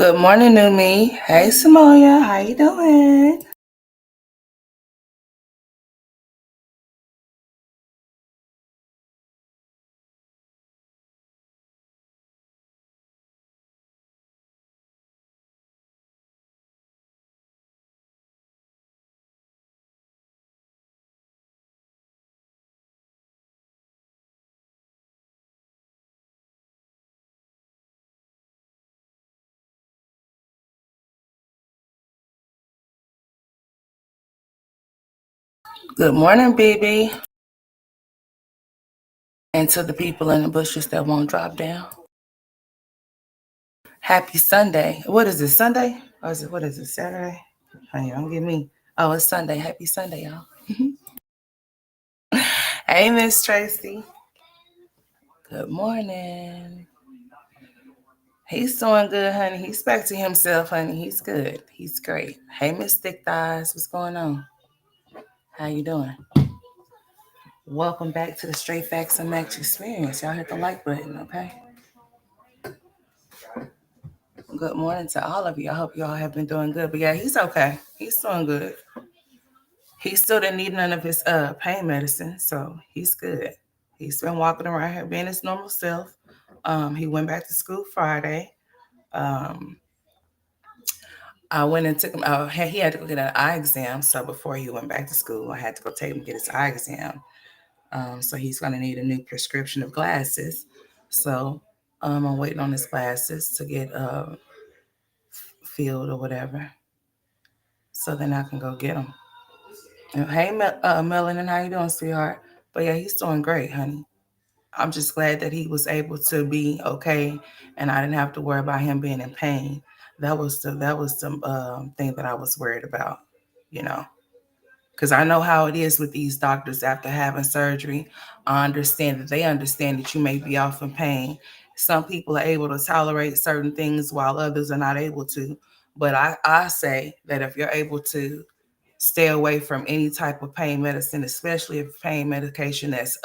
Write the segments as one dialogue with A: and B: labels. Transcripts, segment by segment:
A: Good morning, new me. Hey, Samoya. How you doing? Good morning, baby. And to the people in the bushes that won't drop down. Happy Sunday. What is it, Sunday? Or is it, what is it, Saturday? Honey, don't get me. Oh, it's Sunday. Happy Sunday, y'all. Hey, Miss Tracy. Good morning. He's doing good, honey. He's back to himself, honey. He's good. He's great. Hey, Miss Thick Thighs. What's going on? How you doing? Welcome back to the Straight Facts and Max Experience. Y'all hit the like button, okay? Good morning to all of you. I hope y'all have been doing good. But yeah, he's okay. He's doing good. He still didn't need none of his pain medicine, so he's good. He's been walking around here being his normal self. He went back to school Friday. Um, I went and took him out. He had to go get an eye exam. So before he went back to school, I had to go take him get his eye exam. So he's going to need a new prescription of glasses. So I'm waiting on his glasses to get filled or whatever. So then I can go get them. Hey, Melanin, how you doing, sweetheart? But yeah, he's doing great, honey. I'm just glad that he was able to be okay, and I didn't have to worry about him being in pain. That was the thing that I was worried about, you know, because I know how it is with these doctors after having surgery. I understand that they understand that you may be off in pain. Some people are able to tolerate certain things while others are not able to. But I say that if you're able to stay away from any type of pain medicine, especially if pain medication that's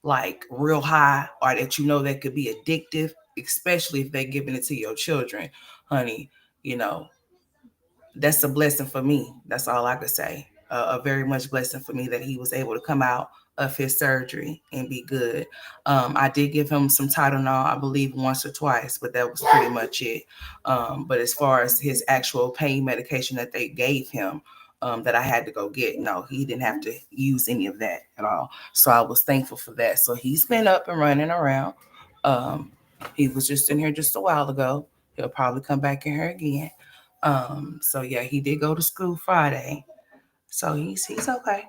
A: like real high or that you know that could be addictive, especially if they're giving it to your children, honey, you know, that's a blessing for me. That's all I could say. A very much blessing for me that he was able to come out of his surgery and be good. I did give him some Tylenol, I believe once or twice, but that was pretty much it. But as far as his actual pain medication that they gave him, that I had to go get, no, he didn't have to use any of that at all. So I was thankful for that. So he's been up and running around. Um, he was just in here just a while ago. He'll probably come back in here again. So yeah, he did go to school Friday. So he's okay.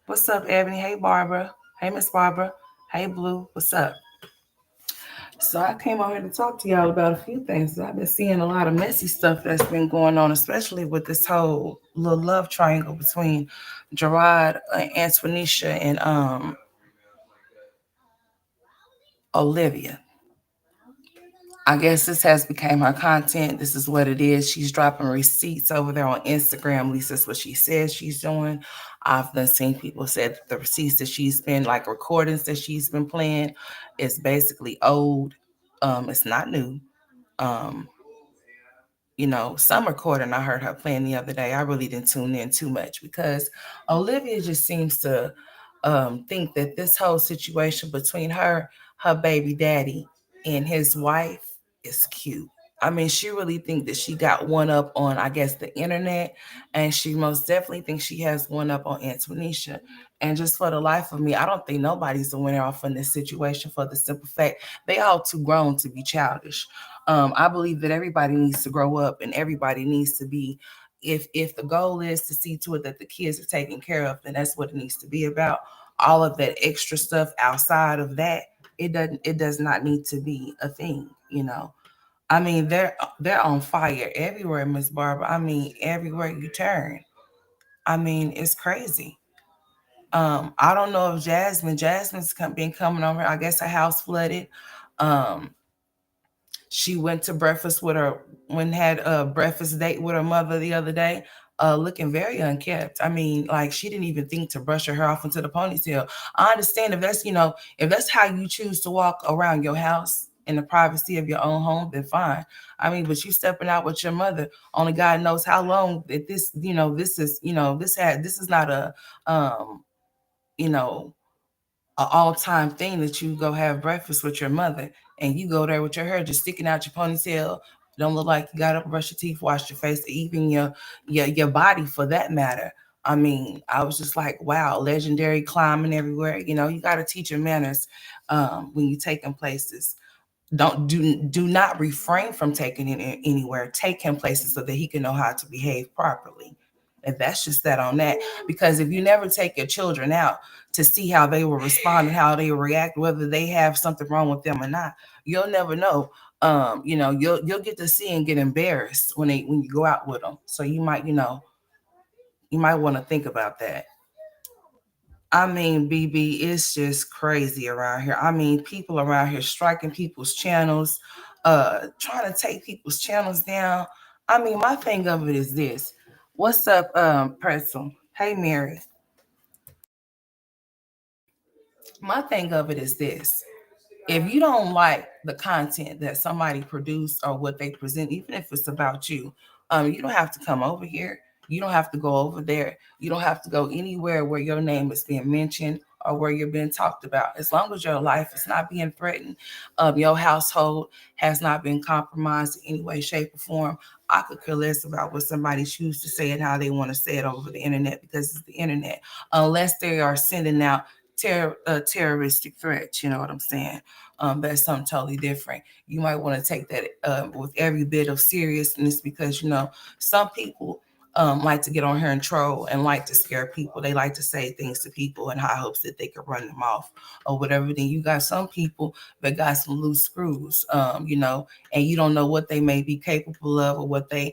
A: What's up, Ebony? Hey Barbara. Hey Miss Barbara. Hey Blue. What's up? So I came out here to talk to y'all about a few things. I've been seeing a lot of messy stuff that's been going on, especially with this whole little love triangle between Gerard, Antoinisha, and Olivia. I guess this has become her content. This is what it is. She's dropping receipts over there on Instagram. At least that's what she says she's doing. I've done seen people say that the receipts that she's been like recordings that she's been playing is basically old. It's not new. Um, some recording I heard her playing the other day. I really didn't tune in too much because Olivia just seems to think that this whole situation between her baby daddy, and his wife is cute. I mean, she really think that she got one up on, I guess, the internet, and she most definitely thinks she has one up on Antoinisha. And just for the life of me, I don't think nobody's the winner off in this situation for the simple fact they all too grown to be childish. I believe that everybody needs to grow up and everybody needs to be. If the goal is to see to it that the kids are taken care of, then that's what it needs to be about. All of that extra stuff outside of that, it does not need to be a thing. I mean, they're on fire everywhere, Miss Barbara. I mean, everywhere you turn. I mean, it's crazy. I don't know if Jasmine's been coming over. I guess her house flooded. Um, she went to breakfast with her when had a breakfast date with her mother the other day, looking very unkept. I mean, like she didn't even think to brush her hair off into the ponytail. I understand if that's how you choose to walk around your house in the privacy of your own home, then fine. I mean, but you stepping out with your mother, only God knows how long that this, this is, this is not a, you know, a all-time thing that you go have breakfast with your mother and you go there with your hair just sticking out your ponytail. Don't look like you got up, brush your teeth, wash your face, even your body for that matter. I mean, I was just like, wow, legendary climbing everywhere. You got to teach your manners when you're taking places. Do not refrain from taking it anywhere. Take him places so that he can know how to behave properly. And that's just that on that. Because if you never take your children out to see how they will respond and how they will react, whether they have something wrong with them or not, you'll never know. You'll get to see and get embarrassed when you go out with them. So you might want to think about that. I mean, BB, it's just crazy around here. I mean, people around here striking people's channels, trying to take people's channels down. I mean, my thing of it is this. What's up, Pretzel? Hey, Mary. My thing of it is this. If you don't like the content that somebody produced or what they present, even if it's about you, you don't have to come over here. You don't have to go over there. You don't have to go anywhere where your name is being mentioned or where you're being talked about. As long as your life is not being threatened, your household has not been compromised in any way, shape, or form. I could care less about what somebody chooses to say and how they want to say it over the internet because it's the internet, unless they are sending out terroristic threats. You know what I'm saying? That's something totally different. You might want to take that with every bit of seriousness because some people like to get on here and troll and like to scare people. They like to say things to people in high hopes that they can run them off or whatever. Then you got some people that got some loose screws, and you don't know what they may be capable of or what they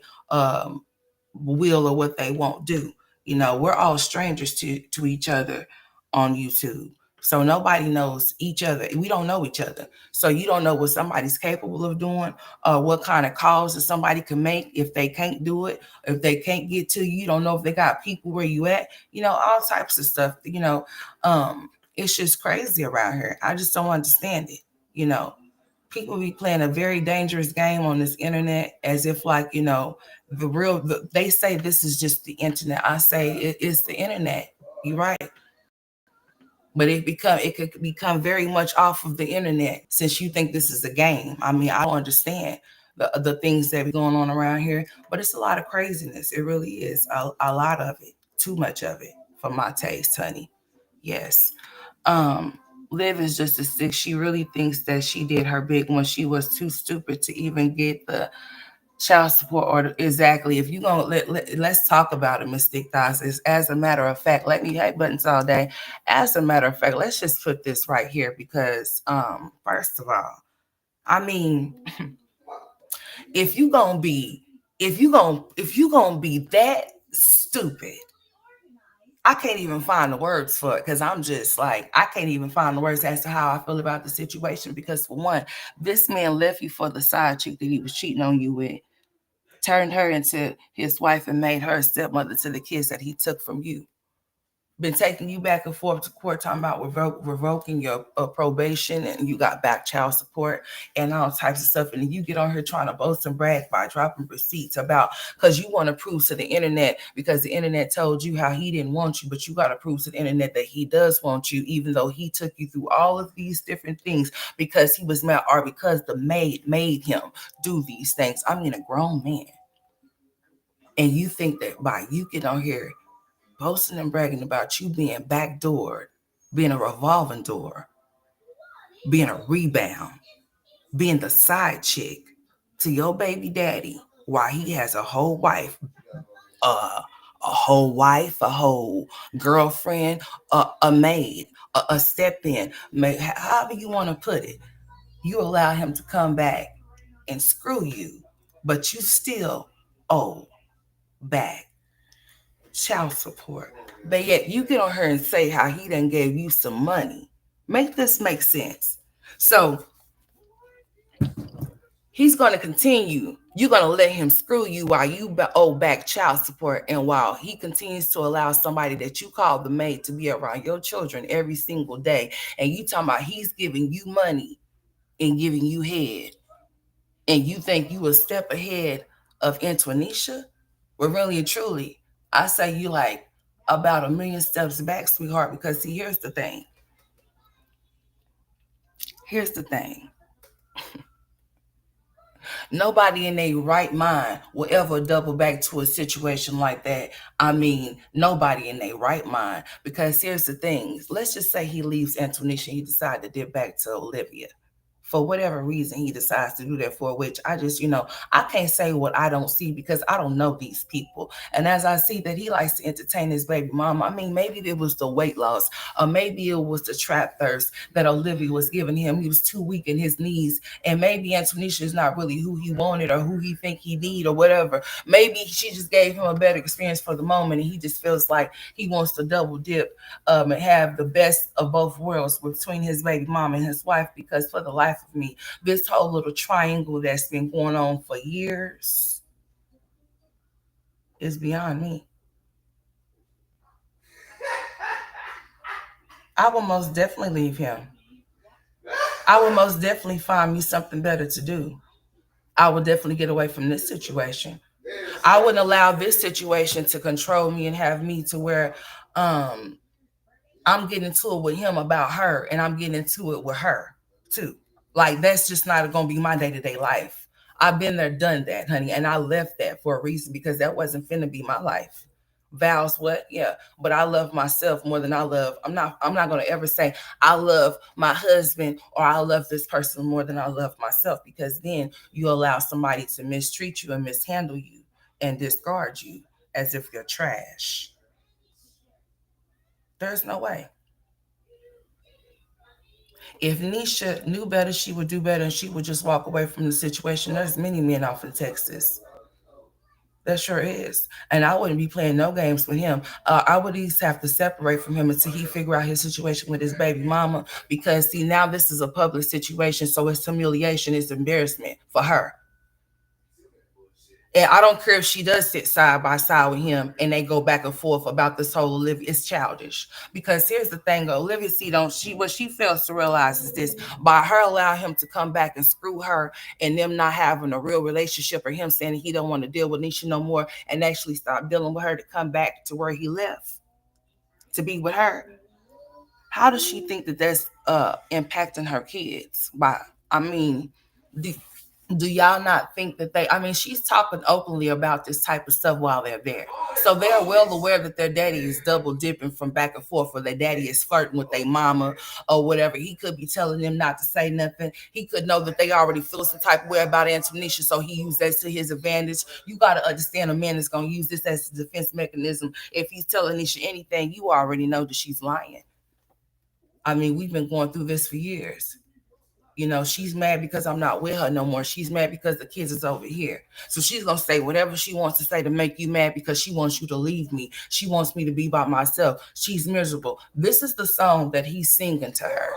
A: will or what they won't do. We're all strangers to each other on YouTube. So nobody knows each other. We don't know each other. So you don't know what somebody's capable of doing, what kind of calls that somebody can make if they can't do it, if they can't get to you. You don't know if they got people where you at, all types of stuff. It's just crazy around here. I just don't understand it. People be playing a very dangerous game on this internet as if like, they say this is just the internet. I say it is the internet. You're right. But it could become very much off of the internet since you think this is a game. I mean, I don't understand the things that be going on around here, but it's a lot of craziness. It really is a lot of it, too much of it for my taste, honey. Yes. Um, Liv is just a sick. She really thinks that she did her big one. She was too stupid to even get the child support order. Exactly. If you're gonna let's talk about it, Mystic Thighs. As a matter of fact, let me hate buttons all day. As a matter of fact, let's just put this right here because first of all, I mean, if you gonna be that stupid, I can't even find the words for it because I'm just like, I can't even find the words as to how I feel about the situation. Because for one, this man left you for the side chick that he was cheating on you with, turned her into his wife and made her a stepmother to the kids that he took from you. Been taking you back and forth to court talking about revoking your probation, and you got back child support and all types of stuff. And then you get on here trying to boast and brag by dropping receipts about because you want to prove to the internet because the internet told you how he didn't want you, but you got to prove to the internet that he does want you, even though he took you through all of these different things because he was mad or because the maid made him do these things. I mean, a grown man. And you think that by you get on here boasting and bragging about you being backdoored, being a revolving door, being a rebound, being the side chick to your baby daddy while he has a whole wife, a whole girlfriend, a maid, a step-in, however you want to put it. You allow him to come back and screw you, but you still owe back child support. But yet you get on her and say how he done gave you some money. Make this make sense. So he's going to continue. You're going to let him screw you while you owe back child support. And while he continues to allow somebody that you call the maid to be around your children every single day. And you talking about he's giving you money and giving you head, and you think you a step ahead of Antonisha, well, really and truly, I say you like about a million steps back, sweetheart. Because see, here's the thing. Here's the thing. Nobody in their right mind will ever double back to a situation like that. I mean, nobody in their right mind. Because here's the thing. Let's just say he leaves Antonisha and he decides to dip back to Olivia. For whatever reason he decides to do that for, which I just, I can't say what I don't see because I don't know these people. And as I see that he likes to entertain his baby mama, I mean, maybe it was the weight loss, or maybe it was the trap thirst that Olivia was giving him. He was too weak in his knees, and maybe Antonisha is not really who he wanted or who he think he need or whatever. Maybe she just gave him a better experience for the moment, and he just feels like he wants to double dip and have the best of both worlds between his baby mom and his wife. Because for the life of me, this whole little triangle that's been going on for years is beyond me. I will most definitely leave him. I will most definitely find me something better to do. I would definitely get away from this situation. I wouldn't allow this situation to control me and have me to where um I'm getting into it with him about her, and I'm getting into it with her too. Like, that's just not gonna be my day-to-day life. I've been there, done that, honey, and I left that for a reason because that wasn't finna be my life. Vows, what? Yeah. But I love myself more than I'm not gonna ever say I love my husband or I love this person more than I love myself, because then you allow somebody to mistreat you and mishandle you and discard you as if you're trash. There's no way. If Nisha knew better, she would do better and she would just walk away from the situation. There's many men off in Texas. That sure is. And I wouldn't be playing no games with him. I would at least have to separate from him until he figure out his situation with his baby mama. Because see, now this is a public situation, so it's humiliation, it's embarrassment for her. And I don't care if she does sit side by side with him and they go back and forth about this whole Olivia. It's childish. Because here's the thing, Olivia, see, don't she what she fails to realize is this: by her allowing him to come back and screw her and them not having a real relationship, or him saying he don't want to deal with Nisha no more and actually stop dealing with her to come back to where he left to be with her. How does she think that that's impacting her kids? By I mean, the do y'all not think that I mean, she's talking openly about this type of stuff while they're there. So they're well aware that their daddy is double dipping from back and forth, or their daddy is flirting with their mama or whatever. He could be telling them not to say nothing. He could know that they already feel some type of way about Antonisha, so he used that to his advantage. You got to understand, a man is going to use this as a defense mechanism. If he's telling Nisha anything, you already know that she's lying. I mean, we've been going through this for years. She's mad because I'm not with her no more. She's mad because the kids is over here. So she's going to say whatever she wants to say to make you mad, because she wants you to leave me. She wants me to be by myself. She's miserable. This is the song that he's singing to her.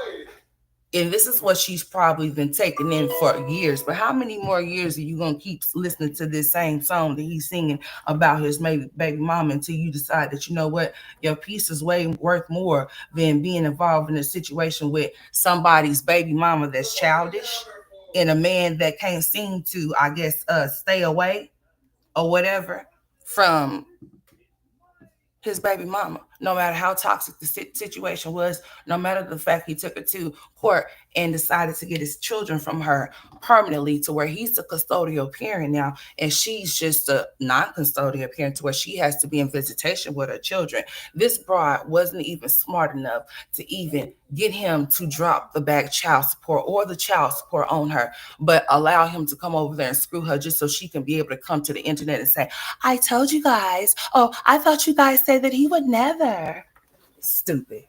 A: And this is what she's probably been taking in for years. But how many more years are you going to keep listening to this same song that he's singing about his baby mama until you decide that, you know what, your piece is way worth more than being involved in a situation with somebody's baby mama that's childish and a man that can't seem to, I guess, stay away or whatever from his baby mama, no matter how toxic the situation was, no matter the fact he took her to court and decided to get his children from her permanently, to where he's the custodial parent now and she's just a non-custodial parent, to where she has to be in visitation with her children. This broad wasn't even smart enough to even get him to drop the back child support or the child support on her, but allow him to come over there and screw her just so she can be able to come to the internet and say, I told you guys. Oh, I thought you guys said that he would never. Stupid.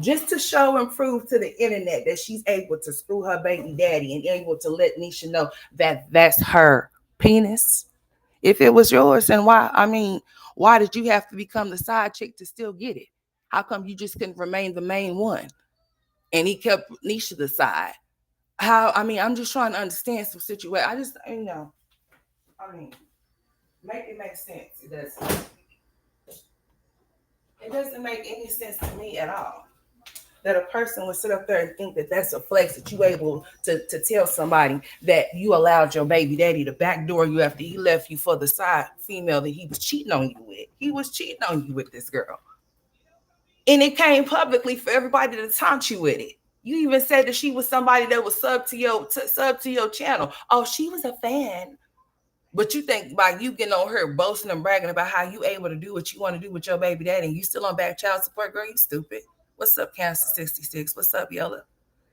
A: Just to show and prove to the internet that she's able to screw her baby daddy and able to let Nisha know that that's her penis. If it was yours, then why? I mean, why did you have to become the side chick to still get it? How come you just couldn't remain the main one? And he kept Nisha the side. How? I mean, I'm just trying to understand some situation. I just, I mean, make it make sense. It doesn't. It doesn't make any sense to me at all. that a person would sit up there and think that that's a flex, that you able to tell somebody that you allowed your baby daddy to backdoor you after he left you for the side female that he was cheating on you with. He was cheating on you with this girl. And it came publicly for everybody to taunt you with it. You even said that she was somebody that was sub to your channel. Oh, she was a fan. But you think by you getting on her boasting and bragging about how you able to do what you want to do with your baby daddy and you still on back child support, girl, you stupid. What's up, Cancer 66? What's up, Yella?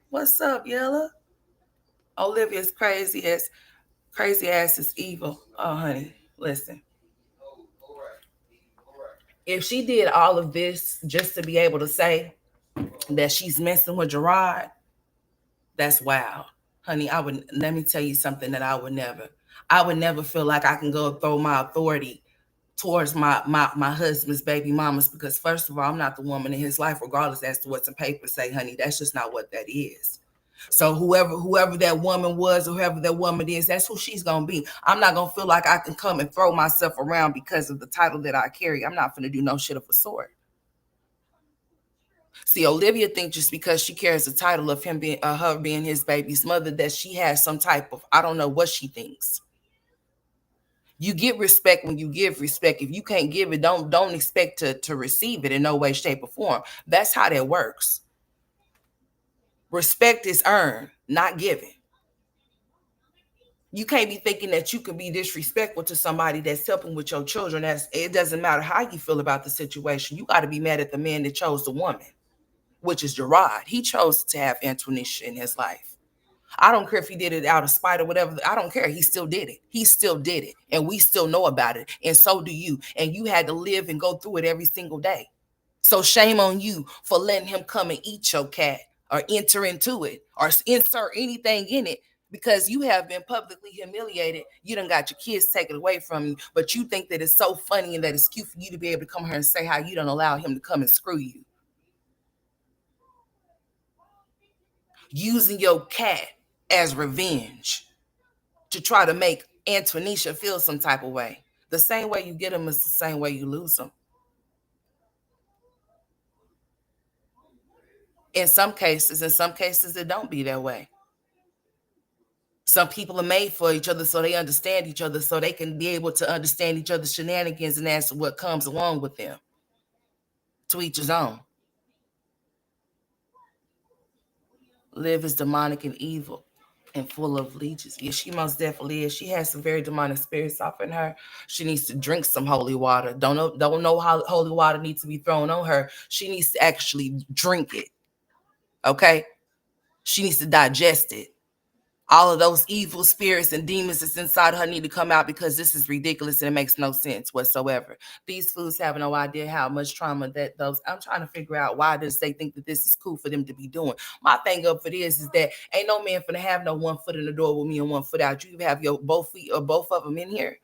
A: What's up, Yella? Olivia's crazy ass is evil. Oh, honey, listen. If she did all of this just to be able to say that she's messing with Gerard, that's wild. Honey, I would let me tell you something that I would never feel like I can go throw my authority towards my husband's baby mamas, because first of all, I'm not the woman in his life, regardless as to what some papers say, honey. That's just not what that is. So whoever that woman was, or whoever that woman is, that's who she's gonna be. I'm not gonna feel like I can come and throw myself around because of the title that I carry. I'm not gonna do no shit of a sort. See, Olivia thinks just because she carries the title of him being her being his baby's mother, that she has some type of, I don't know what she thinks. You get respect when you give respect. If you can't give it, don't expect to receive it in no way, shape, or form. That's how that works. Respect is earned, not given. You can't be thinking that you can be disrespectful to somebody that's helping with your children. It doesn't matter how you feel about the situation. You got to be mad at the man that chose the woman, which is Gerard. He chose to have Antonisha in his life. I don't care if he did it out of spite or whatever. I don't care. He still did it. He still did it. And we still know about it. And so do you. And you had to live and go through it every single day. So shame on you for letting him come and eat your cat, or enter into it, or insert anything in it, because you have been publicly humiliated. You done got your kids taken away from you, but you think that it's so funny and that it's cute for you to be able to come here and say how you don't allow him to come and screw you. Using your cat as revenge to try to make Antonisha feel some type of way. The same way you get them is the same way you lose them. In some cases it don't be that way. Some people are made for each other so they understand each other, so they can be able to understand each other's shenanigans, and that's what comes along with them. To each his own. Liv is demonic and evil and full of leeches. Yeah, she most definitely is. She has some very demonic spirits off in her. She needs to drink some holy water. Don't know how holy water needs to be thrown on her. She needs to actually drink it. Okay? She needs to digest it. All of those evil spirits and demons that's inside her need to come out, because this is ridiculous and it makes no sense whatsoever. These fools have no idea how much trauma that those. I'm trying to figure out why does they think that this is cool for them to be doing. My thing up for this is that ain't no man finna have no one foot in the door with me and one foot out. You have your both feet or both of them in here,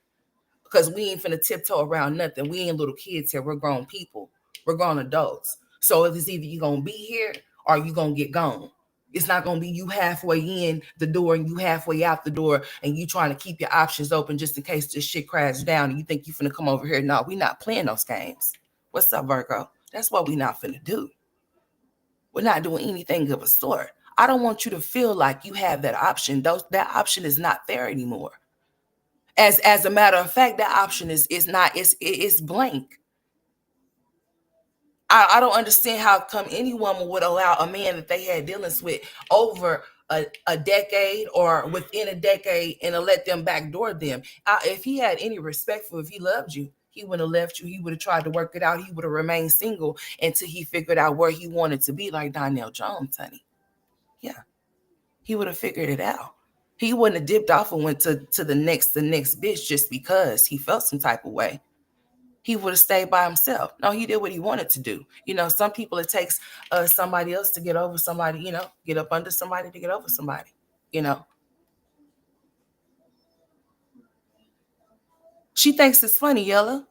A: because we ain't finna tiptoe around nothing. We ain't little kids here. We're grown people. We're grown adults. So if it's either you gonna be here or you gonna get gone. It's not gonna be you halfway in the door and you halfway out the door, and you trying to keep your options open just in case this shit crashes down and you think you finna come over here. No, we not playing those games. What's up, Virgo? That's what we not finna do. We're not doing anything of a sort. I don't want you to feel like you have that option. That option is not there anymore. As a matter of fact, that option is not, it's blank. I don't understand how come any woman would allow a man that they had dealings with over a decade or within a decade and to let them backdoor them. If he had any respect for, if he loved you, he would have left you. He would have tried to work it out. He would have remained single until he figured out where he wanted to be, like Donnell Jones, honey. Yeah, he would have figured it out. He wouldn't have dipped off and went to the next bitch just because he felt some type of way. He would have stayed by himself. No, he did what he wanted to do. You know, some people, it takes somebody else to get over somebody, you know, get up under somebody to get over somebody, you know. She thinks it's funny, Yella.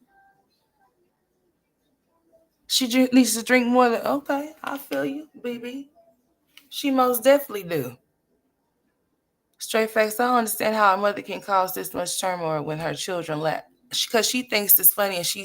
A: She needs to drink more than, okay, I feel you, BB. She most definitely do. Straight facts, I don't understand how a mother can cause this much turmoil when her children lack. Because she thinks it's funny and she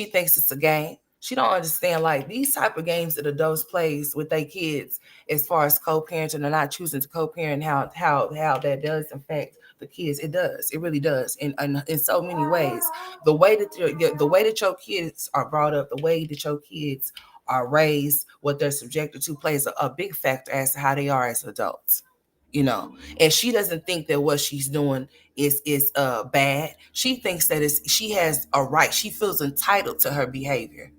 A: thinks it's a game. She don't understand like these type of games that adults plays with their kids as far as co-parenting or not choosing to co-parent, how that does affect the kids. It does. It really does. In so many ways. The way that the way that your kids are brought up, the way that your kids are raised, what they're subjected to plays a big factor as to how they are as adults. You know, and she doesn't think that what she's doing is bad. She thinks that she has a right. She feels entitled to her behavior,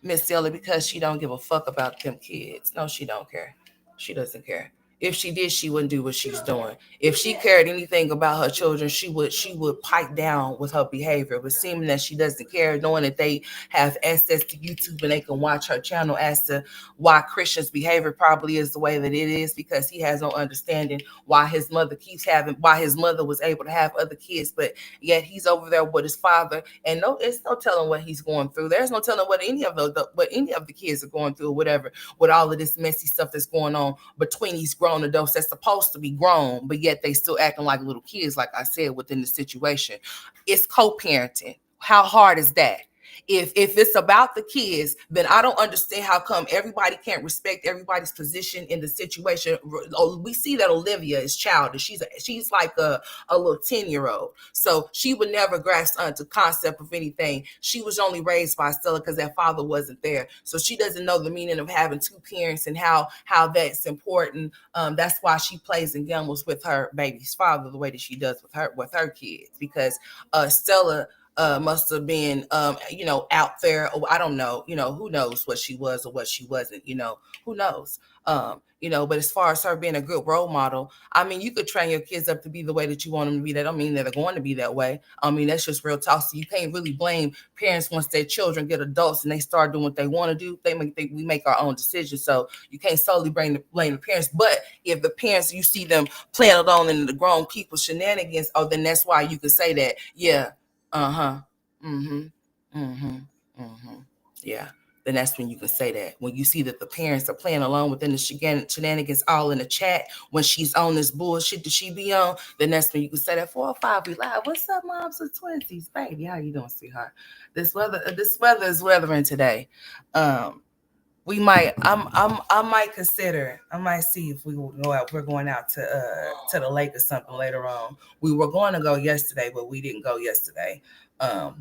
A: Miss Silly, because she don't give a fuck about them kids. No, she don't care. She doesn't care. If she did, she wouldn't do what she's doing. If she cared anything about her children, she would pipe down with her behavior. But seeming that she doesn't care, knowing that they have access to YouTube and they can watch her channel, as to why Christian's behavior probably is the way that it is, because he has no understanding why his mother was able to have other kids, but yet he's over there with his father, and no, it's no telling what he's going through. There's no telling what any of the kids are going through, or whatever, with all of this messy stuff that's going on between these grown adults that's supposed to be grown, but yet they still acting like little kids, like I said, within the situation. It's co-parenting. How hard is that? If it's about the kids, then I don't understand how come everybody can't respect everybody's position in the situation. We see that Olivia is childish. She's like a little 10-year-old. So she would never grasp onto concept of anything. She was only raised by Stella because that father wasn't there. So she doesn't know the meaning of having two parents and how that's important. That's why she plays and gambles with her baby's father the way that she does with her kids, because Stella must have been, out there. I don't know, who knows what she was or what she wasn't, who knows. But as far as her being a good role model, I mean, you could train your kids up to be the way that you want them to be. That don't mean that they're going to be that way. I mean, that's just real talk. So you can't really blame parents once their children get adults and they start doing what they want to do. We make our own decisions. So you can't solely blame the parents. But if the parents, you see them playing along in the grown people shenanigans, oh, then that's why you could say that, yeah. Uh-huh. Mm-hmm. Mm-hmm. Mm-hmm. Yeah. Then that's when you can say that. When you see that the parents are playing along within the shenanigans all in the chat, when she's on this bullshit that she be on, then that's when you can say that 405 be live. What's up, moms and twinsies? Baby, how you doing, sweetheart? This weather is weathering today. We might I might consider, I might see if we will go out. We're going out to the lake or something later on. We were going to go yesterday, but we didn't go yesterday.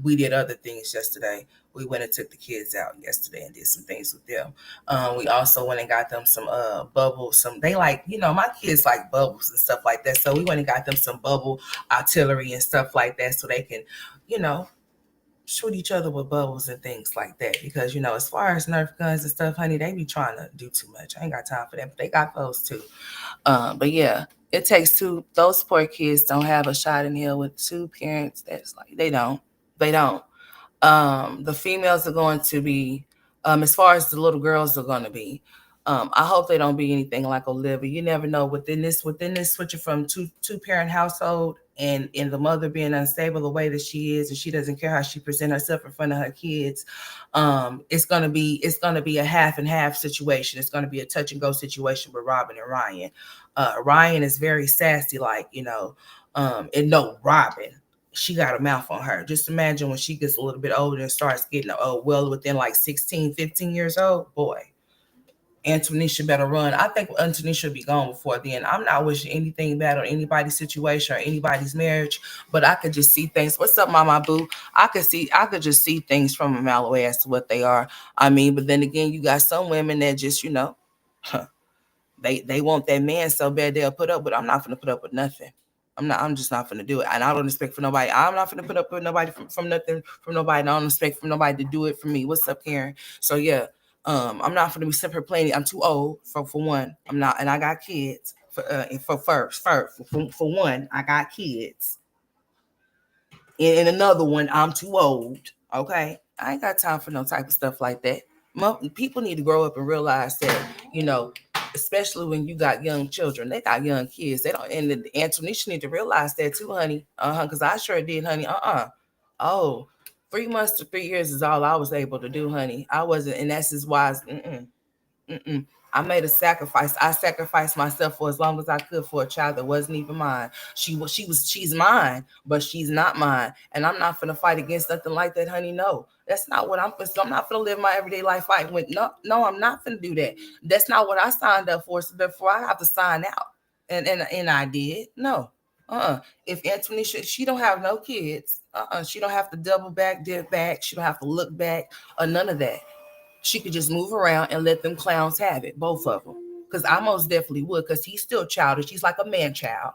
A: We did other things yesterday. We went and took the kids out yesterday and did some things with them. We also went and got them some bubbles. They like, my kids like bubbles and stuff like that. So we went and got them some bubble artillery and stuff like that, so they can, you know, shoot each other with bubbles and things like that. Because, as far as Nerf guns and stuff, honey, they be trying to do too much. I ain't got time for that, but they got those too. But yeah, it takes two. Those poor kids don't have a shot in hell with two parents. That's like, they don't. They don't. The females are going to be, as far as the little girls are going to be. I hope they don't be anything like Olivia. You never know, within this switching from two parent household, and the mother being unstable the way that she is, and she doesn't care how she present herself in front of her kids. It's gonna be a half and half situation. It's gonna be a touch and go situation with Robin and Ryan. Ryan is very sassy, like, and no, Robin, she got a mouth on her. Just imagine when she gets a little bit older and starts getting well within like 16, 15 years old, boy, Antonisha better run. I think Antonisha will be gone before then. I'm not wishing anything bad on anybody's situation or anybody's marriage, but I could just see things. What's up, Mama Boo? I could just see things from a mile away as to what they are. I mean, but then again, you got some women that just, they want that man so bad they'll put up, but I'm not gonna put up with nothing. I'm just not gonna do it. And I don't expect for nobody. I'm not gonna put up with nobody from nothing from nobody. And I don't expect from nobody to do it for me. What's up, Karen? So yeah, I'm not gonna be sitting here playing. I'm too old for one. I'm not, and I got kids. For one, I got kids. And another one, I'm too old. Okay, I ain't got time for no type of stuff like that. People need to grow up and realize that, especially when you got young children. They got young kids. They don't, and Antonisha need to realize that too, honey. Because I sure did, honey. Oh, 3 months to 3 years is all I was able to do, honey. I wasn't, and that's as wise. Mm-mm. I made a sacrifice. I sacrificed myself for as long as I could for a child that wasn't even mine. She's mine, but she's not mine. And I'm not gonna fight against nothing like that, honey. No, that's not what I'm not gonna live my everyday life fighting with. No, I'm not gonna do that. That's not what I signed up for. So therefore I have to sign out. And I did. No. If Anthony she don't have no kids. She don't have to double back, dip back. She don't have to look back or none of that. She could just move around and let them clowns have it, both of them. Because I most definitely would, because he's still childish. He's like a man child.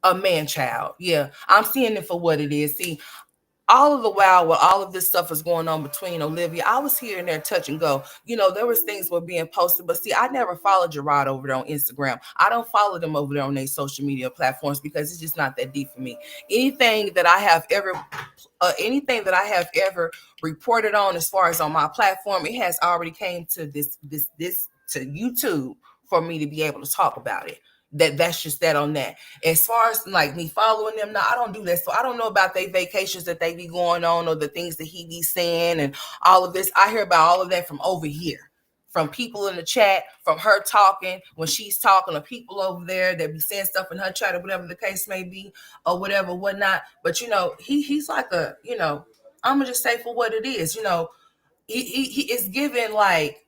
A: A man child. Yeah. I'm seeing it for what it is. See, all of the while while all of this stuff is going on between Olivia, I was here and there touch and go. There was things were being posted, but see, I never followed Gerard over there on Instagram. I don't follow them over there on their social media platforms because it's just not that deep for me. Anything that I have ever reported on as far as on my platform, it has already came to this to YouTube for me to be able to talk about it. That's just that on that. As far as like me following them, no, I don't do that. So I don't know about their vacations that they be going on or the things that he be saying and all of this. I hear about all of that from over here, from people in the chat, from her talking when she's talking to people over there that be saying stuff in her chat or whatever the case may be or whatever, whatnot. But he's like I'm gonna just say for what it is, he is given like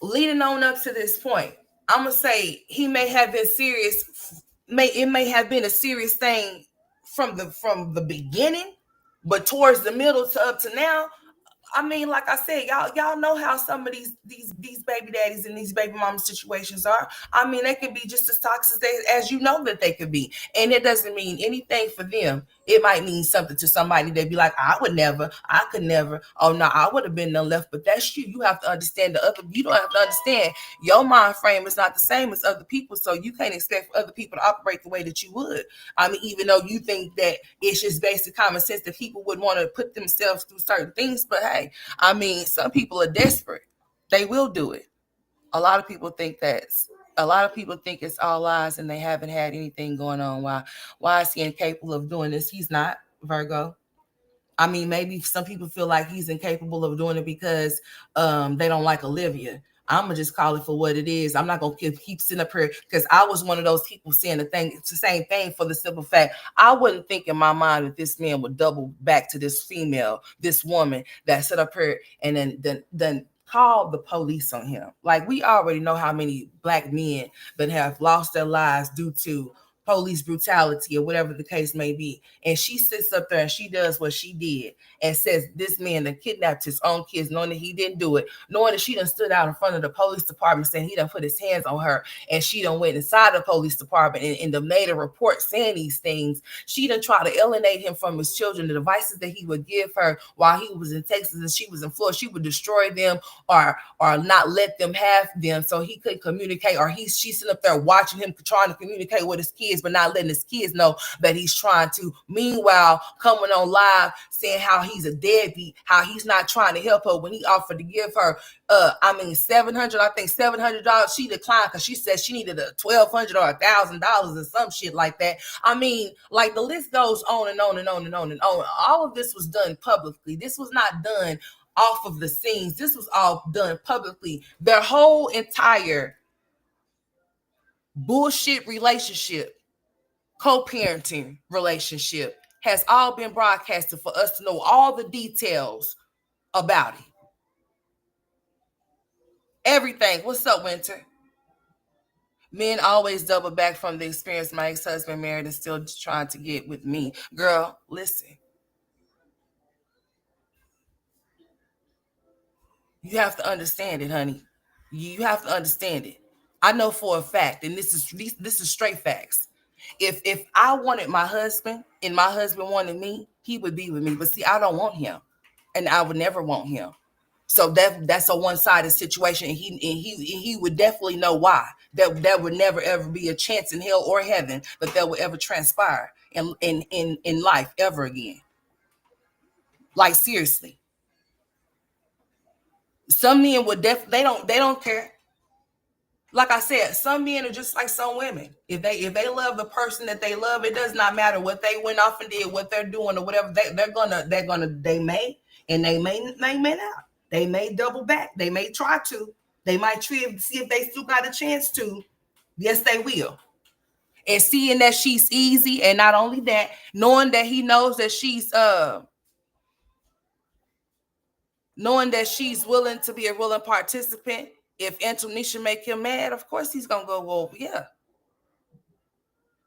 A: leading on up to this point. I'm gonna say he may have been serious. It may have been a serious thing from the beginning, but towards the middle to up to now, I mean, like I said, y'all know how some of these baby daddies and these baby mama situations are. I mean, they could be just as toxic as you know that they could be, and it doesn't mean anything for them. It might mean something to somebody. They'd be like, I would never, I could never. Oh no, I would have been no left. But that's you. You have to understand the other. You don't have to understand your mind frame is not the same as other people, so you can't expect for other people to operate the way that you would. I mean, even though you think that it's just basic common sense that people would want to put themselves through certain things, but hey, I mean, some people are desperate. They will do it. A lot of people think it's all lies and they haven't had anything going on. Why is he incapable of doing this? He's not, Virgo. I mean, maybe some people feel like he's incapable of doing it because they don't like Olivia. I'm gonna just call it for what it is. I'm not gonna keep sitting up here because I was one of those people saying the same thing for the simple fact I wouldn't think in my mind that this man would double back to this female, this woman that set up here and then call the police on him. Like we already know how many black men that have lost their lives due to police brutality or whatever the case may be. And she sits up there and she does what she did and says this man that kidnapped his own kids, knowing that he didn't do it, knowing that she done stood out in front of the police department saying he done put his hands on her, and she done went inside the police department and done made a report saying these things. She done tried to alienate him from his children, the devices that he would give her while he was in Texas and she was in Florida. She would destroy them or not let them have them so he couldn't communicate, or she's sitting up there watching him trying to communicate with his kids but not letting his kids know that he's trying to. Meanwhile, coming on live saying how he's a deadbeat, how he's not trying to help her when he offered to give her $700. She declined because she said she needed $1,200 or $1,000 or some shit like that. I mean, like the list goes on and on and on and on and on. All of this was done publicly. This was not done off of the scenes. This was all done publicly. Their whole entire bullshit relationship, co-parenting relationship, has all been broadcasted for us to know all the details about it. Everything. What's up, Winter? Men always double back from the experience. My ex-husband married and still trying to get with me. Girl, listen. You have to understand it, honey. You have to understand it. I know for a fact, and this is straight facts. If I wanted my husband and my husband wanted me, he would be with me. But see, I don't want him, and I would never want him. So that's a one-sided situation, and he would definitely know why. That would never ever be a chance in hell or heaven that would ever transpire in life ever again. Like seriously, some men would they don't care. Like I said, some men are just like some women. If they love the person that they love, it does not matter what they went off and did, what they're doing or whatever. They may not. They may double back. They may try to. They might try to see if they still got a chance to. Yes, they will. And seeing that she's easy, and not only that, knowing that he knows that she's knowing that she's willing to be a willing participant. If Antonisha make him mad, of course he's gonna go, well, yeah.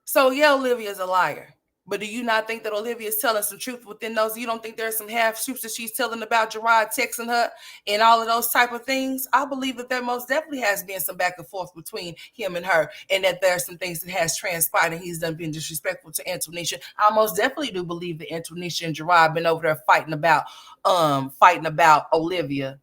A: So yeah, Olivia's a liar. But do you not think that Olivia is telling some truth within those? You don't think there's some half truths that she's telling about Gerard texting her and all of those type of things? I believe that there most definitely has been some back and forth between him and her, and that there's some things that has transpired and he's done been disrespectful to Antonisha. I most definitely do believe that Antonisha and Gerard been over there fighting about Olivia.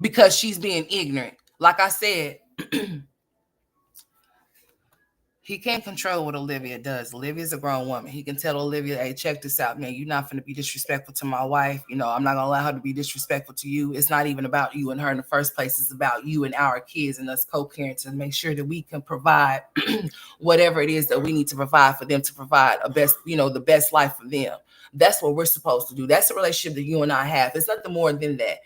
A: Because she's being ignorant. Like I said, he can't control what Olivia does. Olivia's a grown woman. He can tell Olivia, hey, check this out, man. You're not going to be disrespectful to my wife. You know, I'm not going to allow her to be disrespectful to you. It's not even about you and her in the first place. It's about you and our kids and us co-parents, and make sure that we can provide whatever it is that we need to provide for them, to provide the best life for them. That's what we're supposed to do. That's the relationship that you and I have. It's nothing more than that.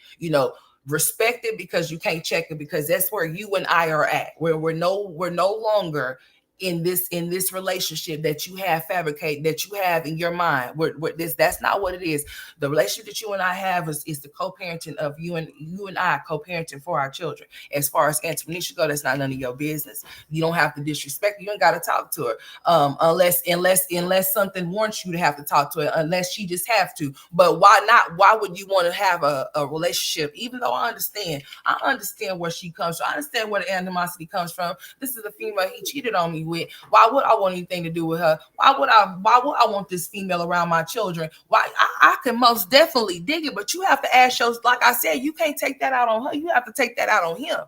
A: Respect it, because you can't check it, because that's where you and I are at. Where we're no longer in this relationship that you have fabricated, that you have in your mind. That's not what it is. The relationship that you and I have is the co-parenting of you and I co-parenting for our children. As far as Antonisha go, that's not none of your business. You don't have to disrespect her. You ain't got to talk to her unless something wants you to have to talk to her, unless she just have to. But why not? Why would you want to have a relationship? Even though I understand where she comes from. I understand where the animosity comes from. This is a female he cheated on me with. Why would I want anything to do with her? Why would I want this female around my children? Why? I can most definitely dig it, but you have to ask yourself, like I said, you can't take that out on her. You have to take that out on him.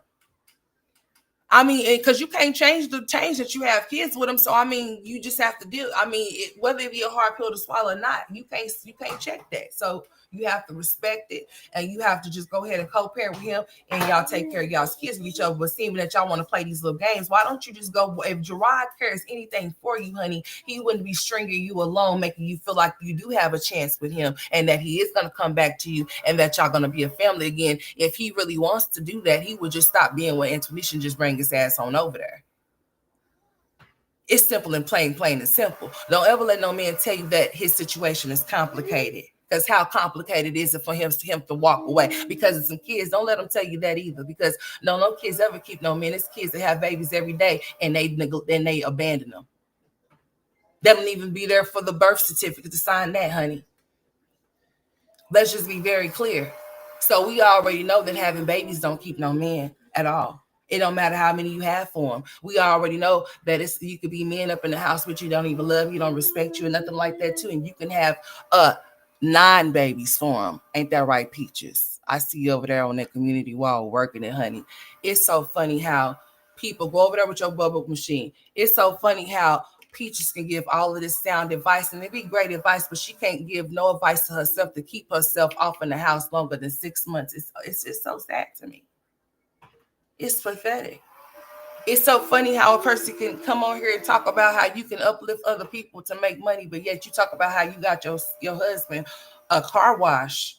A: I mean, because you can't change that you have kids with them. So I mean, you just have to deal. I mean, whether it be a hard pill to swallow or not, you can't check that. So you have to respect it, and you have to just go ahead and co-parent with him, and y'all take care of y'all's kids with each other. But seeing that y'all want to play these little games, why don't you just go? If Gerard cares anything for you, honey, he wouldn't be stringing you along, making you feel like you do have a chance with him, and that he is going to come back to you, and that y'all going to be a family again. If he really wants to do that, he would just stop being with Intuition and just bring his ass on over there. It's simple and plain and simple. Don't ever let no man tell you that his situation is complicated. Because how complicated is it for him to walk away? Because of some kids, don't let them tell you that either. Because no kids ever keep no men. It's kids that have babies every day, and they abandon them. They don't even be there for the birth certificate to sign that, honey. Let's just be very clear. So we already know that having babies don't keep no men at all. It don't matter how many you have for them. We already know that you could be men up in the house with you, don't even love you, don't respect you, and nothing like that too. And you can have 9 babies for them. Ain't that right, Peaches? I see you over there on that community wall working it, honey. It's so funny how people go over there with your bubble machine. It's so funny how Peaches can give all of this sound advice, and it'd be great advice, but she can't give no advice to herself to keep herself off in the house longer than 6 months. It's just so sad to me. It's pathetic. It's so funny how a person can come on here and talk about how you can uplift other people to make money, but yet you talk about how you got your husband a car wash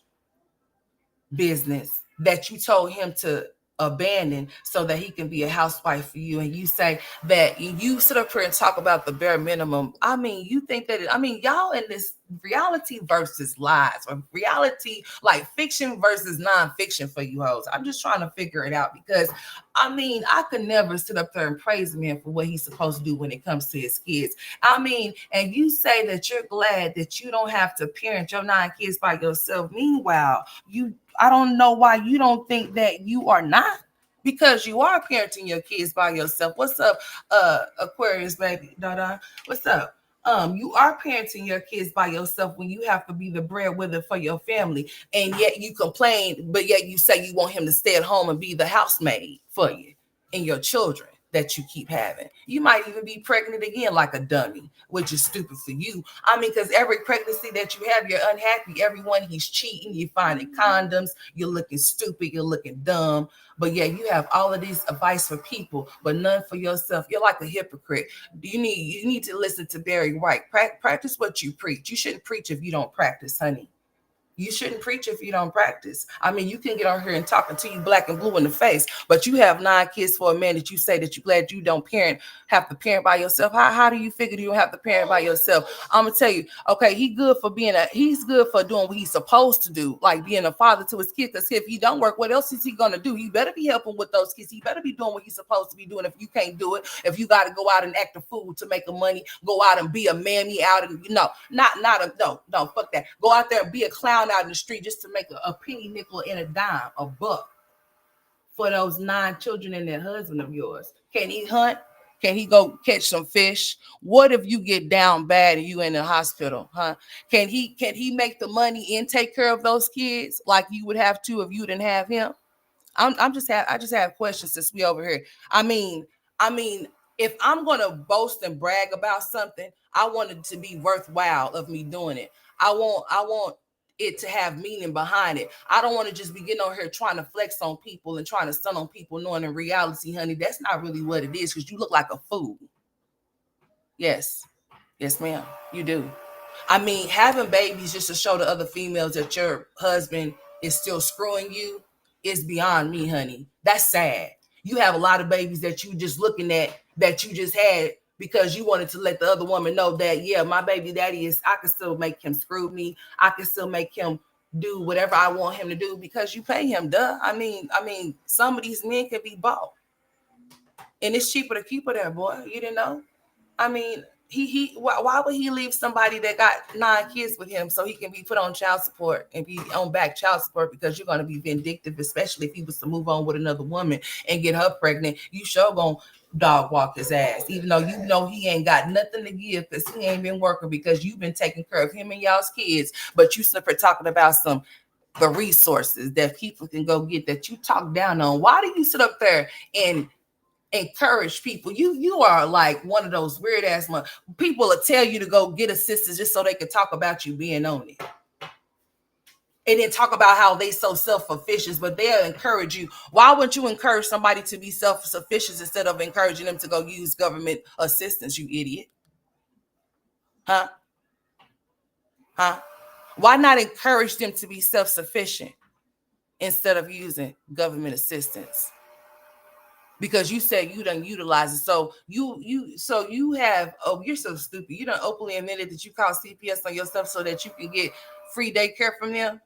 A: business that you told him to abandon so that he can be a housewife for you, and you say that you sit up here and talk about the bare minimum. I mean, you think that y'all in this reality versus lies, or reality like fiction versus non-fiction for you hoes. I'm just trying to figure it out, because I could never sit up there and praise a man for what he's supposed to do when it comes to his kids. And you say that you're glad that you don't have to parent your 9 kids by yourself. Meanwhile, I don't know why you don't think that you are not, because you are parenting your kids by yourself. What's up, Aquarius baby? Dada, what's up? You are parenting your kids by yourself when you have to be the breadwinner for your family, and yet you complain, but yet you say you want him to stay at home and be the housemaid for you and your children that you keep having. You might even be pregnant again like a dummy, which is stupid for you. Because every pregnancy that you have, you're unhappy. Everyone, he's cheating. You're finding condoms. You're looking stupid. You're looking dumb. But yeah, you have all of these advice for people, but none for yourself. You're like a hypocrite. You need to listen to Barry White. Practice what you preach. You shouldn't preach if you don't practice, honey. You shouldn't preach if you don't practice. I mean, you can get on here and talking to you black and blue in the face, but you have 9 kids for a man that you say that you glad you don't have to parent by yourself. How do you figure you don't have to parent by yourself? I'm gonna tell you, okay, he's good for doing what he's supposed to do, like being a father to his kids. Because if he don't work, what else is he gonna do? He better be helping with those kids. He better be doing what he's supposed to be doing. If you can't do it, if you got to go out and act a fool to make a money, go out and be a mammy out and no, fuck that. Go out there and be a clown out in the street just to make a penny, nickel, and a dime, a buck for those 9 children and that husband of yours. Can he hunt? Can he go catch some fish? What if you get down bad and you in the hospital? Huh? Can he make the money and take care of those kids like you would have to if you didn't have him? I just have questions since we over here. I mean, if I'm gonna boast and brag about something, I want it to be worthwhile of me doing it. I want it to have meaning behind it. I don't want to just be getting on here trying to flex on people and trying to stun on people, knowing in reality, honey, that's not really what it is, because you look like a fool. Yes. Yes, ma'am. You do. I mean, having babies just to show the other females that your husband is still screwing you is beyond me, honey. That's sad. You have a lot of babies that you just looking at that you just had because you wanted to let the other woman know that, yeah, my baby daddy I can still make him screw me. I can still make him do whatever I want him to do because you pay him, duh. I mean, some of these men can be bought. And it's cheaper to keep her there, boy. You didn't know? I mean, why would he leave somebody that got 9 kids with him so he can be put on child support and be on back child support? Because you're going to be vindictive, especially if he was to move on with another woman and get her pregnant. You sure gonna dog walk his ass, even though you know he ain't got nothing to give because he ain't been working, because you've been taking care of him and y'all's kids. But you for talking about the resources that people can go get that you talk down on. Why do you sit up there and encourage people? You are like one of those weird ass people will tell you to go get assistance just so they can talk about you being on it, and then talk about how they so self-sufficient, but they'll encourage you. Why wouldn't you encourage somebody to be self-sufficient instead of encouraging them to go use government assistance, you idiot? Huh? Why not encourage them to be self-sufficient instead of using government assistance? Because you said you don't utilize it. So you have, oh, you're so stupid. You done openly admitted that you call CPS on yourself so that you can get free daycare from them.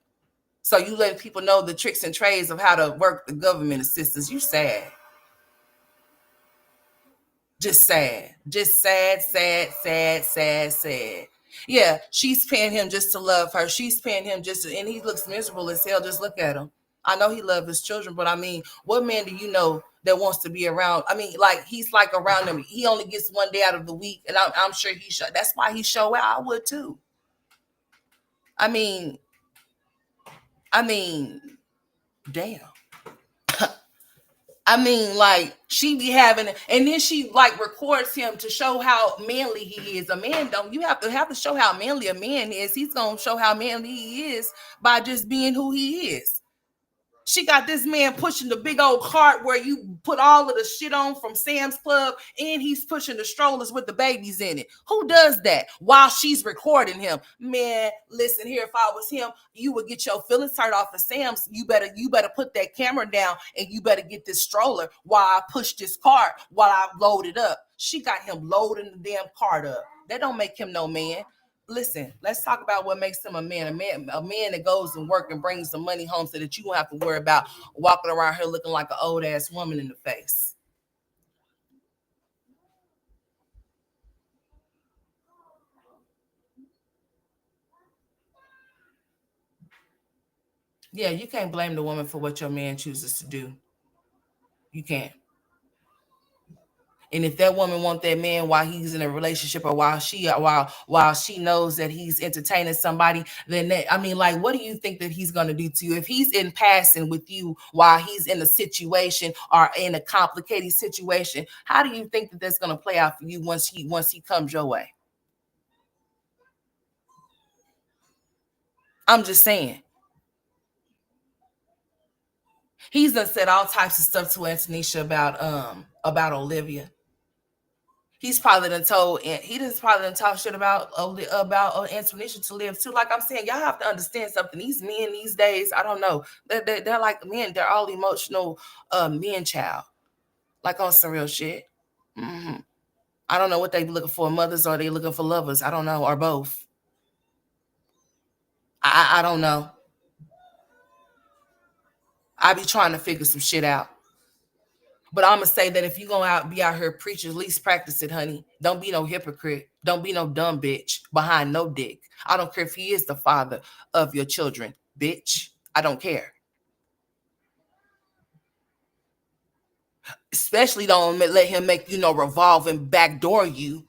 A: So you let people know the tricks and trades of how to work the government assistance. You sad. Just sad. Just sad, sad, sad, sad, sad. Yeah, she's paying him just to love her. She's paying him and he looks miserable as hell. Just look at him. I know he loves his children, but I mean, what man do you know that wants to be around? I mean, like, he's like around them. He only gets one day out of the week, and I'm sure that's why he show out. I would too. I mean, damn. I mean, like, she be having, and then she like records him to show how manly he is. A man don't, you have to show how manly a man is. He's gonna show how manly he is by just being who he is. She got this man pushing the big old cart where you put all of the shit on from Sam's Club, and he's pushing the strollers with the babies in it. Who does that while she's recording him? Man, listen here, if I was him, you would get your feelings hurt off of Sam's. You better put that camera down, and you better get this stroller while I push this cart while I load it up. She got him loading the damn cart up. That don't make him no man. Listen, let's talk about what makes him a man. A man that goes and work and brings some money home so that you don't have to worry about walking around here looking like an old ass woman in the face. Yeah, you can't blame the woman for what your man chooses to do. You can't. And if that woman want that man while he's in a relationship, or while she knows that he's entertaining somebody, then that, I mean, like, what do you think that he's gonna do to you? If he's in passing with you while he's in a situation or in a complicated situation, how do you think that that's gonna play out for you once he comes your way? I'm just saying. He's done said all types of stuff to Antonisha about Olivia. He's probably done told, and he just probably done talk shit about Antonisha to live too. Like I'm saying, y'all have to understand something. These men these days, I don't know, they're like men. They're all emotional men, child. Like on some real shit. Mm-hmm. I don't know what they looking for, mothers, or they looking for lovers. I don't know, or both. I don't know. I be trying to figure some shit out. But I'm gonna say that if you gonna be out here preaching, at least practice it, honey. Don't be no hypocrite. Don't be no dumb bitch behind no dick. I don't care if he is the father of your children, bitch. I don't care. Especially don't let him make revolve and backdoor you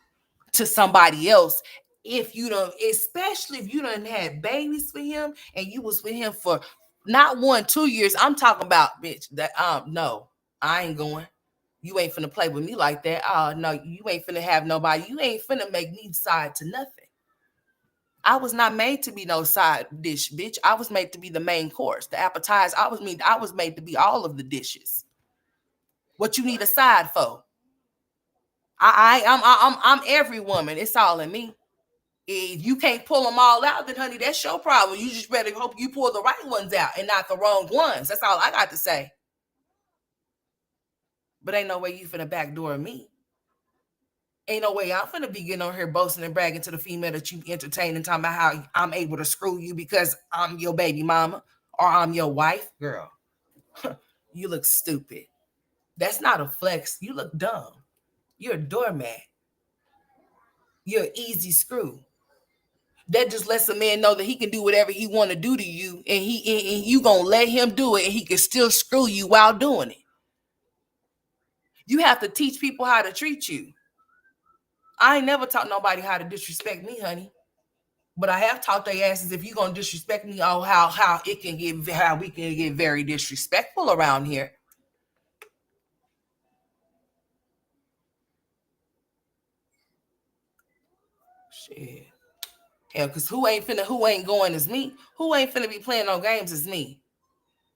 A: to somebody else. If you don't, especially if you done had babies for him and you was with him for not 1-2 years. I'm talking about, bitch. That no, I ain't going. You ain't finna play with me like that. Oh no, you ain't finna have nobody. You ain't finna make me side to nothing. I was not made to be no side dish, bitch. I was made to be the main course, the appetizer. I was made to be all of the dishes. What you need a side for? I'm every woman. It's all in me. If you can't pull them all out, then honey, that's your problem. You just better hope you pull the right ones out and not the wrong ones. That's all I got to say. But ain't no way you finna backdoor me. Ain't no way I'm finna be getting on here boasting and bragging to the female that you entertain and talking about how I'm able to screw you because I'm your baby mama or I'm your wife. Girl, you look stupid. That's not a flex. You look dumb. You're a doormat. You're an easy screw. That just lets a man know that he can do whatever he want to do to you, and you gonna let him do it, and he can still screw you while doing it. You have to teach people how to treat you. I ain't never taught nobody how to disrespect me, honey. But I have taught their asses if you gonna disrespect me, oh how we can get very disrespectful around here. Shit. Hell, cause who ain't going is me. Who ain't finna be playing no games is me.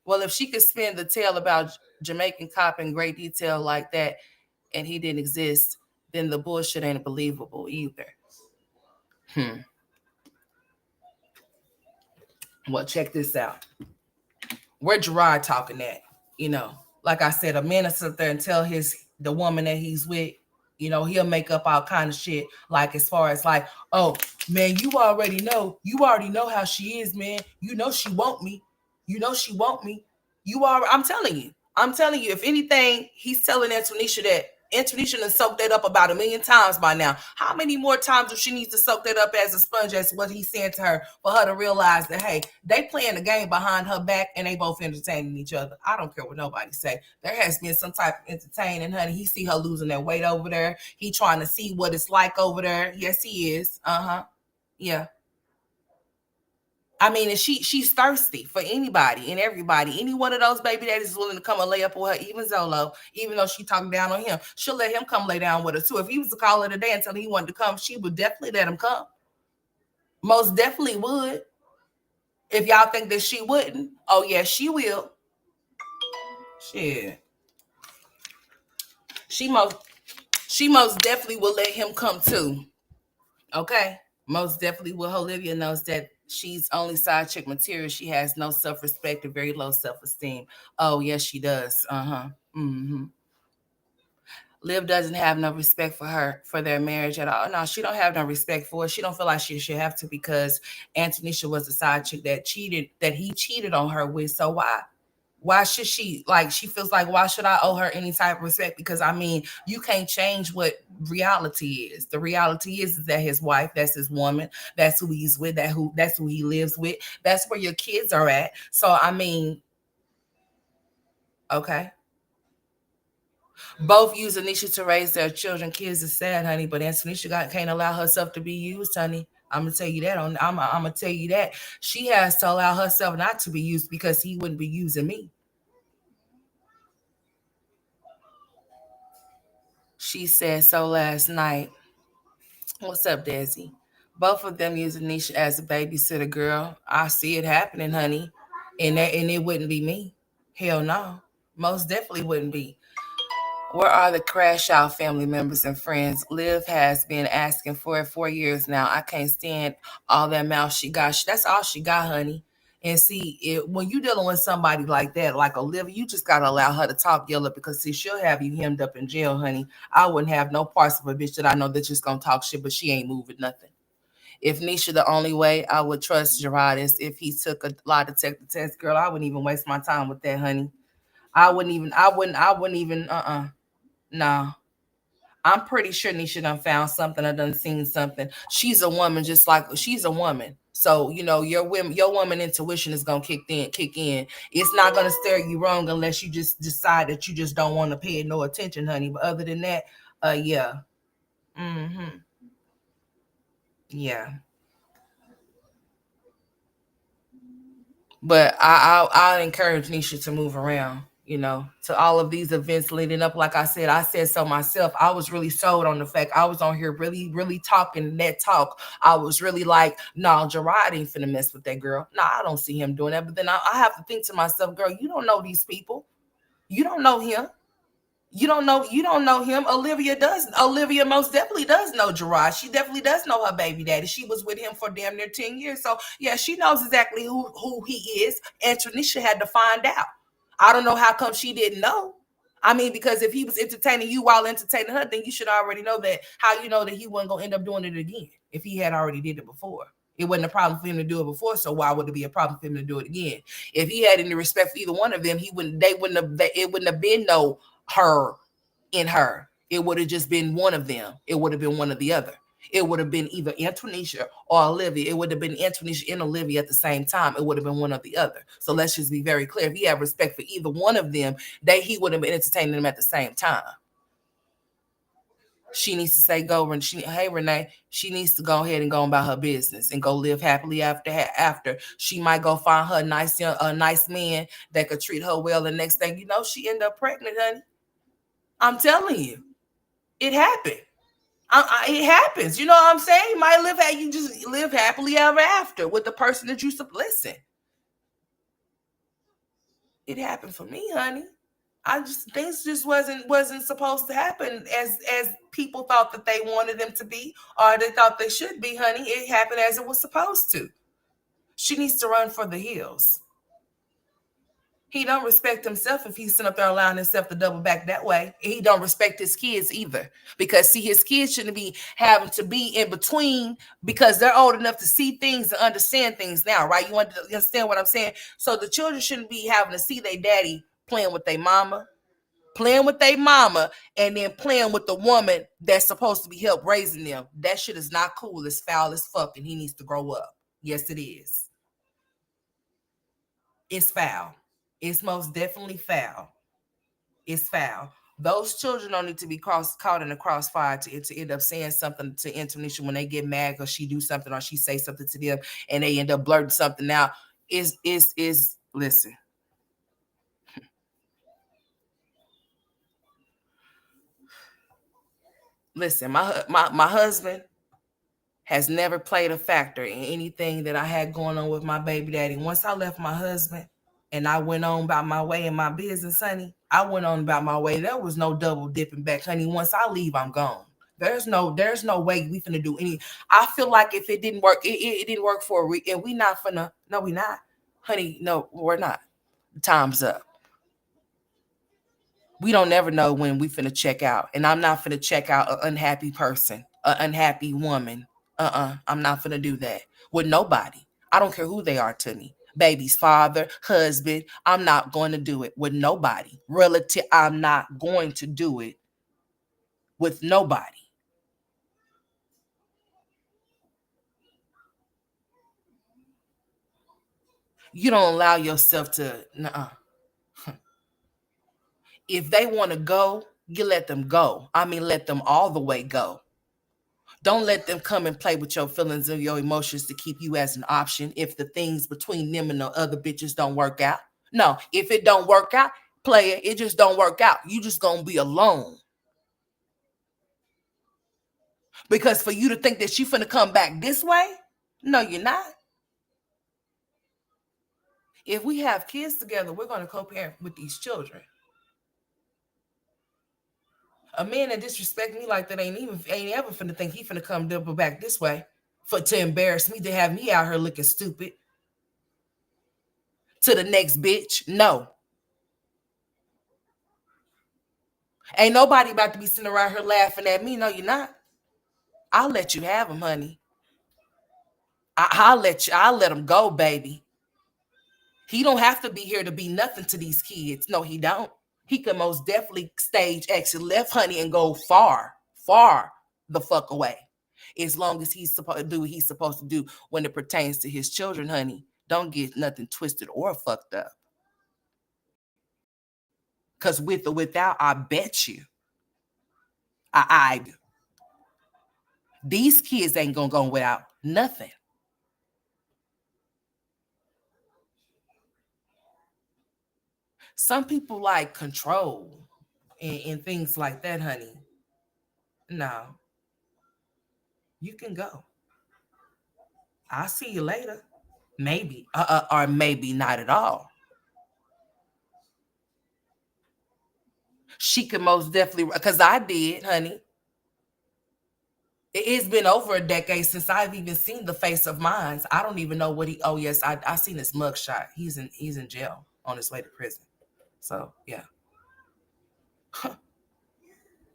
A: Well, if she could spin the tale about Jamaican cop in great detail like that, and he didn't exist, then the bullshit ain't believable either. Well, check this out. Where Gerard talking at? Like I said, a man will sit there and tell the woman that he's with, he'll make up all kind of shit. Like as far as like, oh man, you already know how she is, man. You know she want me. You know she want me. I'm telling you. If anything, he's telling Antonisha that Antonisha done soaked that up about 1,000,000 times by now. How many more times do she need to soak that up as a sponge as what he's saying to her for her to realize that, hey, they playing the game behind her back and they both entertaining each other. I don't care what nobody say. There has been some type of entertaining, honey. He see her losing that weight over there. He trying to see what it's like over there. Yes, he is. Yeah. I mean, and she's thirsty for anybody and everybody. Any one of those baby daddies is willing to come and lay up with her, even Zolo, even though she talking down on him. She'll let him come lay down with her too. If he was to call her today and tell him he wanted to come, she would definitely let him come. Most definitely would. If y'all think that she wouldn't, oh yeah, she will. Shit. She most definitely will let him come too. Okay? Most definitely will. Olivia knows that she's only side chick material. She has no self-respect and very low self-esteem. Oh, yes, she does. Mm-hmm. Liv doesn't have no respect for her, for their marriage at all. No, she don't have no respect for it. She don't feel like she should have to because Antonisha was the side chick that he cheated on her with. So why? Why should she, like, she feels like, why should I owe her any type of respect? Because I mean, you can't change what reality is. The reality is that his wife, that's his woman, that's who he's with, that's who he lives with, that's where your kids are at. So I mean, okay. Both use Anisha to raise their children. Kids is sad, honey, but Anisha can't allow herself to be used, honey. I'm gonna tell you that. I'm gonna tell you that she has to allow herself not to be used because he wouldn't be using me. She said so last night. What's up, Desi? Both of them use Anisha as a babysitter, girl. I see it happening, honey, and it wouldn't be me. Hell no, most definitely wouldn't be. Where are the crash out family members and friends? Liv has been asking for it 4 years now. I can't stand all that mouth she got. That's all she got, honey. And see, when you dealing with somebody like that, like Olivia, you just gotta allow her to talk yellow because see, she'll have you hemmed up in jail, honey. I wouldn't have no parts of a bitch that I know that's just gonna talk shit, but she ain't moving nothing. If Nisha, the only way I would trust Gerard is if he took a lie detector test, girl. I wouldn't even waste my time with that, honey. I wouldn't even. No. I'm pretty sure Nisha done found something or done seen something. She's a woman, just like she's a woman. So, your woman intuition is gonna kick in. It's not gonna steer you wrong unless you just decide that you just don't want to pay it no attention, honey. But other than that, yeah. Mm-hmm. Yeah. But I encourage Nisha to move around, to all of these events leading up. Like I said so myself. I was really sold on the fact I was on here really, really talking that talk. I was really like, no, Gerard ain't finna mess with that girl. No, I don't see him doing that. But then I have to think to myself, girl, you don't know these people. You don't know him. You don't know him. Olivia most definitely does know Gerard. She definitely does know her baby daddy. She was with him for damn near 10 years. So yeah, she knows exactly who he is. And Tanisha had to find out. I don't know how come she didn't know. I mean, because if he was entertaining you while entertaining her, then you should already know that. How you know that he wasn't gonna end up doing it again if he had already did it before? It wasn't a problem for him to do it before, so why would it be a problem for him to do it again? If he had any respect for either one of them, he wouldn't. They wouldn't have. It wouldn't have been no her in her. It would have just been one of them. It would have been one or the other. It would have been either Antonisha or Olivia. It would have been Antonisha and Olivia at the same time. It would have been one or the other. So let's just be very clear. If he had respect for either one of them, he would have been entertaining them at the same time. She needs to say go and hey Renee, she needs to go ahead and go about her business and go live happily after. She might go find her a nice man that could treat her well. The next thing you know, she end up pregnant, honey. I'm telling you, it happened. It happens. You know what I'm saying? You might you just live happily ever after with the person that you listen. It happened for me, honey. I just things just wasn't supposed to happen as people thought that they wanted them to be or they thought they should be, honey. It happened as it was supposed to. She needs to run for the hills. He don't respect himself if he's sitting up there allowing himself to double back that way. He don't respect his kids either. Because see, his kids shouldn't be having to be in between because they're old enough to see things and understand things now, right? You understand what I'm saying? So the children shouldn't be having to see their daddy playing with their mama, and then playing with the woman that's supposed to be help raising them. That shit is not cool. It's foul as fuck, and he needs to grow up. Yes, it is. It's foul. It's most definitely foul. It's foul. Those children don't need to be caught in the crossfire to end up saying something to Antonisha when they get mad because she do something or she say something to them and they end up blurting something out. Is listen. My husband has never played a factor in anything that I had going on with my baby daddy. Once I left my husband and I went on about my way in my business, honey, I went on about my way. There was no double dipping back, honey. Once I leave, I'm gone. There's no way we finna do any. I feel like if it didn't work, it didn't work for a week, and we not finna. No, we not, honey. No, we're not. Time's up. We don't never know when we finna check out. And I'm not finna check out an unhappy person, an unhappy woman. I'm not finna do that with nobody. I don't care who they are to me. Baby's father, husband. I'm not going to do it with nobody. Relative, I'm not going to do it with nobody. You don't allow yourself to, nuh-uh. If they want to go, you let them go. I mean, let them all the way go. Don't let them come and play with your feelings and your emotions to keep you as an option if the things between them and the other bitches don't work out. No, if it don't work out, play it. It just don't work out. You just gonna be alone. Because for you to think that you finna come back this way, no, you're not. If we have kids together, we're gonna co-parent with these children. A man that disrespect me like that ain't ever finna think he finna come double back this way for to embarrass me, to have me out here looking stupid to the next bitch. No. Ain't nobody about to be sitting around here laughing at me. No, you're not. I'll let you have him, honey. I'll let him go, baby. He don't have to be here to be nothing to these kids. No, he don't. He could most definitely stage exit left, honey, and go far, far the fuck away. As long as he's supposed to do what he's supposed to do when it pertains to his children, honey. Don't get nothing twisted or fucked up. Because with or without, I bet you, I do. These kids ain't gonna go without nothing. Some people like control and things like that, honey. No, you can go. I'll see you later. Maybe, or maybe not at all. She could most definitely, because I did, honey. It's been over a decade since I've even seen the face of mine. I don't even know what he. Oh yes, I seen his mugshot. He's in jail on his way to prison. So yeah.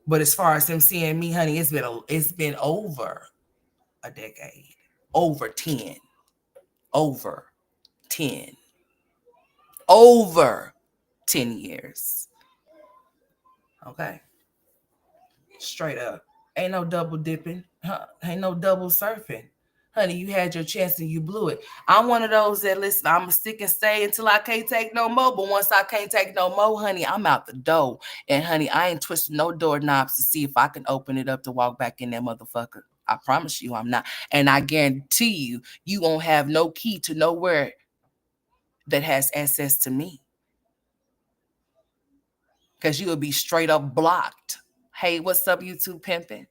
A: But as far as him seeing me, honey, it's been over a decade, over 10, over 10, over 10 years. Okay, straight up. Ain't no double dipping. Huh? Ain't no double surfing. Honey, you had your chance and you blew it. I'm one of those that listen, I'm going to stick and stay until I can't take no more. But once I can't take no more, honey, I'm out the door. And honey, I ain't twisting no doorknobs to see if I can open it up to walk back in that motherfucker. I promise you I'm not. And I guarantee you, you won't have no key to nowhere that has access to me. Because you will be straight up blocked. Hey, what's up, YouTube pimping?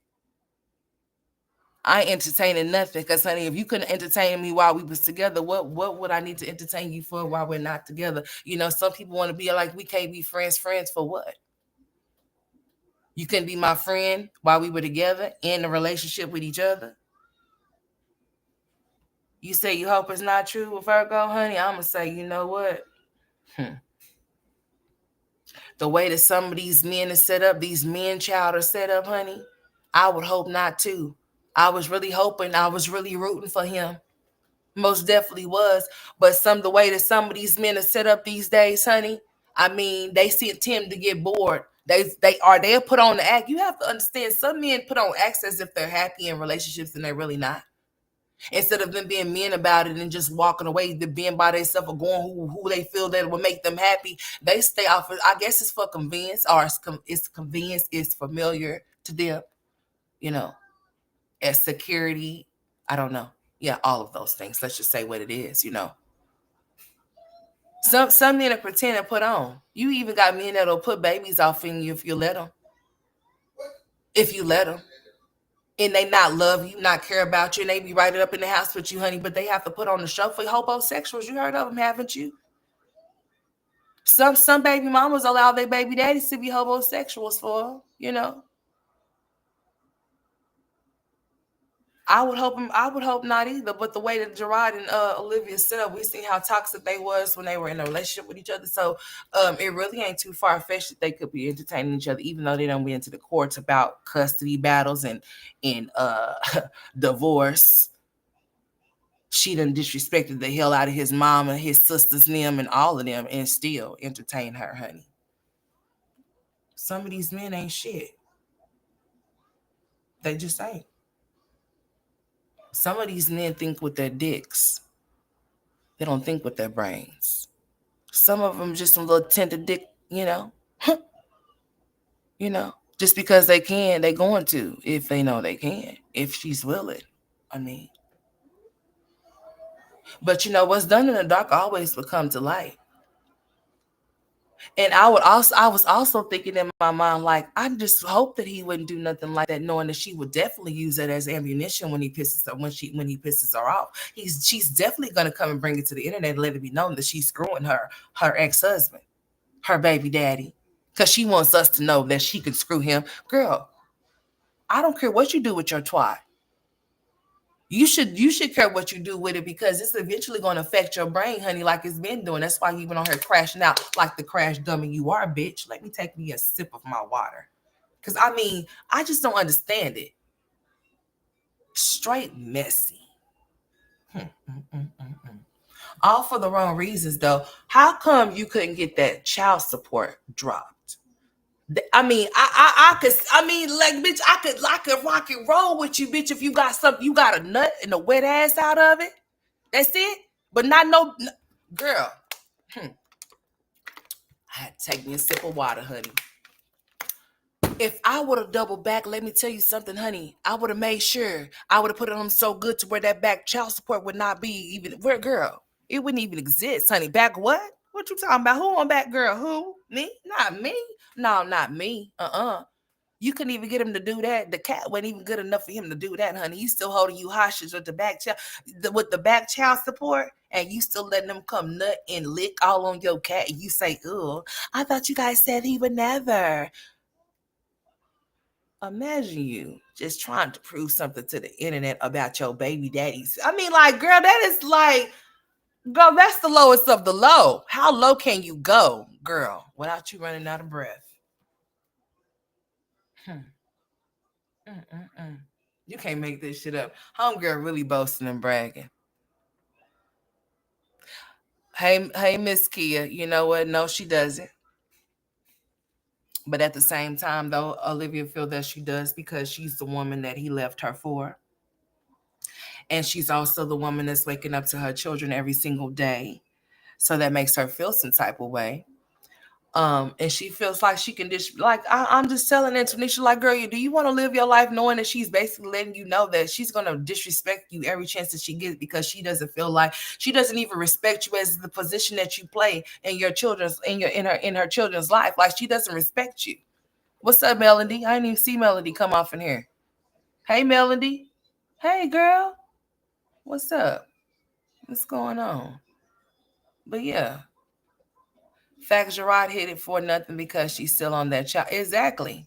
A: I ain't entertaining nothing, because honey, if you couldn't entertain me while we was together, what would I need to entertain you for while we're not together? You know, some people want to be like, we can't be friends for what? You couldn't be my friend while we were together in a relationship with each other? You say you hope it's not true with Virgo, honey? I'm gonna say, you know what? The way that some of these men are set up, these men child are set up, honey, I would hope not too. I was really hoping, I was really rooting for him. Most definitely was. But the way that some of these men are set up these days, honey, I mean, they tend to get bored. They'll put on the act. You have to understand, some men put on acts as if they're happy in relationships and they're really not. Instead of them being men about it and just walking away, the being by themselves or going who they feel that will make them happy, they stay off. I guess it's for convenience, or it's convenience, it's familiar to them, you know, as security. I don't know. Yeah, all of those things. Let's just say what it is, you know. Some men are pretend to put on. You even got men that'll put babies off in you if you let them. If you let them. And they not love you, not care about you, and they be right up in the house with you, honey, but they have to put on the show for homosexuals. You heard of them, haven't you? Some baby mamas allow their baby daddies to be homosexuals for, you know. I would hope not either. But the way that Gerard and Olivia set up, we see how toxic they was when they were in a relationship with each other. So it really ain't too far fetched that they could be entertaining each other, even though they don't be into the courts about custody battles and divorce. She done disrespected the hell out of his mom and his sisters, them, and all of them, and still entertain her, honey. Some of these men ain't shit. They just ain't. Some of these men think with their dicks. They don't think with their brains. Some of them just some little tender dick, you know. You know, just because they can, they going to, if they know they can, if she's willing. I mean, but you know, what's done in the dark always will come to light. And I was also thinking in my mind, like, I just hope that he wouldn't do nothing like that, knowing that she would definitely use it as ammunition when he pisses her, when he pisses her off. She's definitely gonna come and bring it to the internet and let it be known that she's screwing her ex-husband, her baby daddy. Because she wants us to know that she can screw him. Girl, I don't care what you do with your twat. You should care what you do with it, because it's eventually going to affect your brain, honey, like it's been doing. That's why you been on here crashing out like the crash dummy you are, bitch. Let me take me a sip of my water. Because, I mean, I just don't understand it. Straight messy. All for the wrong reasons, though. How come you couldn't get that child support dropped? I mean, I could. I mean, like, bitch, I could rock and roll with you, bitch. If you got something, you got a nut and a wet ass out of it. That's it. But not no, girl. I had to take me a sip of water, honey. If I would have doubled back, let me tell you something, honey. I would have made sure I would have put it on so good to where that back child support would not be even. Where, girl? It wouldn't even exist, honey. Back what? What you talking about? Who on back, girl? Who? Me? Not me. No, not me. You couldn't even get him to do that. The cat wasn't even good enough for him to do that, honey. He's still holding you hostage with the back child, with the back child support, and you still letting them come nut and lick all on your cat. And you say, "Ugh, I thought you guys said he would never." Imagine you just trying to prove something to the internet about your baby daddies. I mean, like, girl, that is like, girl, that's the lowest of the low. How low can you go, girl, without you running out of breath? Hmm. You can't make this shit up. Homegirl really boasting and bragging. Hey, Miss Kia, you know what? No, she doesn't. But at the same time, though, Olivia feel that she does, because she's the woman that he left her for. And she's also the woman that's waking up to her children every single day. So that makes her feel some type of way. And she feels like she can just, like, I'm just telling Antonisha, like, girl, do you want to live your life knowing that she's basically letting you know that she's gonna disrespect you every chance that she gets, because she doesn't feel like, she doesn't even respect you as the position that you play in your children's, in her children's life. Like, she doesn't respect you. What's up, Melody? I didn't even see Melody come off in here. Hey, Melody. Hey, girl. What's up? What's going on? But yeah, Facts Gerard hit it for nothing because she's still on that child. Exactly.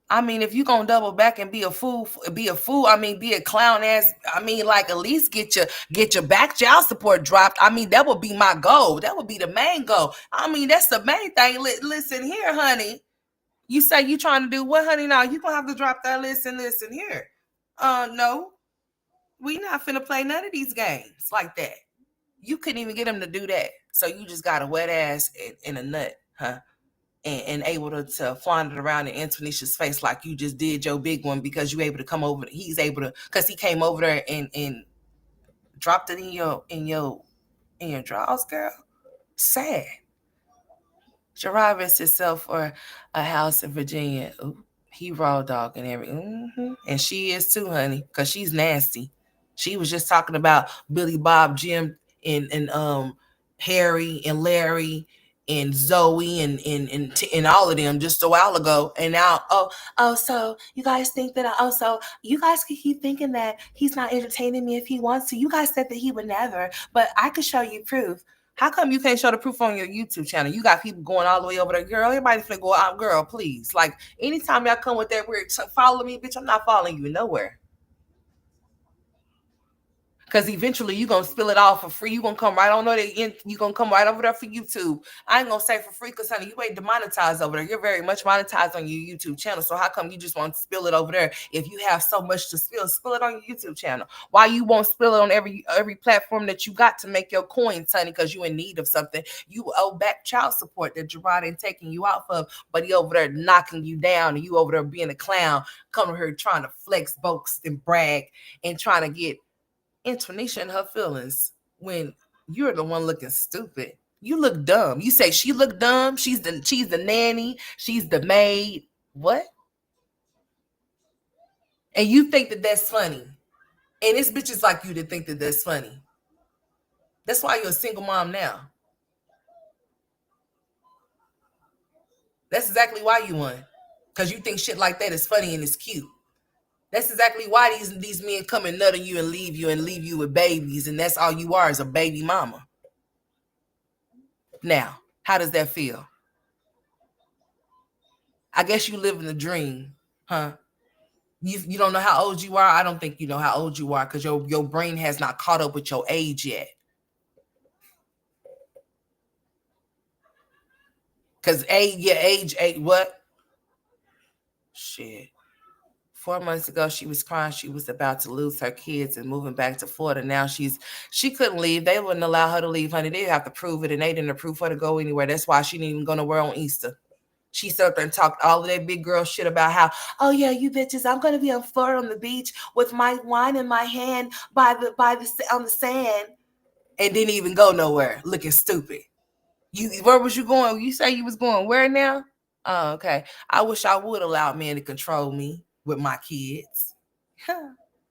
A: I mean, if you gonna double back and be a fool, be a fool. I mean, be a clown ass. I mean, like, at least get your back child support dropped. I mean, that would be my goal. That would be the main goal. I mean, that's the main thing. Listen here, honey. You say you trying to do what, honey? Now you gonna have to drop that. Listen here. No, we not finna play none of these games like that. You couldn't even get him to do that. So you just got a wet ass and a nut, huh? And able to flaunt it around in Antonisha's face like you just did your big one, because you able to come over. He's able to, because he came over there and dropped it in your drawers, girl. Sad. Gerard risked himself for a house in Virginia. Ooh, he raw dog and everything. And she is too, honey, because she's nasty. She was just talking about Billy Bob, Jim, and Harry and Larry and Zoe and all of them just a while ago. And now, so you guys think that you guys could keep thinking that he's not entertaining me if he wants to. You guys said that he would never, but I could show you proof. How come you can't show the proof on your YouTube channel? You got people going all the way over there. Girl, everybody's finna go out. Girl, please. Like, anytime y'all come with that weird, follow me, bitch, I'm not following you nowhere. Because eventually you're going to spill it all for free. You're going to come right on there. You're going to come right over there for YouTube. I ain't going to say for free because, honey, you ain't demonetized over there. You're very much monetized on your YouTube channel. So how come you just want to spill it over there? If you have so much to spill it on your YouTube channel. Why you won't spill it on every platform that you got to make your coins, honey, because you in need of something. You owe back child support that Gerard ain't taking you out of, but he over there knocking you down, and you over there being a clown, coming here trying to flex, boast, and brag, and trying to get Antonisha and her feelings when you're the one looking stupid. You look dumb. You say she look dumb. She's the nanny. She's the maid. What? And you think that that's funny. And it's bitches like you that think that that's funny. That's why you're a single mom now. That's exactly why you won. Because you think shit like that is funny and it's cute. That's exactly why these men come and nut on you and leave you with babies, and that's all you are, is a baby mama. Now, how does that feel? I guess you live in a dream, huh? You don't know how old you are. I don't think you know how old you are because your brain has not caught up with your age yet. Because age, what? Shit. 4 months ago, she was crying. She was about to lose her kids and moving back to Florida. Now she couldn't leave. They wouldn't allow her to leave, honey. They have to prove it, and they didn't approve her to go anywhere. That's why she didn't even go nowhere on Easter. She sat up there and talked all of that big girl shit about how, oh yeah, you bitches, I'm gonna be on Florida on the beach with my wine in my hand by the on the sand, and didn't even go nowhere, looking stupid. Where was you going? You say you was going where now? Oh, okay. I wish I would allow men to control me with my kids.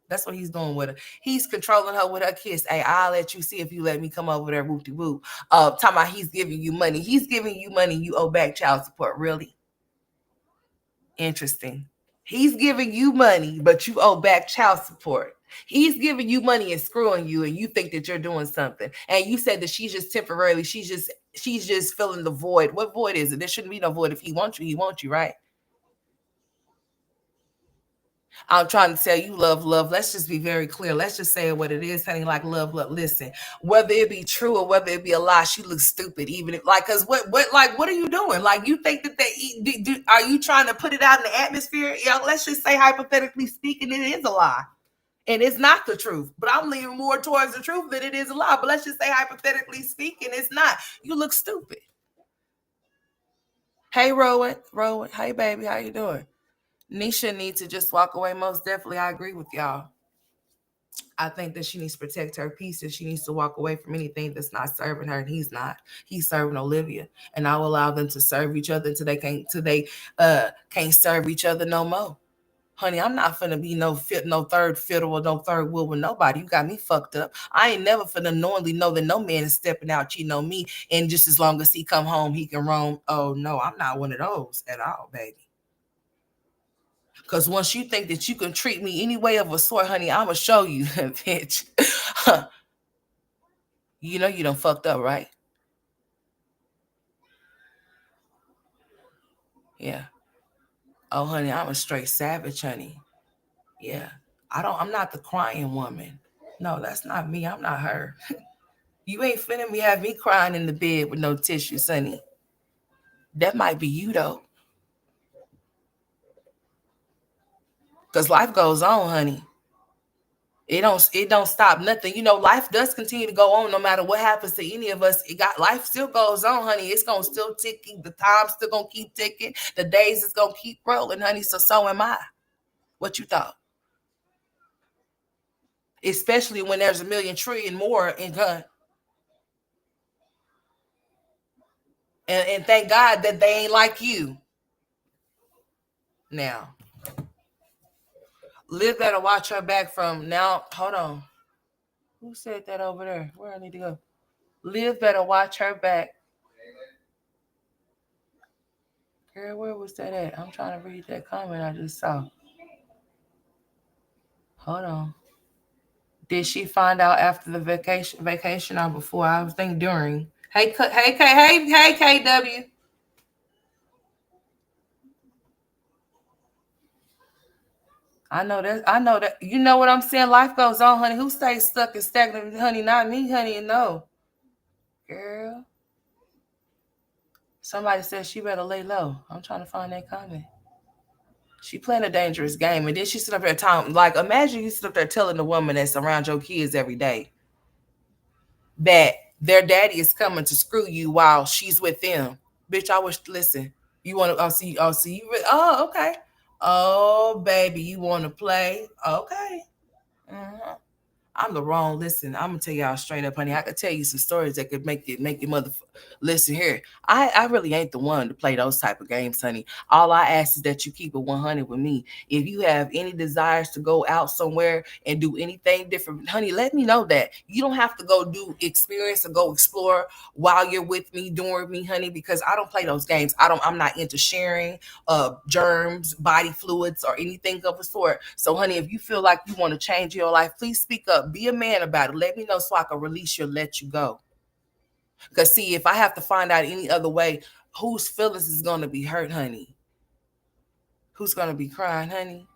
A: That's what he's doing with her. He's controlling her with her kids. Hey, I'll let you see if you let me come over there, whoop de whoop. Talking about he's giving you money. He's giving you money. You owe back child support. Really? Interesting. He's giving you money, but you owe back child support. He's giving you money and screwing you, and you think that you're doing something. And you said that she's just temporarily, she's just filling the void. What void is it? There shouldn't be no void. If he wants you, right? I'm trying to tell you, love. Let's just be very clear. Let's just say what it is, honey. Like love. Listen, whether it be true or whether it be a lie, she looks stupid. Even if, like, cause what are you doing? Like, you think that are you trying to put it out in the atmosphere? Let's just say hypothetically speaking, it is a lie. And it's not the truth, but I'm leaning more towards the truth than it is a lie. But let's just say hypothetically speaking, it's not. You look stupid. Hey, Rowan. Hey, baby, how you doing? Nisha needs to just walk away. Most definitely, I agree with y'all. I think that she needs to protect her peace and she needs to walk away from anything that's not serving her. And he's not. He's serving Olivia. And I will allow them to serve each other until they can't serve each other no more. Honey, I'm not finna be no third fiddle or no third wheel with nobody. You got me fucked up. I ain't never finna knowingly know that no man is stepping out cheating on me. And just as long as he come home, he can roam. Oh no, I'm not one of those at all, baby. Because once you think that you can treat me any way of a sort, honey, I'm going to show you, bitch. You know you done fucked up, right? Yeah. Oh, honey, I'm a straight savage, honey. Yeah. I'm not the crying woman. No, that's not me. I'm not her. You ain't finna have me crying in the bed with no tissues, honey. That might be you, though. Because life goes on, honey. It don't stop nothing. Life does continue to go on no matter what happens to any of us. Life still goes on, honey. It's gonna still ticking. The time's still gonna keep ticking. The days is gonna keep rolling, honey. So am I. What you thought? Especially when there's a million trillion more in gun. And thank God that they ain't like you. Now, Liv better watch her back from now. Hold on. Who said that over there? Where I need to go? Liv better watch her back. Girl, where was that at? I'm trying to read that comment I just saw. Hold on. Did she find out after the vacation or before? I was thinking during. Hey, KW. I know that. I know that. You know what I'm saying? Life goes on, honey. Who stays stuck and stagnant, honey? Not me, honey. No, girl. Somebody said she better lay low. I'm trying to find that comment. She playing a dangerous game, and then she sit up there talking. Like, imagine you sit up there telling the woman that's around your kids every day that their daddy is coming to screw you while she's with them. Bitch, I wish. Listen, you want to? See you. Oh, okay. Oh, baby, you want to play? Okay. Mhm. I'm the wrong. Listen, I'm gonna tell y'all straight up, honey. I could tell you some stories that could make your mother. Listen here, I really ain't the one to play those type of games, honey. All I ask is that you keep it 100 with me. If you have any desires to go out somewhere and do anything different, honey, let me know that. You don't have to go do experience or go explore while you're with me, doing with me, honey, because I don't play those games. I'm not into sharing germs, body fluids, or anything of the sort. So, honey, if you feel like you want to change your life, please speak up. Be a man about it. Let me know so I can release you, let you go. Because, see, if I have to find out any other way, whose feelings is going to be hurt, honey? Who's gonna be crying, honey?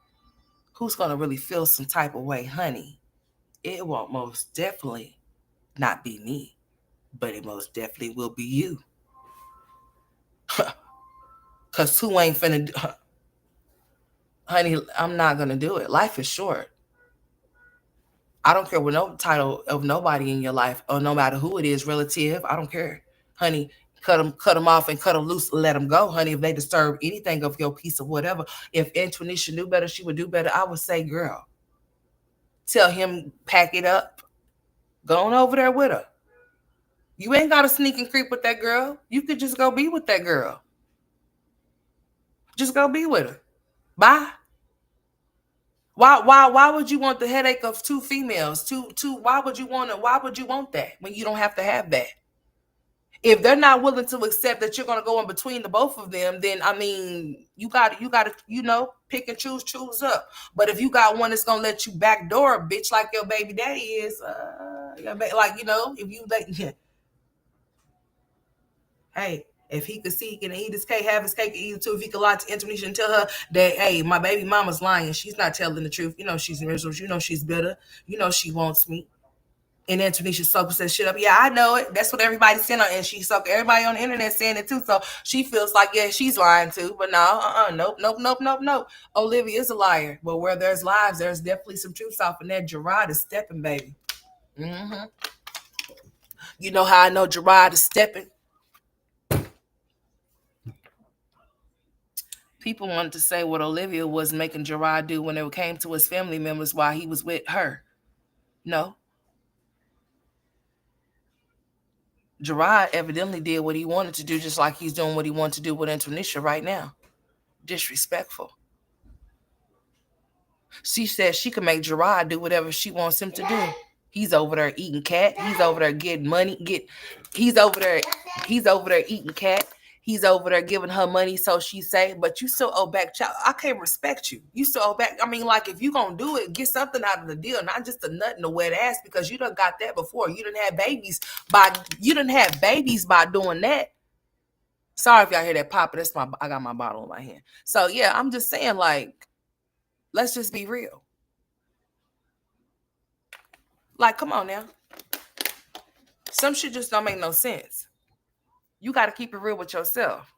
A: Who's gonna really feel some type of way, honey? It won't most definitely not be me, but it most definitely will be you. Cause who ain't finna do, honey, I'm not gonna do it. Life is short. I don't care what no title of nobody in your life, or no matter who it is, relative. I don't care, honey. Cut them off and cut them loose. Let them go, honey. If they disturb anything of your piece of whatever, if Antonisha knew better, she would do better. I would say, girl, tell him pack it up. Go on over there with her. You ain't got to sneak and creep with that girl. You could just go be with that girl. Just go be with her. Bye. Why would you want the headache of two females? Why would you want it? Why would you want that when you don't have to have that? If they're not willing to accept that you're gonna go in between the both of them, then I mean, you gotta, pick and choose up. But if you got one that's gonna let you backdoor a bitch like your baby daddy is, like if you like, hey, if he could see, he can eat his cake, have his cake, and eat it too. If he could lie to Indonesia and tell her that, hey, my baby mama's lying, she's not telling the truth. She's miserable. She's bitter. She wants me. And then Tanisha soaks that shit up. Yeah, I know it. That's what everybody's saying. And she sucked everybody on the internet saying it too. So she feels like, yeah, she's lying too. But no, nope. Olivia is a liar. But where there's lies, there's definitely some truth off. And that Gerard is stepping, baby. Mm-hmm. You know how I know Gerard is stepping? People wanted to say what Olivia was making Gerard do when it came to his family members while he was with her. No. Gerard evidently did what he wanted to do, just like he's doing what he wanted to do with Antonisha right now. Disrespectful. She said she can make Gerard do whatever she wants him to do. He's over there eating cat. He's over there getting money. He's over there eating cat. He's over there giving her money, so she say, but you still owe back, child. I can't respect you. You still owe back. I mean, like, if you gonna do it, get something out of the deal, not just a nut and a wet ass, because you done got that before. You done had babies by doing that. Sorry if y'all hear that popping. I got my bottle in my hand. So yeah, I'm just saying, like, let's just be real. Like, come on now. Some shit just don't make no sense. You got to keep it real with yourself.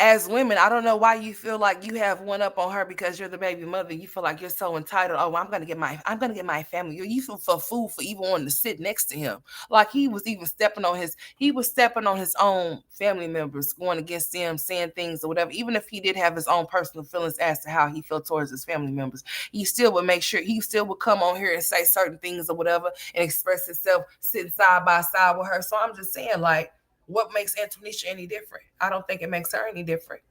A: As women, I don't know why you feel like you have one up on her because you're the baby mother. You feel like you're so entitled. Oh, I'm gonna get my family. You feel for fool for even wanting to sit next to him. Like he was stepping on his own family members, going against them, saying things or whatever. Even if he did have his own personal feelings as to how he felt towards his family members, he still would make sure he still would come on here and say certain things or whatever and express himself sitting side by side with her. So I'm just saying, like, what makes Antonisha any different? I don't think it makes her any different.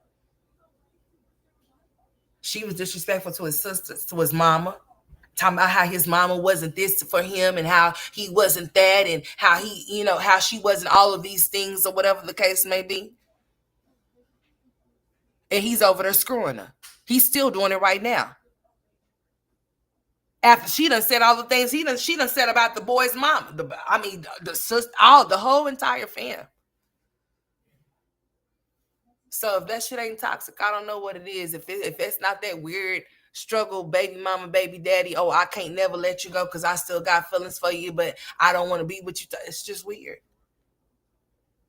A: She was disrespectful to his sisters, to his mama, talking about how his mama wasn't this for him and how he wasn't that and how how she wasn't all of these things or whatever the case may be. And he's over there screwing her. He's still doing it right now. After she done said all the things she done said about the boy's mama. The sister, the whole entire fam. So if that shit ain't toxic, I don't know what it is. If it's not that weird struggle, baby mama, baby daddy, oh, I can't never let you go because I still got feelings for you, but I don't want to be with you. It's just weird.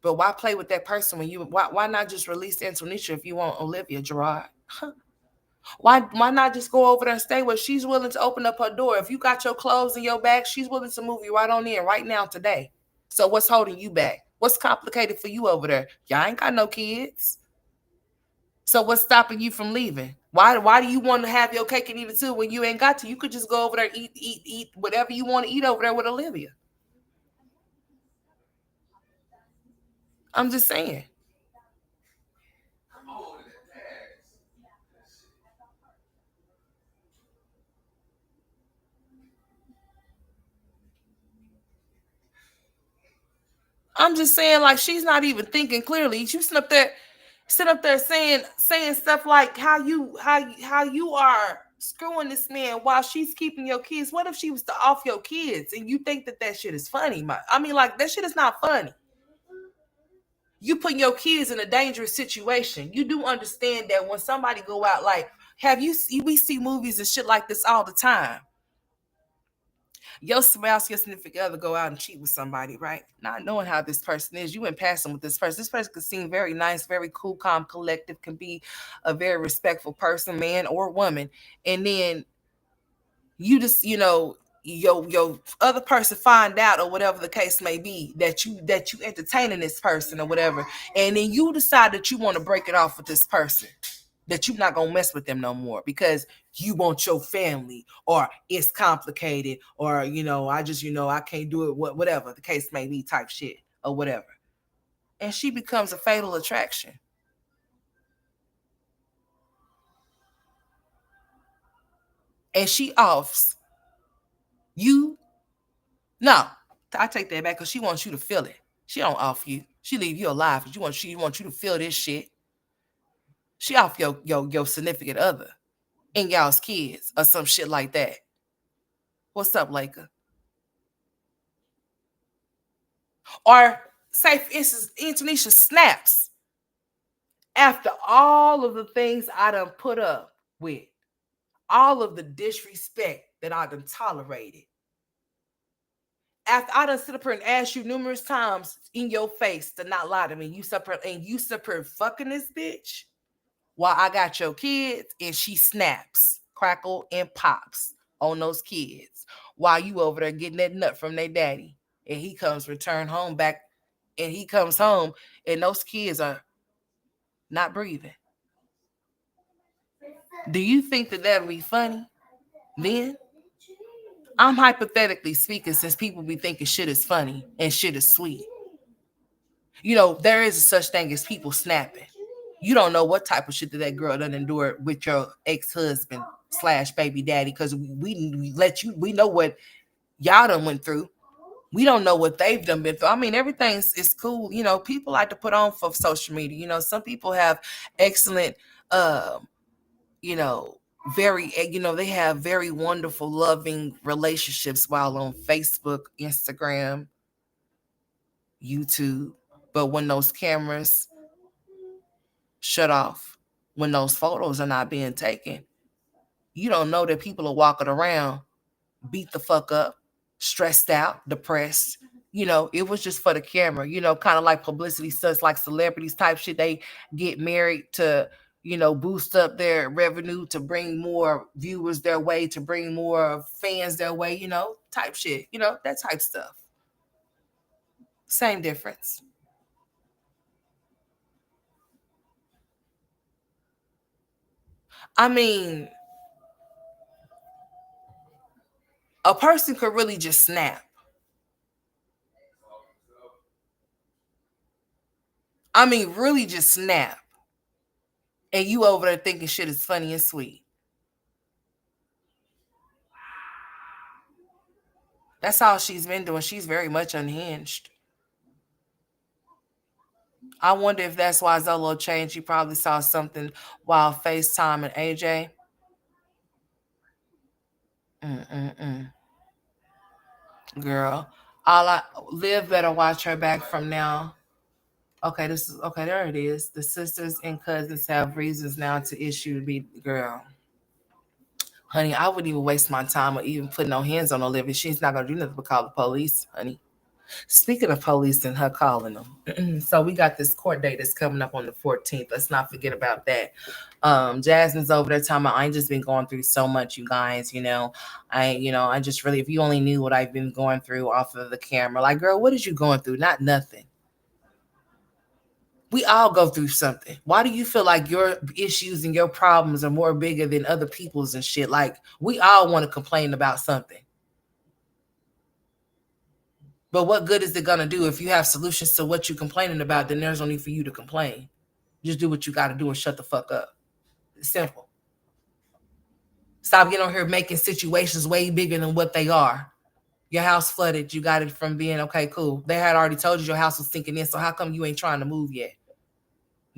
A: But why play with that person when why not just release Antonisha if you want Olivia, Gerard? Why not just go over there and stay where she's willing to open up her door? If you got your clothes in your bag, she's willing to move you right on in right now today. So what's holding you back? What's complicated for you over there? Y'all ain't got no kids. So what's stopping you from leaving? Why do you want to have your cake and eat it too when you ain't got to? You could just go over there, eat whatever you want to eat over there with Olivia. I'm just saying. I'm just saying, like, she's not even thinking clearly. She's sitting up there saying stuff like how you are screwing this man while she's keeping your kids. What if she was to off your kids and you think that shit is funny? I mean, like, that shit is not funny. You putting your kids in a dangerous situation. You do understand that when somebody go out, like, have you see, we see movies and shit like this all the time. Your spouse, your significant other go out and cheat with somebody, right? Not knowing how this person is. You in passing with this person. This person could seem very nice, very cool, calm, collective, can be a very respectful person, man or woman. And then you just, your other person find out, or whatever the case may be, that you entertaining this person or whatever, and then you decide that you want to break it off with this person, that you're not gonna mess with them no more because you want your family, or it's complicated, or I just, I can't do it, whatever the case may be, type shit or whatever. And she becomes a fatal attraction. And she offs you. No, I take that back, because she wants you to feel it. She don't off you. She leave you alive because she wants you to feel this shit. She off your significant other and y'all's kids or some shit like that. What's up, Laker? Or say, for instance, Antonisha snaps after all of the things I done put up with, all of the disrespect that I done tolerated. After I done sit up here and asked you numerous times in your face to not lie to me, you sit up here fucking this bitch while I got your kids, and she snaps, crackle, and pops on those kids while you over there getting that nut from their daddy. And he comes return home back, and he comes home, and those kids are not breathing. Do you think that would be funny then? I'm hypothetically speaking, since people be thinking shit is funny and shit is sweet. There is a such thing as people snapping. You don't know what type of shit that girl done endure with your ex-husband / baby daddy, because we know what y'all done went through. We don't know what they've done been through. I mean, everything's is cool. People like to put on for social media. Some people have excellent, you know, they have very wonderful, loving relationships while on Facebook, Instagram, YouTube. But when those cameras shut off, when those photos are not being taken, you don't know that people are walking around beat the fuck up, stressed out, depressed. It was just for the camera, kind of like publicity stunts, like celebrities type shit. They get married to, boost up their revenue, to bring more viewers their way, to bring more fans their way, type shit, that type stuff. Same difference. I mean, a person could really just snap. I mean, really just snap. And you over there thinking shit is funny and sweet. That's all she's been doing. She's very much unhinged. I wonder if that's why Zolo changed. You probably saw something while FaceTime and AJ. Mm-mm-mm. Girl, Liv better watch her back from now. Okay, there it is. The sisters and cousins have reasons now to issue be girl. Honey, I wouldn't even waste my time or even put no hands on Olivia. She's not gonna do nothing but call the police, honey. Speaking of police and her calling them, so we got this court date that's coming up on the 14th. Let's not forget about that. Jasmine's over there talking about, I ain't just been going through so much, you guys. I just really, if you only knew what I've been going through off of the camera, like, girl, what is you going through? Not nothing. We all go through something. Why do you feel like your issues and your problems are more bigger than other people's and shit? Like, we all want to complain about something. But what good is it going to do if you have solutions to what you're complaining about? Then there's no need for you to complain. Just do what you got to do and shut the fuck up. It's simple. Stop getting on here making situations way bigger than what they are. Your house flooded. You got it from being, okay, cool. They had already told you your house was sinking in, so how come you ain't trying to move yet?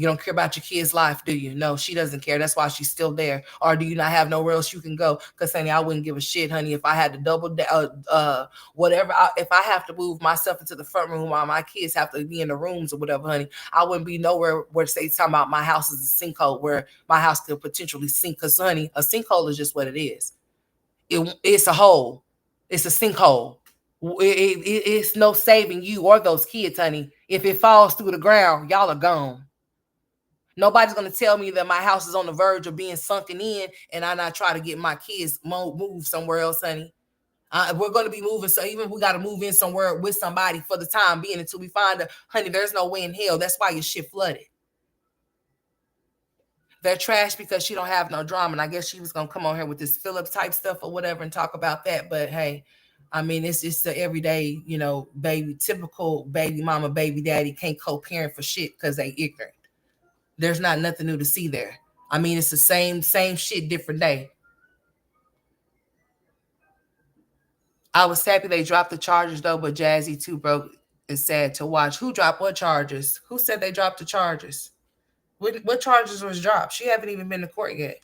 A: You don't care about your kid's life, do you? No, she doesn't care. That's why she's still there. Or do you not have nowhere else you can go? Because, honey, I wouldn't give a shit, honey, if I had to whatever. If I have to move myself into the front room while my kids have to be in the rooms or whatever, honey, I wouldn't be nowhere where they talking about my house is a sinkhole where my house could potentially sink. Because, honey, a sinkhole is just what it is. It's a hole. It's a sinkhole. It's no saving you or those kids, honey. If it falls through the ground, y'all are gone. Nobody's going to tell me that my house is on the verge of being sunken in and I not try to get my kids moved somewhere else, honey. We're going to be moving. So even we got to move in somewhere with somebody for the time being until we find a, honey, there's no way in hell. That's why your shit flooded. They're trash because she don't have no drama. And I guess she was going to come on here with this Phillips type stuff or whatever and talk about that. But hey, I mean, it's just the everyday, baby, typical baby mama, baby daddy can't co-parent for shit because they ignorant. There's not nothing new to see there. I mean, it's the same shit, different day. I was happy they dropped the charges though, but Jazzy too broke. It's sad to watch. Who dropped what charges? Who said they dropped the charges? What charges was dropped? She haven't even been to court yet.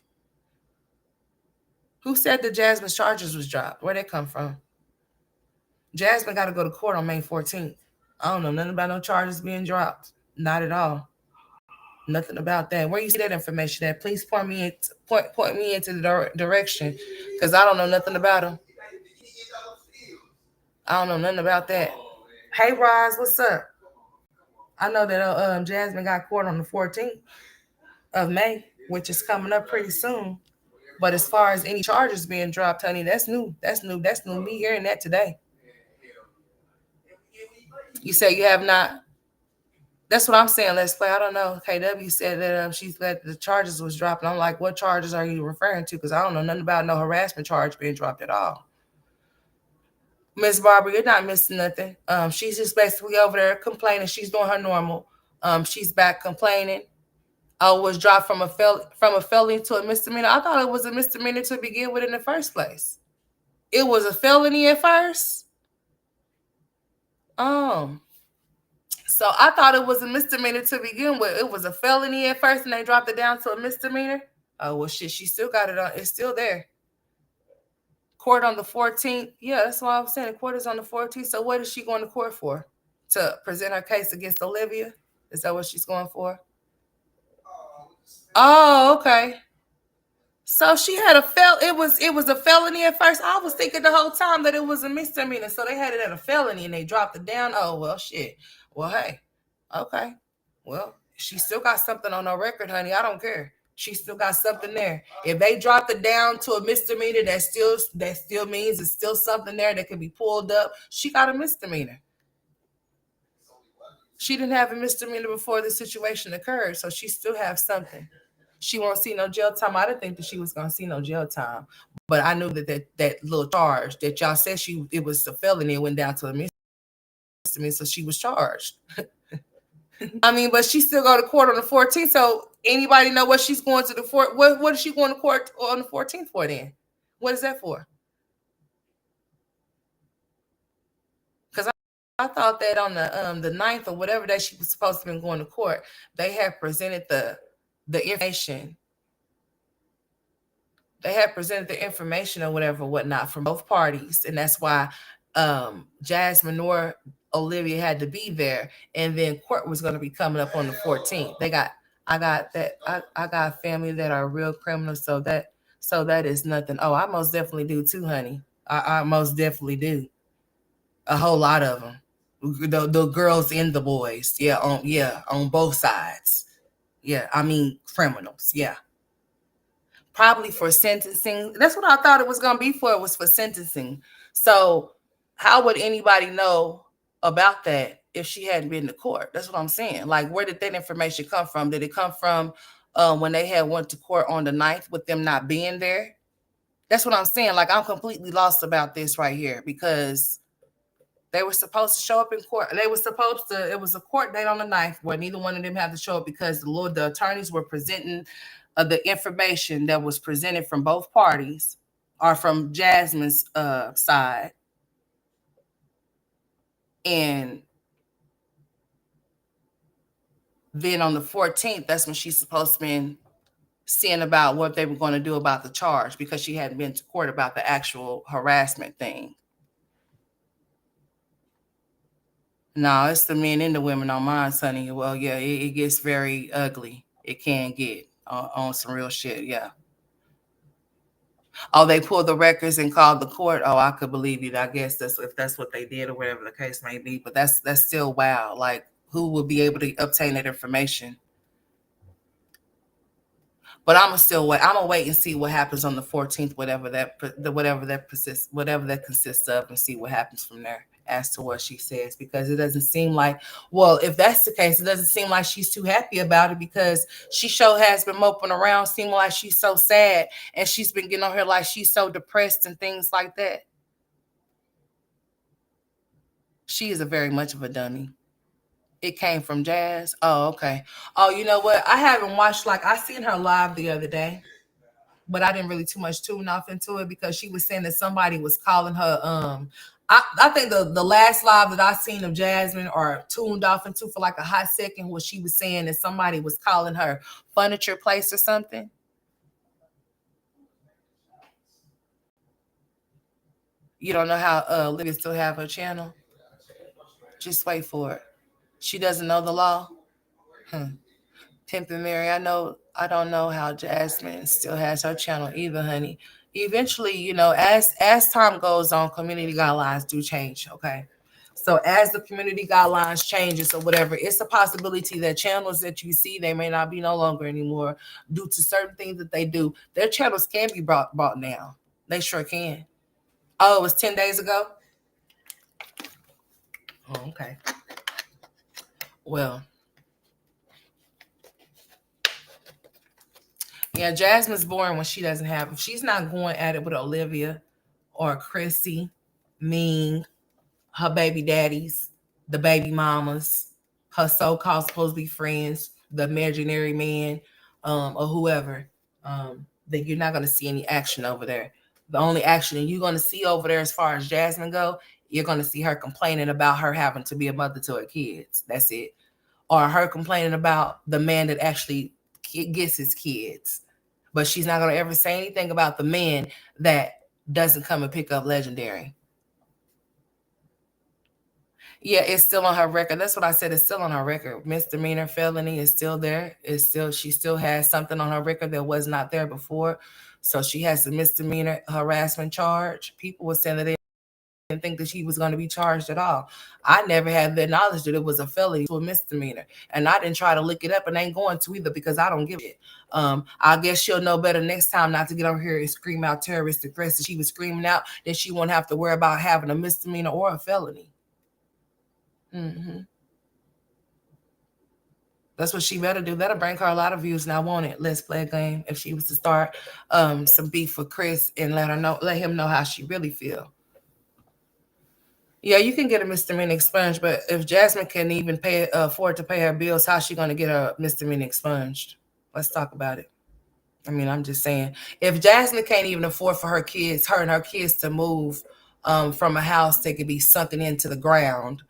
A: Who said that Jasmine's charges was dropped? Where'd they come from? Jasmine got to go to court on May 14th. I don't know nothing about no charges being dropped. Not at all. Nothing about that. Where you see that information at? Please point me into the direction, because I don't know nothing about them. I don't know nothing about that. Hey, Roz, what's up? I know that Jasmine got court on the 14th of May, which is coming up pretty soon. But as far as any charges being dropped, honey, that's new. That's new. That's new. Me hearing that today. You say you have not. That's what I'm saying. Let's play. I don't know. KW said that she's glad the charges was dropped. And I'm like, what charges are you referring to? Because I don't know nothing about no harassment charge being dropped at all. Miss Barbara, you're not missing nothing. She's just basically over there complaining. She's doing her normal. She's back complaining. Oh, was dropped from a felony to a misdemeanor. I thought it was a misdemeanor to begin with in the first place. It was a felony at first. So I thought it was a misdemeanor to begin with. It was a felony at first, and they dropped it down to a misdemeanor. Oh well, shit. She still got it on. It's still there. Court on the 14th. Yeah, that's why I'm saying the court is on the 14th. So what is she going to court for? To present her case against Olivia? Is that what she's going for? Oh, okay. So she had it was a felony at first. I was thinking the whole time that it was a misdemeanor. So they had it at a felony and they dropped it down. Oh, well, shit. Well, hey. Okay. Well, she still got something on her record, honey. I don't care. She still got something there. If they dropped it down to a misdemeanor, that still means it's still something there that can be pulled up. She got a misdemeanor. She didn't have a misdemeanor before the situation occurred, so she still has something. She won't see no jail time. I didn't think that she was going to see no jail time, but I knew that little charge that y'all said it was a felony. It went down to a misdemeanor, so she was charged. I mean, but she still go to court on the 14th. So anybody know what she's going to the court? What is she going to court on the 14th for then? What is that for? Because I thought that on the 9th or whatever day she was supposed to be going to court, they had presented the information. They had presented the information or whatever, whatnot from both parties. And that's why Jasmine nor Olivia had to be there. And then court was going to be coming up on the 14th. I got family that are real criminals. So that is nothing. Oh, I most definitely do too, honey. I most definitely do. A whole lot of them. The girls and the boys. Yeah, on both sides. Yeah, I mean criminals. Yeah. Probably for sentencing. That's what I thought it was going to be for. It was for sentencing. So how would anybody know about that if she hadn't been to court? That's what I'm saying. Like, where did that information come from? Did it come from when they had went to court on the 9th with them not being there? That's what I'm saying. Like, I'm completely lost about this right here because they were supposed to show up in court. It was a court date on the 9th where neither one of them had to show up because the attorneys were presenting the information that was presented from both parties or from Jasmine's side. And Then on the 14th, that's when she's supposed to be seeing about what they were going to do about the charge because she hadn't been to court about the actual harassment thing. No, it's the men and the women on mine, Sonny. Well, yeah, it gets very ugly. It can get on some real shit. Yeah. Oh, they pulled the records and called the court. Oh, I could believe it. I guess that's if that's what they did or whatever the case may be. But that's still wild. Like, who would be able to obtain that information? But I'm gonna still wait. I'm gonna wait and see what happens on the 14th, whatever that consists of, and see what happens from there as to what she says. Because it doesn't seem like, well, if that's the case, it doesn't seem like she's too happy about it because she sure has been moping around, seeming like she's so sad, and she's been getting on here like she's so depressed and things like that. She is a very much of a dummy. It came from Jazz. Oh, okay. Oh, you know what? I haven't watched like I seen her live the other day, but I didn't really too much tune off into it because she was saying that somebody was calling her. I think the last live that I seen of Jasmine or tuned off into for like a hot second was she was saying that somebody was calling her furniture place or something. You don't know how Liez still have her channel? Just wait for it. She doesn't know the law. Hmm. Pimpin' Mary, I don't know how Jasmine still has her channel either, honey. Eventually, as time goes on, community guidelines do change, okay? So as the community guidelines changes or whatever, it's a possibility that channels that you see, they may not be no longer anymore due to certain things that they do. Their channels can be brought down. They sure can. Oh, it was 10 days ago? Oh, okay. Well, yeah, Jasmine's boring when she doesn't have. If she's not going at it with Olivia or Chrissy, Ming, her baby daddies, the baby mamas, her so-called supposed to be friends, the imaginary man, or whoever, then you're not going to see any action over there. The only action you're going to see over there, as far as Jasmine go, you're going to see her complaining about her having to be a mother to her kids. That's it. Or her complaining about the man that actually gets his kids, but she's not going to ever say anything about the man that doesn't come and pick up Legendary. Yeah, it's still on her record. That's what I said. It's still on her record. Misdemeanor, felony is still there. She still has something on her record that was not there before. So she has a misdemeanor harassment charge. People were saying that they didn't think that she was going to be charged at all. I never had the knowledge that it was a felony to a misdemeanor. And I didn't try to look it up and ain't going to either because I don't give it. I guess she'll know better next time not to get over here and scream out terroristic threats that she was screaming out, that she won't have to worry about having a misdemeanor or a felony. Mm-hmm. That's what she better do. That'll bring her a lot of views now, won't it? Let's play a game. If she was to start some beef with Chris and let him know how she really feel. Yeah, you can get a misdemeanor expunged, but if Jasmine can't even afford to pay her bills, how's she going to get a misdemeanor expunged? Let's talk about it. I mean, I'm just saying, if Jasmine can't even afford for her and her kids to move from a house that could be sunken into the ground,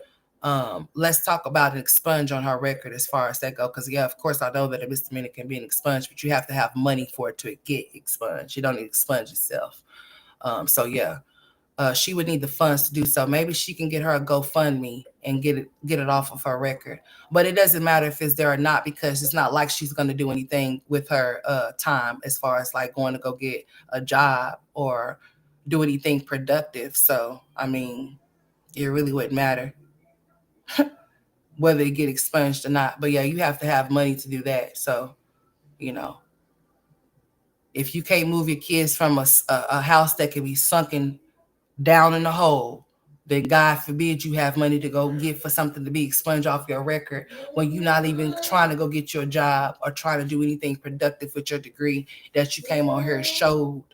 A: let's talk about an expunge on her record as far as that go. Because yeah, of course, I know that a misdemeanor can be an expunged, but you have to have money for it to get expunged. You don't need to expunge yourself. So yeah, she would need the funds to do so. Maybe she can get her a GoFundMe and get it off of her record. But it doesn't matter if it's there or not because it's not like she's going to do anything with her time as far as like going to go get a job or do anything productive. So I mean, it really wouldn't matter whether it get expunged or not. But yeah, you have to have money to do that. So you know, if you can't move your kids from a house that can be sunken down in the hole, then God forbid you have money to go get for something to be expunged off your record when you're not even trying to go get your job or trying to do anything productive with your degree that you came on here and showed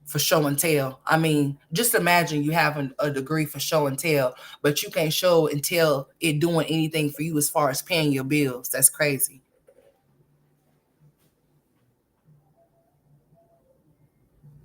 A: for show and tell. I mean, just imagine you having a degree for show and tell, but you can't show and tell it doing anything for you as far as paying your bills. That's crazy.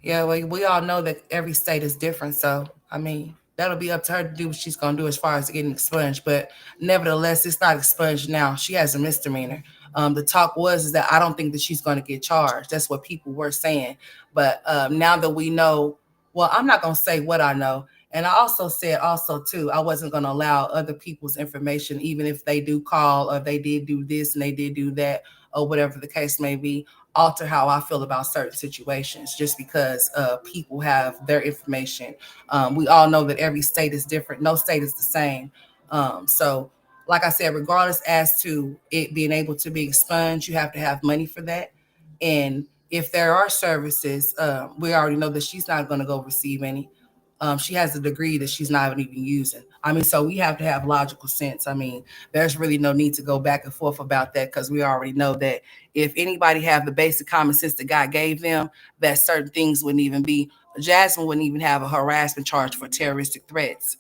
A: Yeah, we all know that every state is different. So, I mean, That'll be up to her to do what she's gonna do as far as getting expunged. But nevertheless, it's not expunged now. She has a misdemeanor. The talk was is that I don't think that she's going to get charged. That's what people were saying. But now that we know, well, I'm not going to say what I know. And I also said also too, I wasn't going to allow other people's information, even if they do call or they did do this and they did do that or whatever the case may be, alter how I feel about certain situations just because people have their information. We all know that every state is different. No state is the same. So like I said, regardless as to it being able to be expunged, you have to have money for that. And if there are services, we already know that she's not going to go receive any. She has a degree that she's not even using. I mean, so we have to have logical sense. I mean, there's really no need to go back and forth about that because we already know that if anybody have the basic common sense that God gave them, that certain things wouldn't even be. Jasmine wouldn't even have a harassment charge for terroristic threats,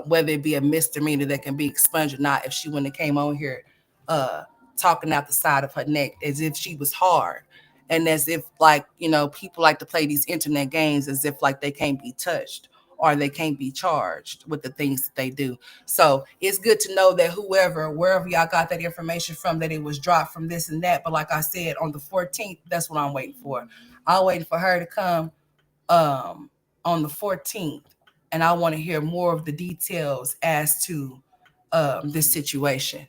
A: whether it be a misdemeanor that can be expunged or not. If she wouldn't have came on here uh, talking out the side of her neck as if she was hard, and as if like people like to play these internet games as if like they can't be touched or they can't be charged with the things that they do. So it's good to know that wherever y'all got that information from, that it was dropped from this and that. But like I said, on the 14th, that's what I'm waiting for. I'm waiting for her to come on the 14th, and I want to hear more of the details as to this situation.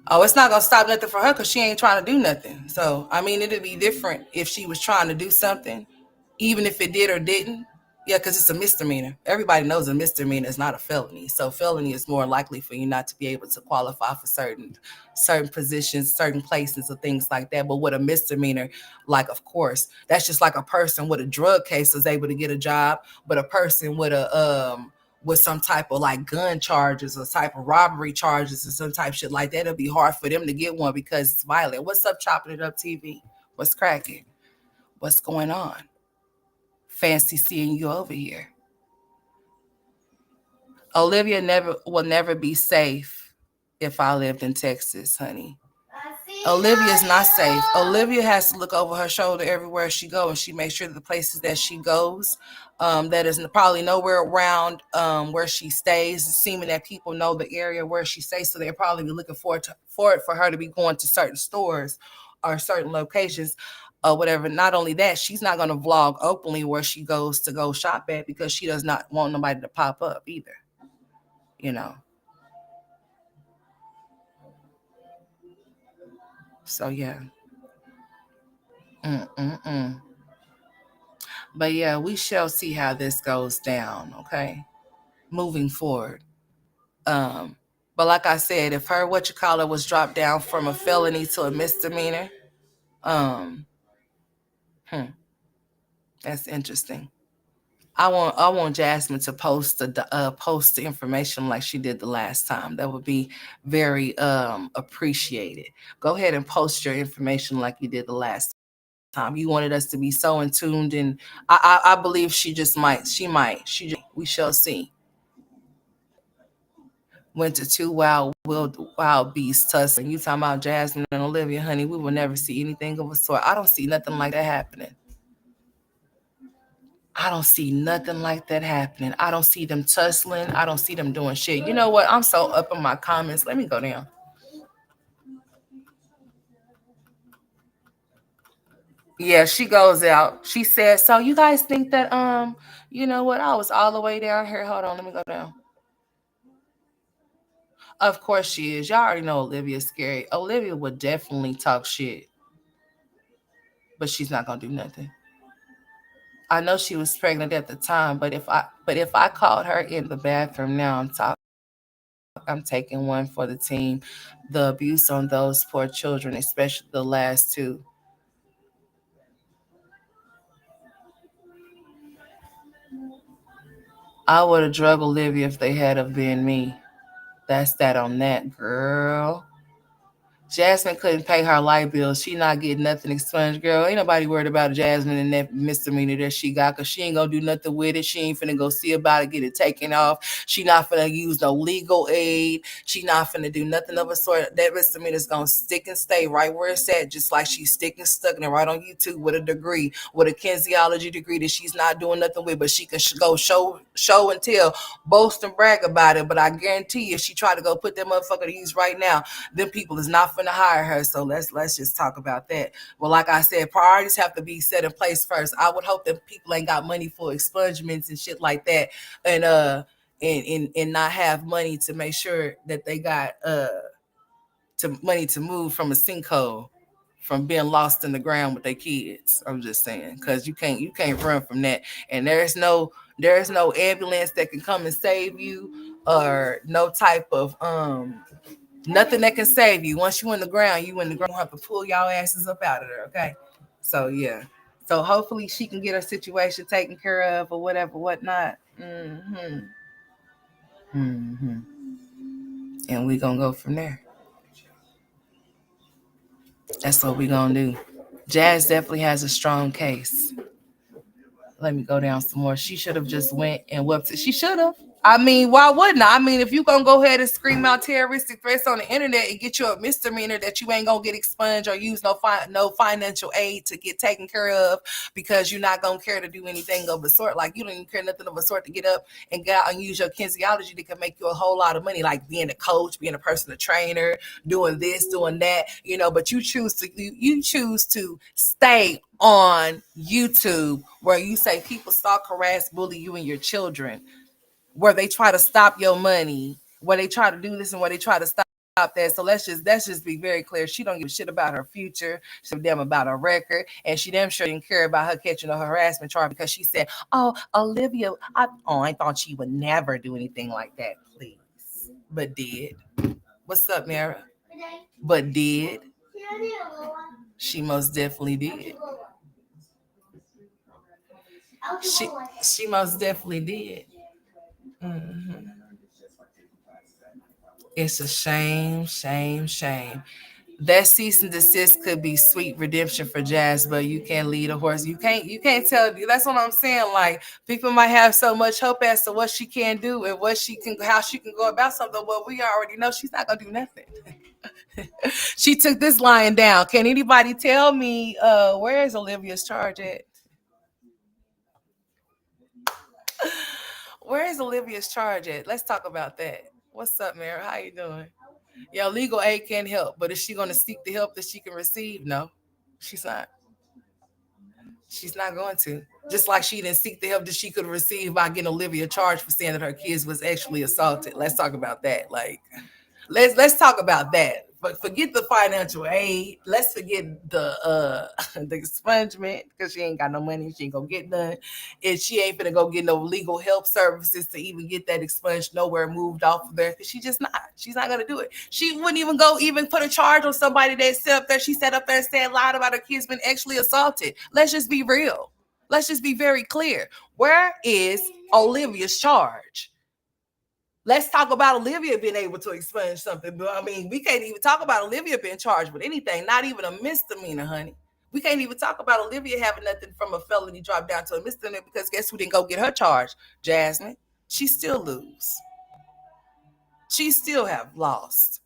A: Oh, it's not gonna stop nothing for her because she ain't trying to do nothing. So I mean, it'd be different if she was trying to do something, even if it did or didn't. Yeah, because it's a misdemeanor. Everybody knows a misdemeanor is not a felony. So felony is more likely for you not to be able to qualify for certain positions, certain places, or things like that. But with a misdemeanor, like of course, that's just like a person with a drug case is able to get a job, but a person with some type of like gun charges or type of robbery charges or some type of shit like that, it'll be hard for them to get one because it's violent. What's up, chopping it up TV? What's cracking? What's going on? Fancy seeing you over here. Olivia never will never be safe if I lived in Texas, honey. Olivia's not safe. Olivia has to look over her shoulder everywhere she goes, and she makes sure that the places that she goes, that is probably nowhere around where she stays, seeming that people know the area where she stays, so they're probably be looking for it for her to be going to certain stores or certain locations or whatever. Not only that, she's not going to vlog openly where she goes to go shop at because she does not want nobody to pop up either, you know. So yeah. Mm-mm-mm. But yeah, we shall see how this goes down, okay? Moving forward. Um, but like I said, if her what you call it was dropped down from a felony to a misdemeanor, um, hmm, that's interesting. I want Jasmine to post the information like she did the last time. That would be very appreciated. Go ahead and post your information like you did the last time. You wanted us to be so in tuned, and I believe she just might. She might. We shall see. Went to two wild beasts tussling. You talking about Jasmine and Olivia, honey? We will never see anything of a sort. I don't see nothing like that happening. I don't see nothing like that happening. I don't see them tussling. I don't see them doing shit. You know what? I'm so up in my comments. Let me go down. Yeah, she goes out. She says, so you guys think that you know what? I was all the way down here. Hold on, let me go down. Of course she is. Y'all already know Olivia's scary. Olivia would definitely talk shit, but she's not gonna do nothing. I know she was pregnant at the time, but if I called her in the bathroom now, I'm taking one for the team. The abuse on those poor children, especially the last two. I would have drug Olivia if they had have been me. That's that on that, girl. Jasmine couldn't pay her light bill. She not getting nothing expunged. Girl, ain't nobody worried about Jasmine and that misdemeanor that she got because she ain't gonna do nothing with it. She ain't finna go see about it, get it taken off. She not finna use no legal aid. She not finna do nothing of a sort. That misdemeanor's gonna stick and stay right where it's at, just like she's sticking stuck and right on YouTube with a degree, with a kinesiology degree that she's not doing nothing with, but she can go show and tell, boast and brag about it. But I guarantee you, if she try to go put that motherfucker to use right now, them people is not going to hire her. So let's just talk about that. Well, like I said, priorities have to be set in place first. I would hope that people ain't got money for expungements and shit like that, and not have money to make sure that they got to money to move from a sinkhole, from being lost in the ground with their kids. I'm just saying, because you can't run from that. And there's no ambulance that can come and save you, or no type of nothing that can save you. Once you in the ground, you in the ground. You have to pull y'all asses up out of there. Okay. So yeah. So hopefully she can get her situation taken care of or whatever, whatnot. Mm-hmm. And we gonna go from there. That's what we gonna do. Jazz definitely has a strong case. Let me go down some more. She should have just went and whooped it. She should have. I mean, why wouldn't I? I mean, if you gonna go ahead and scream out terroristic threats on the internet and get you a misdemeanor that you ain't gonna get expunged or use no financial aid to get taken care of, because you're not gonna care to do anything of the sort. Like, you don't even care nothing of a sort to get up and get out and use your kinesiology that can make you a whole lot of money, like being a coach, being a personal trainer, doing this, doing that, but you choose to stay on YouTube where you say people stalk, harass, bully you and your children, where they try to stop your money, where they try to do this and where they try to stop that. So let's just be very clear. She don't give a shit about her future. She damn about her record, and she damn sure didn't care about her catching a harassment charge because she said, "Oh, Olivia, I thought she would never do anything like that, please," but did. What's up, Mara? But did. She most definitely did. She she most definitely did. Mhm. It's a shame, shame, shame. That cease and desist could be sweet redemption for Jazz, but you can't lead a horse. You can't tell. That's what I'm saying. Like, people might have so much hope as to what she can do and how she can go about something. Well, we already know she's not gonna do nothing. She took this lying down. Can anybody tell me where is Olivia's charge at? Where is Olivia's charge at? Let's talk about that. What's up, Mary? How you doing? Yeah, legal aid can help, but is she going to seek the help that she can receive? No, she's not. She's not going to. Just like she didn't seek the help that she could receive by getting Olivia charged for saying that her kids was actually assaulted. Let's talk about that. Like, let's talk about that. But forget the financial aid. Let's forget the the expungement, because she ain't got no money. She ain't gonna get none. And she ain't gonna go get no legal help services to even get that expunged nowhere moved off of there. Because she's not gonna do it. She wouldn't even go even put a charge on somebody that set up there. She sat up there and said lied about her kids being actually assaulted. Let's just be real. Let's just be very clear. Where is Olivia's charge? Let's talk about Olivia being able to expunge something. But I mean, we can't even talk about Olivia being charged with anything, not even a misdemeanor, honey. We can't even talk about Olivia having nothing from a felony drop down to a misdemeanor, because guess who didn't go get her charge? Jasmine. She still lose. She still have lost.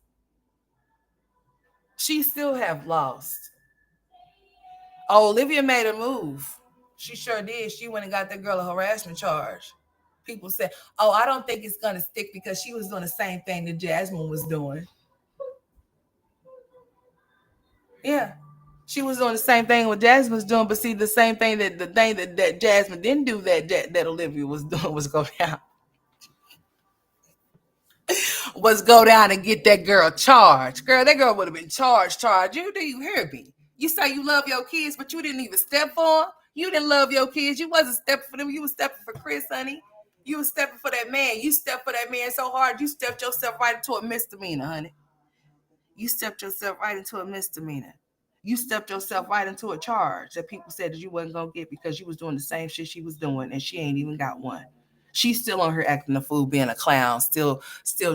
A: She still have lost. Oh, Olivia made a move. She sure did. She went and got that girl a harassment charge. People said, "Oh, I don't think it's gonna stick because she was doing the same thing that Jasmine was doing." Yeah. She was doing the same thing what Jasmine was doing, but see, the thing that Jasmine didn't do that Olivia was doing was go down and get that girl charged. Girl, that girl would have been charged. Do you hear me? You say you love your kids, but you didn't even step for them. You didn't love your kids. You wasn't stepping for them. You was stepping for Chris, honey. You was stepping for that man. You stepped for that man so hard, you stepped yourself right into a misdemeanor, honey. You stepped yourself right into a misdemeanor. You stepped yourself right into a charge that people said that you wasn't gonna get because you was doing the same shit she was doing, and she ain't even got one. She's still on her acting a fool, being a clown, still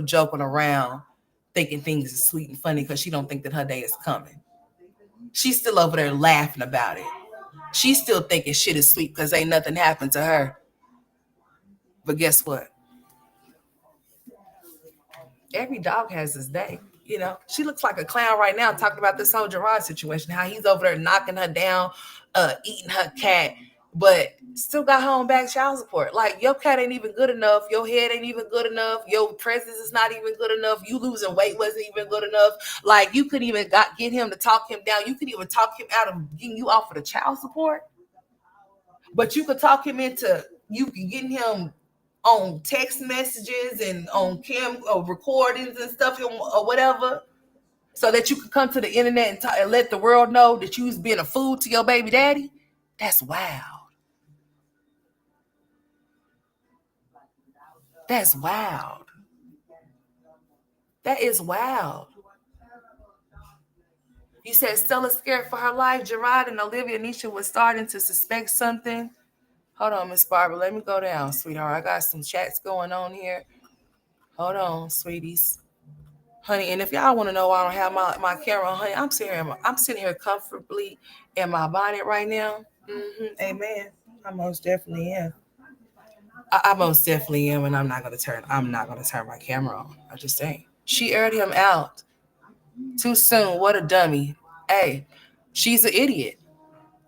A: joking around, thinking things is sweet and funny because she don't think that her day is coming. She's still over there laughing about it. She's still thinking shit is sweet because ain't nothing happened to her. But guess what? Every dog has his day. You know, she looks like a clown right now talking about this whole Gerard situation, how he's over there knocking her down, eating her cat, but still got home back child support. Like, your cat ain't even good enough. Your head ain't even good enough. Your presence is not even good enough. You losing weight wasn't even good enough. Like, you couldn't even get him to talk him down. You could even talk him out of getting you off of the child support. But you could talk him into you getting him on text messages and on cam or recordings and stuff or whatever, so that you could come to the internet and let the world know that you was being a fool to your baby daddy. That's wild. That's wild. That is wild. You said Stella's scared for her life. Gerard and Olivia Nisha was starting to suspect something. Hold on, Miss Barbara. Let me go down, sweetheart. I got some chats going on here. Hold on, sweeties. Honey, and if y'all want to know why I don't have my camera on, honey, I'm sitting here comfortably in my bonnet right now. Amen. I most definitely am. I most definitely am, and I'm not gonna turn my camera on. I just ain't. She aired him out too soon. What a dummy. Hey, she's an idiot.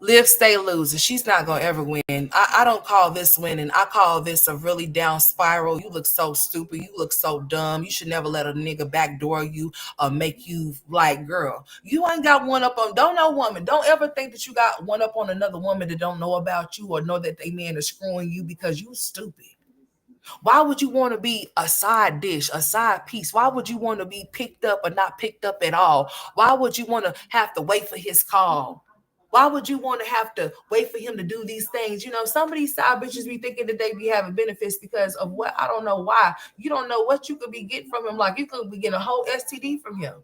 A: Live, stay, lose. And she's not going to ever win. I don't call this winning. I call this a really down spiral. You look so stupid. You look so dumb. You should never let a nigga backdoor you or make you like, girl, you ain't got one up on, don't know woman. Don't ever think that you got one up on another woman that don't know about you or know that they man is screwing you because you stupid. Why would you want to be a side dish, a side piece? Why would you want to be picked up or not picked up at all? Why would you want to have to wait for his call? Why would you want to have to wait for him to do these things? You know, some of these side bitches be thinking that they be having benefits because of what? I don't know why. You don't know what you could be getting from him. Like, you could be getting a whole STD from him,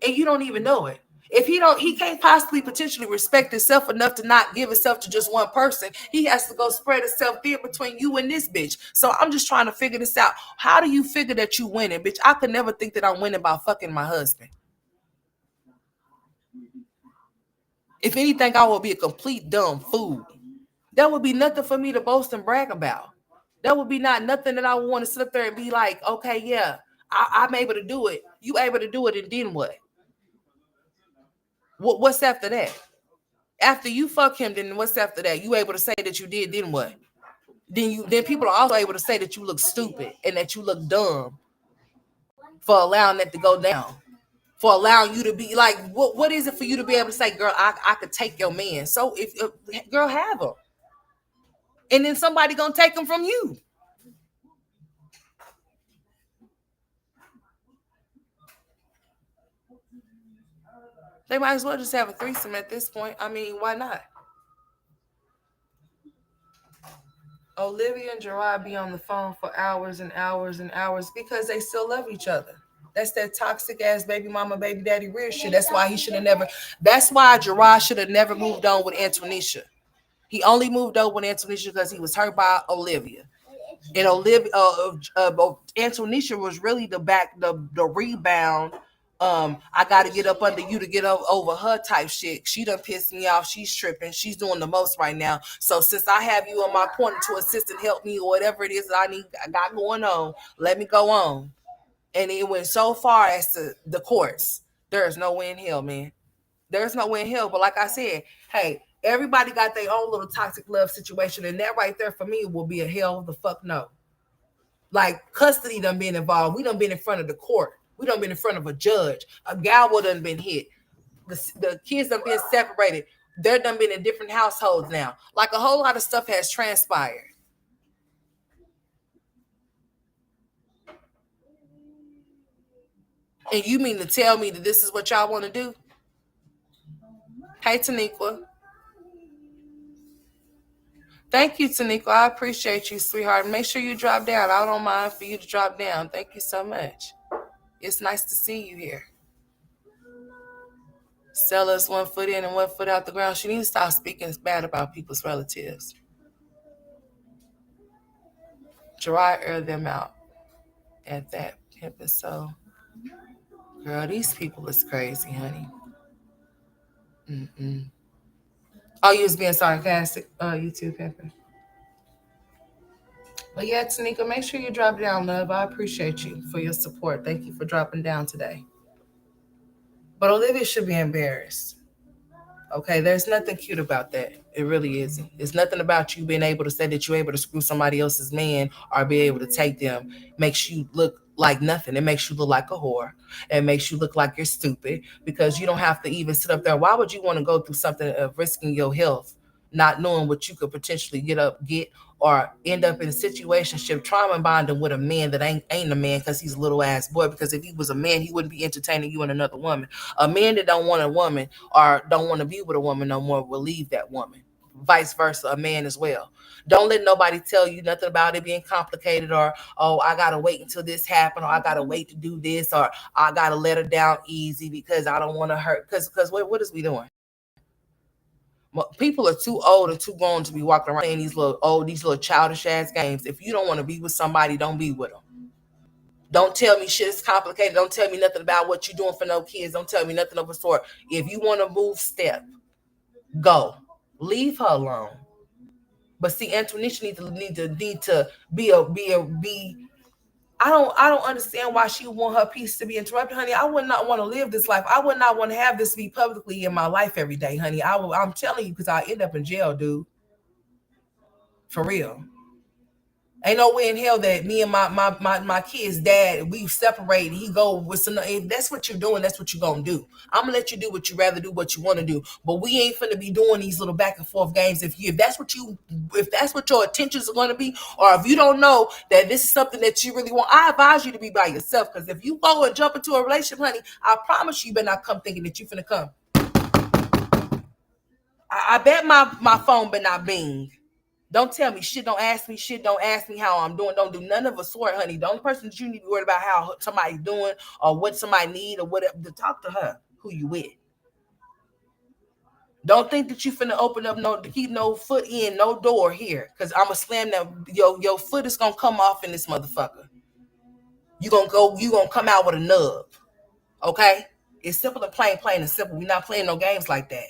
A: and you don't even know it. If he can't possibly potentially respect himself enough to not give himself to just one person. He has to go spread himself thin between you and this bitch. So I'm just trying to figure this out. How do you figure that you winning, bitch? I could never think that I'm winning by fucking my husband. If anything, I will be a complete dumb fool. That would be nothing for me to boast and brag about. That would be not nothing that I would want to sit up there and be like, okay, yeah, I'm able to do it. You able to do it, and then what? What's after that? After you fuck him, then what's after that? You able to say that you did, then what? Then people are also able to say that you look stupid and that you look dumb for allowing that to go down. For allowing you to be like, what is it for you to be able to say, girl, I could take your man. So if girl, have him. And then somebody gonna take him from you. They might as well just have a threesome at this point. I mean, why not? Olivia and Gerard be on the phone for hours and hours and hours because they still love each other. That's that toxic ass baby mama, baby daddy weird shit. That's why he should have never. That's why Gerard should have never moved on with Antonisha. He only moved on with Antonisha because he was hurt by Olivia. And Olivia, Antonisha was really the rebound. I got to get up under you to get over her type shit. She done pissed me off. She's tripping. She's doing the most right now. So since I have you on my corner to assist and help me or whatever it is that I got going on, let me go on. And it went so far as to the courts. There's no way in hell, man. There's no way in hell. But like I said, hey, everybody got their own little toxic love situation, and that right there for me will be a hell of the fuck no. Like, custody done been involved. We done been in front of the court. We done been in front of a judge. A gavel done been hit. The kids done been separated. They're done been in different households now. Like, a whole lot of stuff has transpired. And you mean to tell me that this is what y'all want to do? Hey, Taniqua. Thank you, Taniqua. I appreciate you, sweetheart. Make sure you drop down. I don't mind for you to drop down. Thank you so much. It's nice to see you here. Stella's 1 foot in and 1 foot out the ground. She needs to stop speaking bad about people's relatives. Gerard aired them out at that episode. Girl, these people is crazy, honey. Mm-mm. Oh, you was being sarcastic? You too, Pepper. But yeah, Tanika, make sure you drop down, love. I appreciate you for your support. Thank you for dropping down today. But Olivia should be embarrassed. Okay, there's nothing cute about that. It really isn't. It's nothing about you being able to say that you're able to screw somebody else's man or be able to take them. Makes you look like nothing. It makes you look like a whore. It makes you look like you're stupid because you don't have to even sit up there. Why would you want to go through something of risking your health, not knowing what you could potentially get or end up in a situationship trauma bonding with a man that ain't a man because he's a little ass boy? Because if he was a man, he wouldn't be entertaining you and another woman. A man that don't want a woman or don't want to be with a woman no more will leave that woman. Vice versa, a man as well. Don't let nobody tell you nothing about it being complicated or, oh, I gotta wait until this happen, or I gotta wait to do this, or I gotta let her down easy because I don't want to hurt. Because what is we doing? People are too old and too grown to be walking around playing these little childish ass games. If you don't want to be with somebody, don't be with them. Don't tell me shit is complicated. Don't tell me nothing about what you're doing for no kids. Don't tell me nothing of the sort. If you want to move, step, go. Leave her alone. But see, Antonisha need to be. I don't understand why she want her peace to be interrupted, honey. I would not want to live this life. I would not want to have this be publicly in my life every day, honey. I'm telling you, because I end up in jail, dude. For real. Ain't no way in hell that me and my kid's dad, we separate. He go with some. If that's what you're doing, that's what you're gonna do. I'm gonna let you do what you rather do, what you want to do. But we ain't finna be doing these little back and forth games. If that's what your intentions are gonna be, or if you don't know that this is something that you really want, I advise you to be by yourself. Because if you go and jump into a relationship, honey, I promise you better not come thinking that you finna come. I bet my phone better not bing. Don't tell me shit. Don't ask me shit. Don't ask me how I'm doing. Don't do none of a sort, honey. The only person that you need to be worried about how somebody's doing or what somebody need or whatever, to talk to her who you with. Don't think that you finna open up to keep no foot in, no door here. Cause I'ma slam that your foot is gonna come off in this motherfucker. You gonna come out with a nub. Okay? It's simple and plain and simple. We're not playing no games like that.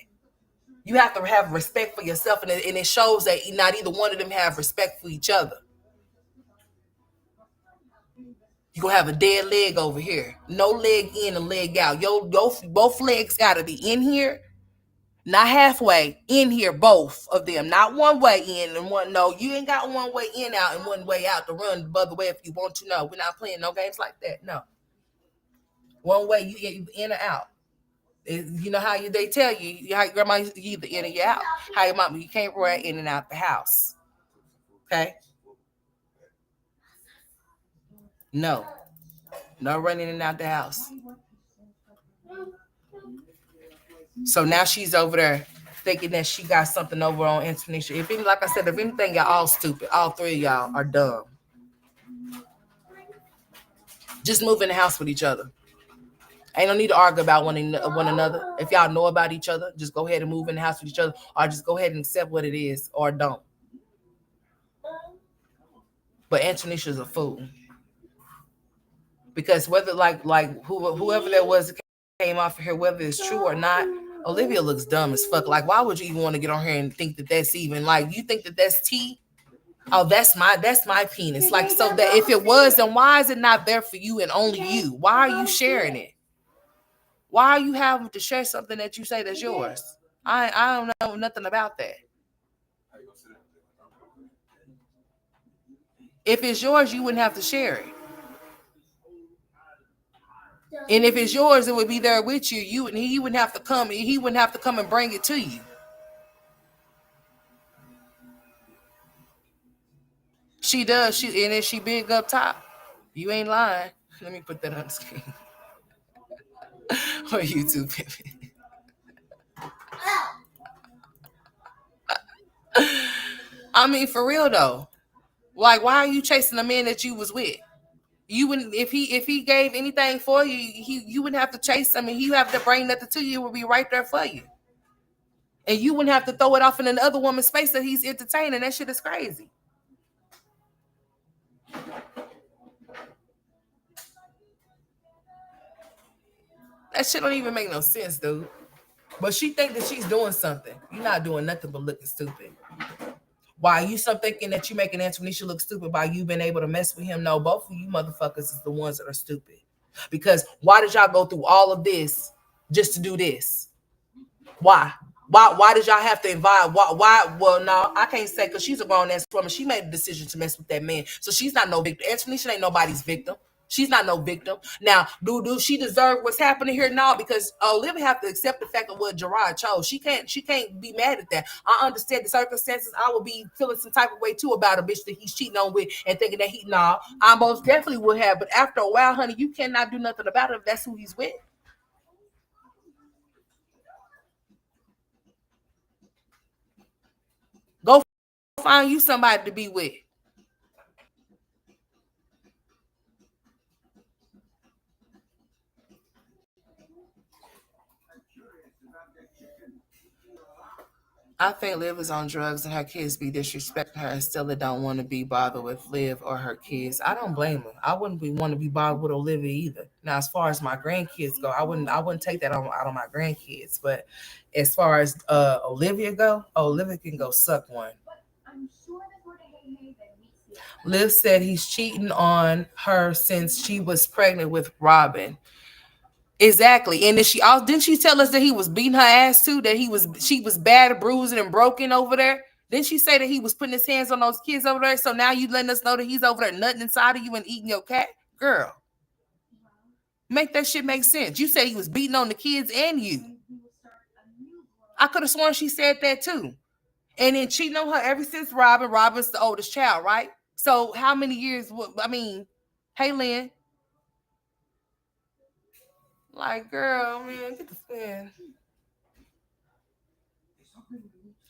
A: You have to have respect for yourself, and it shows that not either one of them have respect for each other. You gonna have a dead leg over here. No leg in and leg out. Both legs gotta be in here, not halfway. In here, both of them. Not one way in and one. No, you ain't got one way in out and one way out to run the other way if you want to. No, we're not playing no games like that. No. One way you in or out. You know how they tell you how your grandma you either in or you out. How your mama, you can't run in and out the house. Okay? No. No running in and out the house. So now she's over there thinking that she got something over on Antonisha. Like I said, if anything, y'all all stupid. All three of y'all are dumb. Just move in the house with each other. Ain't no need to argue about one another. If y'all know about each other, just go ahead and move in the house with each other, or just go ahead and accept what it is, or don't. But Antonisha's a fool. Because whether whoever that was that came off of here, whether it's true or not, Olivia looks dumb as fuck. Like, why would you even want to get on here and think that that's even like, you think that that's tea? Oh, that's my penis. Like, so that if it was, then why is it not there for you and only you? Why are you sharing it? Why are you having to share something that you say that's yours? I don't know nothing about that. If it's yours, you wouldn't have to share it. And if it's yours, it would be there with you. He wouldn't have to come. He wouldn't have to come and bring it to you. She does. And then she big up top. You ain't lying. Let me put that on the screen. Or YouTube. I mean, for real though. Like, why are you chasing a man that you was with? You wouldn't, if he gave anything for you, you wouldn't have to chase him, and he have to bring nothing to you. It would be right there for you, and you wouldn't have to throw it off in another woman's face that he's entertaining. That shit is crazy. That shit don't even make no sense, dude. But she think that she's doing something. You're not doing nothing but looking stupid. Why you still thinking that you making Antonisha look stupid by you been able to mess with him? No, both of you motherfuckers is the ones that are stupid. Because why did y'all go through all of this just to do this? Why? Why did y'all have to invite? Why? Well, no, I can't say because she's a grown ass woman. She made a decision to mess with that man. So she's not no victim. Antonisha ain't nobody's victim. She's not no victim. Now, do she deserve what's happening here? No, because Olivia have to accept the fact of what Gerard chose. She can't be mad at that. I understand the circumstances. I would be feeling some type of way too about a bitch that he's cheating on with and thinking that I most definitely would have. But after a while, honey, you cannot do nothing about it if that's who he's with. Go find you somebody to be with. I think Liv is on drugs and her kids be disrespecting her and still don't want to be bothered with Liv or her kids. I don't blame her. I wouldn't want to be bothered with Olivia either. Now, as far as my grandkids go, I wouldn't take that out on my grandkids. But as far as Olivia go, Olivia can go suck one. Liv said he's cheating on her since she was pregnant with Robin. Exactly. And then didn't she tell us that he was beating her ass too? That she was bad, bruising and broken over there. Didn't she say that he was putting his hands on those kids over there? So now you letting us know that he's over there nutting inside of you and eating your cat? Girl, make that shit make sense. You said he was beating on the kids and you. I could have sworn she said that too. And then cheating on her ever since Robin. Robin's the oldest child, right? So how many years? I mean, hey, Lynn. Like, girl, man, get the fan.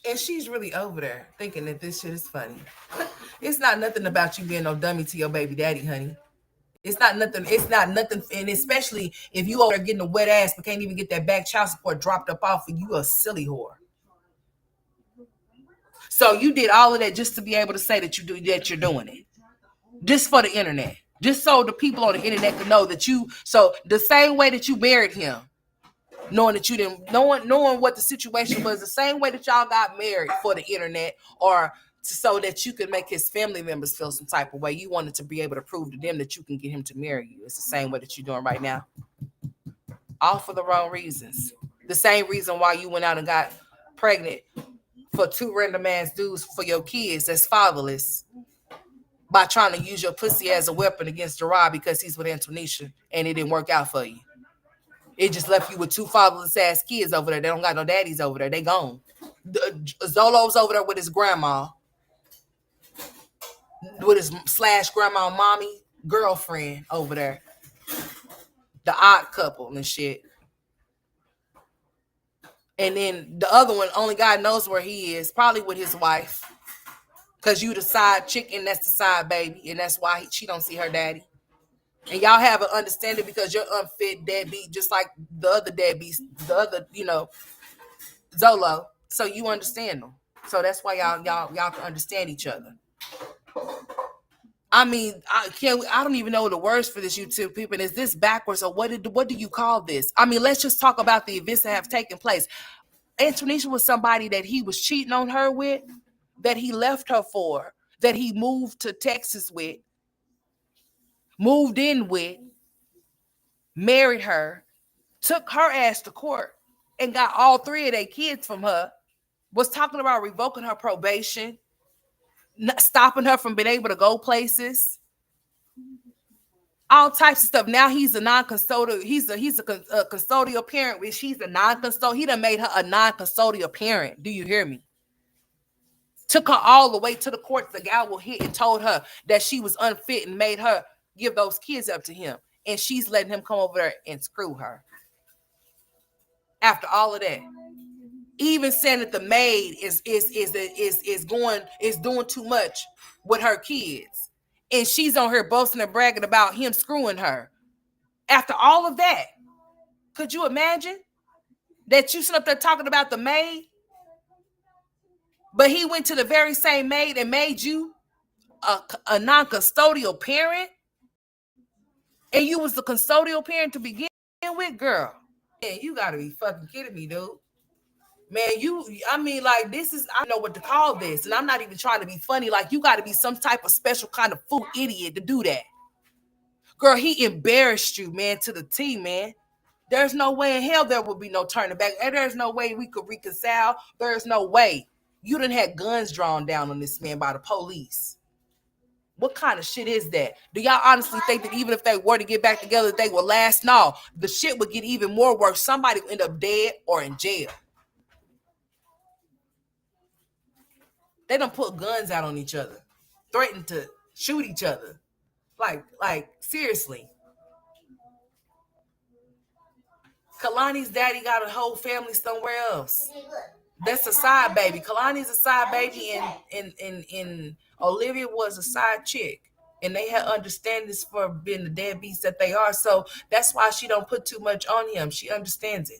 A: And she's really over there thinking that this shit is funny. It's not nothing about you being no dummy to your baby daddy, honey. It's not nothing. It's not nothing. And especially if you over there getting a wet ass but can't even get that back child support dropped up off of you, a silly whore. So you did all of that just to be able to say that you're doing it. Just for the internet. Just so the people on the internet can know that you, so the same way that you married him, knowing that you didn't, knowing what the situation was, the same way that y'all got married for the internet, or so that you could make his family members feel some type of way. You wanted to be able to prove to them that you can get him to marry you. It's the same way that you're doing right now. All for the wrong reasons. The same reason why you went out and got pregnant for two random ass dudes for your kids that's fatherless, by trying to use your pussy as a weapon against Gerard because he's with Antonisha and it didn't work out for you. It just left you with two fatherless ass kids over there. They don't got no daddies over there. They gone. Zolo's over there with his grandma, with his / grandma mommy girlfriend over there. The odd couple and shit. And then the other one, only God knows where he is, probably with his wife. Because you the side chick and that's the side baby. And that's why she don't see her daddy. And y'all have an understanding because you're unfit deadbeat, just like the other deadbeats, the other, Zolo. So you understand them. So that's why y'all can understand each other. I mean, I don't even know the words for this, YouTube people. And is this backwards or what do you call this? I mean, let's just talk about the events that have taken place. Antonisha was somebody that he was cheating on her with, that he left her for, that he moved to Texas with, moved in with, married her, took her ass to court, and got all three of their kids from her, was talking about revoking her probation, stopping her from being able to go places, all types of stuff. Now he's a non-custodial. He's a custodial parent, which he's a non-custodial. He done made her a non-custodial parent. Do you hear me? Took her all the way to the court. The guy will hit and told her that she was unfit and made her give those kids up to him. And she's letting him come over there and screw her. After all of that, even saying that the maid is doing too much with her kids, and she's on here boasting and bragging about him screwing her. After all of that, could you imagine that you sit up there talking about the maid, but he went to the very same maid and made you a non-custodial parent, and you was the custodial parent to begin with, girl? Man, you gotta be fucking kidding me, dude. Man, I mean, like, this is, I don't know what to call this. And I'm not even trying to be funny. Like, you gotta be some type of special kind of fool idiot to do that. Girl, he embarrassed you, man, to the T, man. There's no way in hell there would be no turning back. And there's no way we could reconcile. There's no way. You done had guns drawn down on this man by the police. What kind of shit is that? Do y'all honestly think that even if they were to get back together, they would last? No, the shit would get even more worse. Somebody would end up dead or in jail. They done put guns out on each other, threatened to shoot each other. Like seriously. Kalani's daddy got a whole family somewhere else. That's a side baby. Kalani's a side baby, and Olivia was a side chick. And they had understandings for being the deadbeats that they are. So that's why she don't put too much on him. She understands it.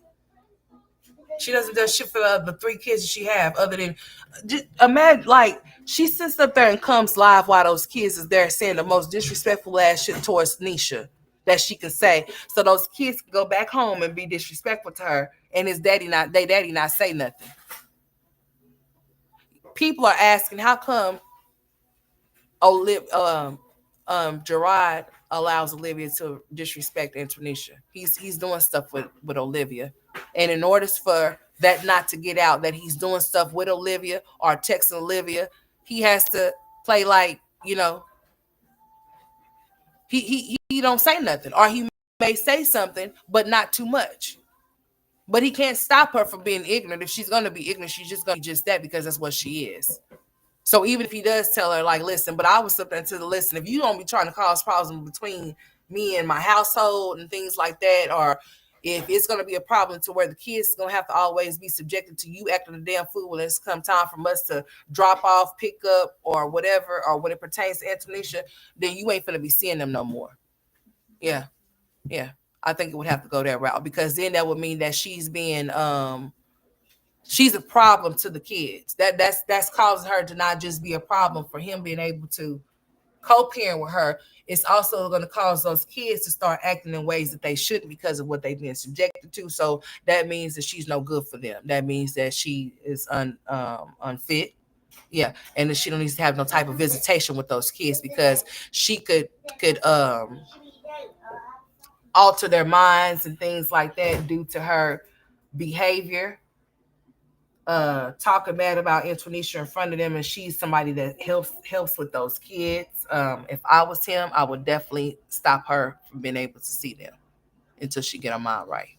A: She doesn't do shit for the three kids that she have, other than just imagine, like, she sits up there and comes live while those kids is there saying the most disrespectful ass shit towards Nisha that she can say, so those kids can go back home and be disrespectful to her, and his daddy not say nothing. People are asking how come Gerard allows Olivia to disrespect Antonisha. He's doing stuff with Olivia. And in order for that not to get out, that he's doing stuff with Olivia or texting Olivia, he has to play like, he don't say nothing. Or he may say something, but not too much. But he can't stop her from being ignorant. If she's going to be ignorant, she's just going to be just that, because that's what she is. So even if he does tell her, like, listen, but I was something to the listen, if you don't be trying to cause problems between me and my household and things like that, or if it's going to be a problem to where the kids is going to have to always be subjected to you acting a damn fool when it's come time for us to drop off, pick up, or whatever, or when it pertains to Antonisha, then you ain't going to be seeing them no more. Yeah. I think it would have to go that route, because then that would mean that she's being she's a problem to the kids. That's causing her to not just be a problem for him being able to co-parent with her. It's also going to cause those kids to start acting in ways that they shouldn't because of what they've been subjected to. So that means that she's no good for them. That means that she is unfit. Yeah, and that she don't need to have no type of visitation with those kids, because she could alter their minds and things like that due to her behavior. Talking bad about Antonisha in front of them, and she's somebody that helps with those kids. If I was him, I would definitely stop her from being able to see them until she get her mind right.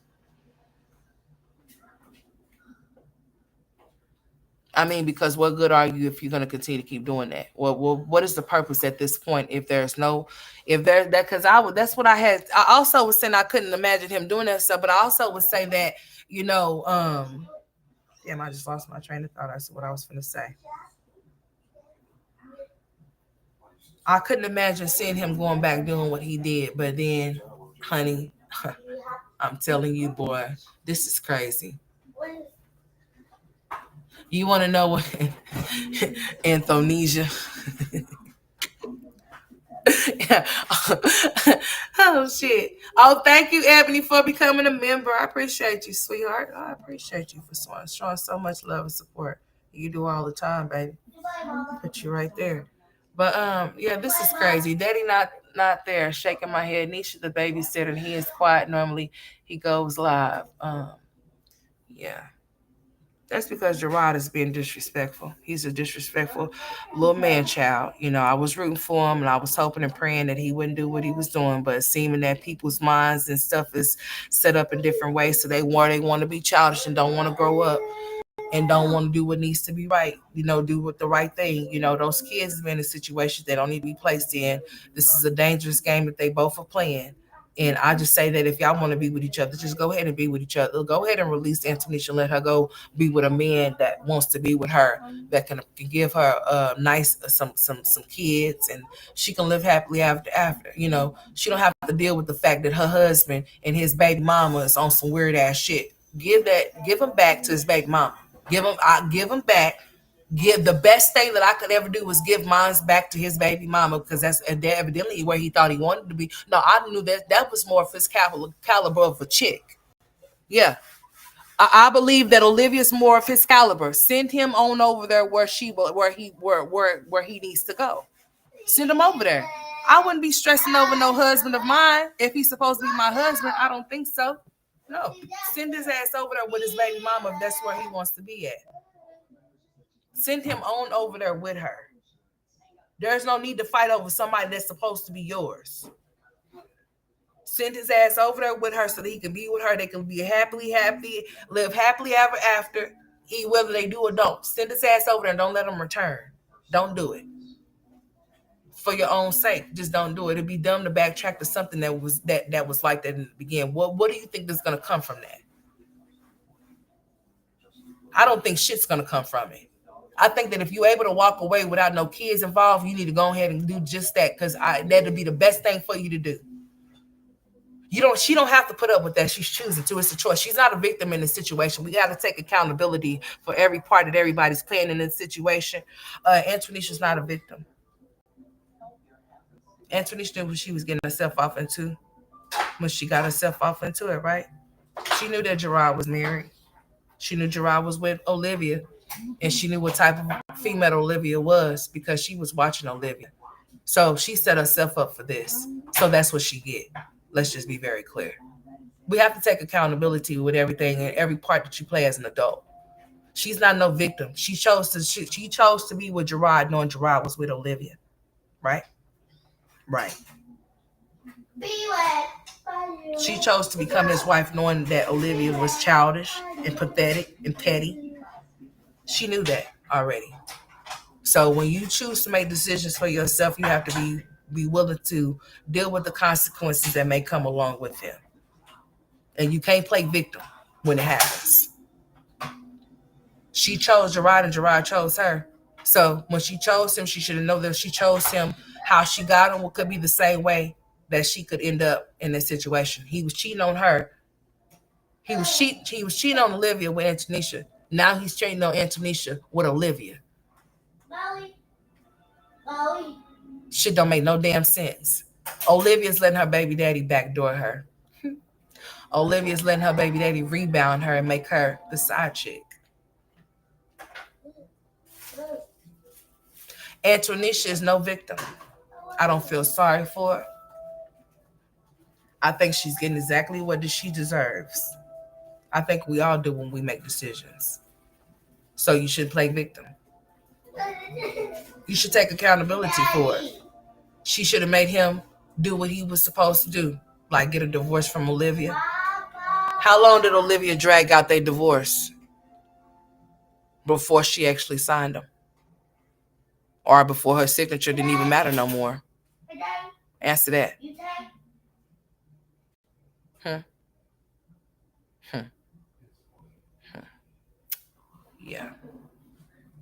A: I mean, because what good are you if you're going to continue to keep doing that? Well, what is the purpose at this point if there's that? Because that's what I had. I also was saying I couldn't imagine him doing that stuff, but I also would say that damn, I just lost my train of thought. That's what I was going to say. I couldn't imagine seeing him going back doing what he did. But then, honey, I'm telling you, boy, this is crazy. You want to know what Antonisha? Yeah. Oh, shit. Oh, thank you, Ebony, for becoming a member. I appreciate you, sweetheart. I appreciate you for showing so much love and support. You do all the time, baby. Put you right there. But yeah, this is crazy. Daddy not there, shaking my head. Nisha the babysitter, and he is quiet. Normally he goes live. Yeah. That's because Gerard is being disrespectful. He's a disrespectful little man child. I was rooting for him, and I was hoping and praying that he wouldn't do what he was doing. But seeming that people's minds and stuff is set up in different ways, so they want to be childish and don't want to grow up and don't want to do what needs to be right. Do what the right thing. Those kids have been in situations they don't need to be placed in. This is a dangerous game that they both are playing. And I just say that if y'all want to be with each other, just go ahead and be with each other. Go ahead and release Antonisha and let her go be with a man that wants to be with her, that can give her nice some kids, and she can live happily after. She don't have to deal with the fact that her husband and his baby mama is on some weird ass shit. Give him back to his baby mama. Give him back. The best thing that I could ever do was give mine back to his baby mama, because that's evidently where he thought he wanted to be. No, I knew that was more of his caliber of a chick. Yeah. I believe that Olivia's more of his caliber. Send him on over there where he needs to go. Send him over there. I wouldn't be stressing over no husband of mine if he's supposed to be my husband. I don't think so. No. Send his ass over there with his baby mama if that's where he wants to be at. Send him on over there with her. There's no need to fight over somebody that's supposed to be yours. Send his ass over there with her so that he can be with her. They can be live happily ever after, whether they do or don't. Send his ass over there and don't let him return. Don't do it. For your own sake, just don't do it. It'd be dumb to backtrack to something that was like that in the beginning. What do you think is gonna come from that? I don't think shit's gonna come from it. I think that if you're able to walk away without no kids involved, you need to go ahead and do just that, because that'd be the best thing for you to do. She don't have to put up with that. She's choosing to. It's a choice. She's not a victim in this situation. We got to take accountability for every part that everybody's playing in this situation. Antonisha's not a victim. Antonisha knew what she was getting herself off into when she got herself off into it, right? She knew that Gerard was married. She knew Gerard was with Olivia, and she knew what type of female Olivia was because she was watching Olivia. So she set herself up for this. So that's what she get. Let's just be very clear. We have to take accountability with everything and every part that you play as an adult. She's not no victim. She chose to be with Gerard, knowing Gerard was with Olivia. Right? Right. She chose to become his wife knowing that Olivia was childish and pathetic and petty. She knew that already. So when you choose to make decisions for yourself, you have to be willing to deal with the consequences that may come along with them. And you can't play victim when it happens. She chose Gerard and Gerard chose her. So when she chose him, she should have known that she chose him. How she got him could be the same way that she could end up in this situation. He was cheating on her. He was cheating on Olivia with Antonisha. Now he's cheating on Antonisha with Olivia. Shit don't make no damn sense. Olivia's letting her baby daddy backdoor her. Olivia's letting her baby daddy rebound her and make her the side chick. Antonisha is no victim. I don't feel sorry for her. I think she's getting exactly what she deserves. I think we all do when we make decisions. So you should play victim. You should take accountability for it. She should have made him do what he was supposed to do, like get a divorce from Olivia. How long did Olivia drag out their divorce before she actually signed them? Or before her signature didn't even matter no more? Answer that. Yeah.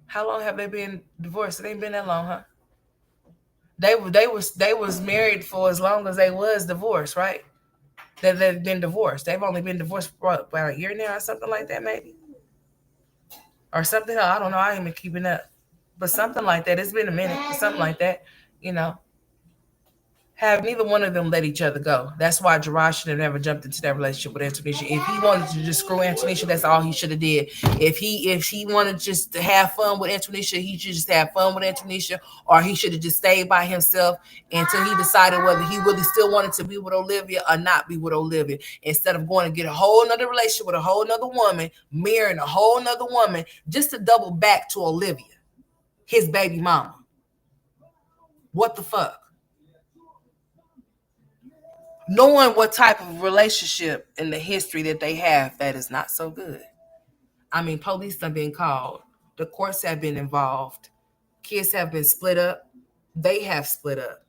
A: How long have they been divorced? It ain't been that long, huh? They was married for as long as they was divorced, right? They've been divorced. They've only been divorced for about a year now or something like that, maybe. Or something else. I don't know. I ain't been keeping up. But something like that. It's been a minute. Something like that. Have neither one of them let each other go. That's why Gerard should have never jumped into that relationship with Antonisha. If he wanted to just screw Antonisha, that's all he should have did. If he wanted just to have fun with Antonisha, he should just have fun with Antonisha, or he should have just stayed by himself until he decided whether he really still wanted to be with Olivia or not be with Olivia. Instead of going to get a whole nother relationship with a whole nother woman, marrying a whole nother woman, just to double back to Olivia, his baby mama. What the fuck? Knowing what type of relationship in the history that they have, that is not so good. I mean, police have been called. The courts have been involved. Kids have been split up. They have split up.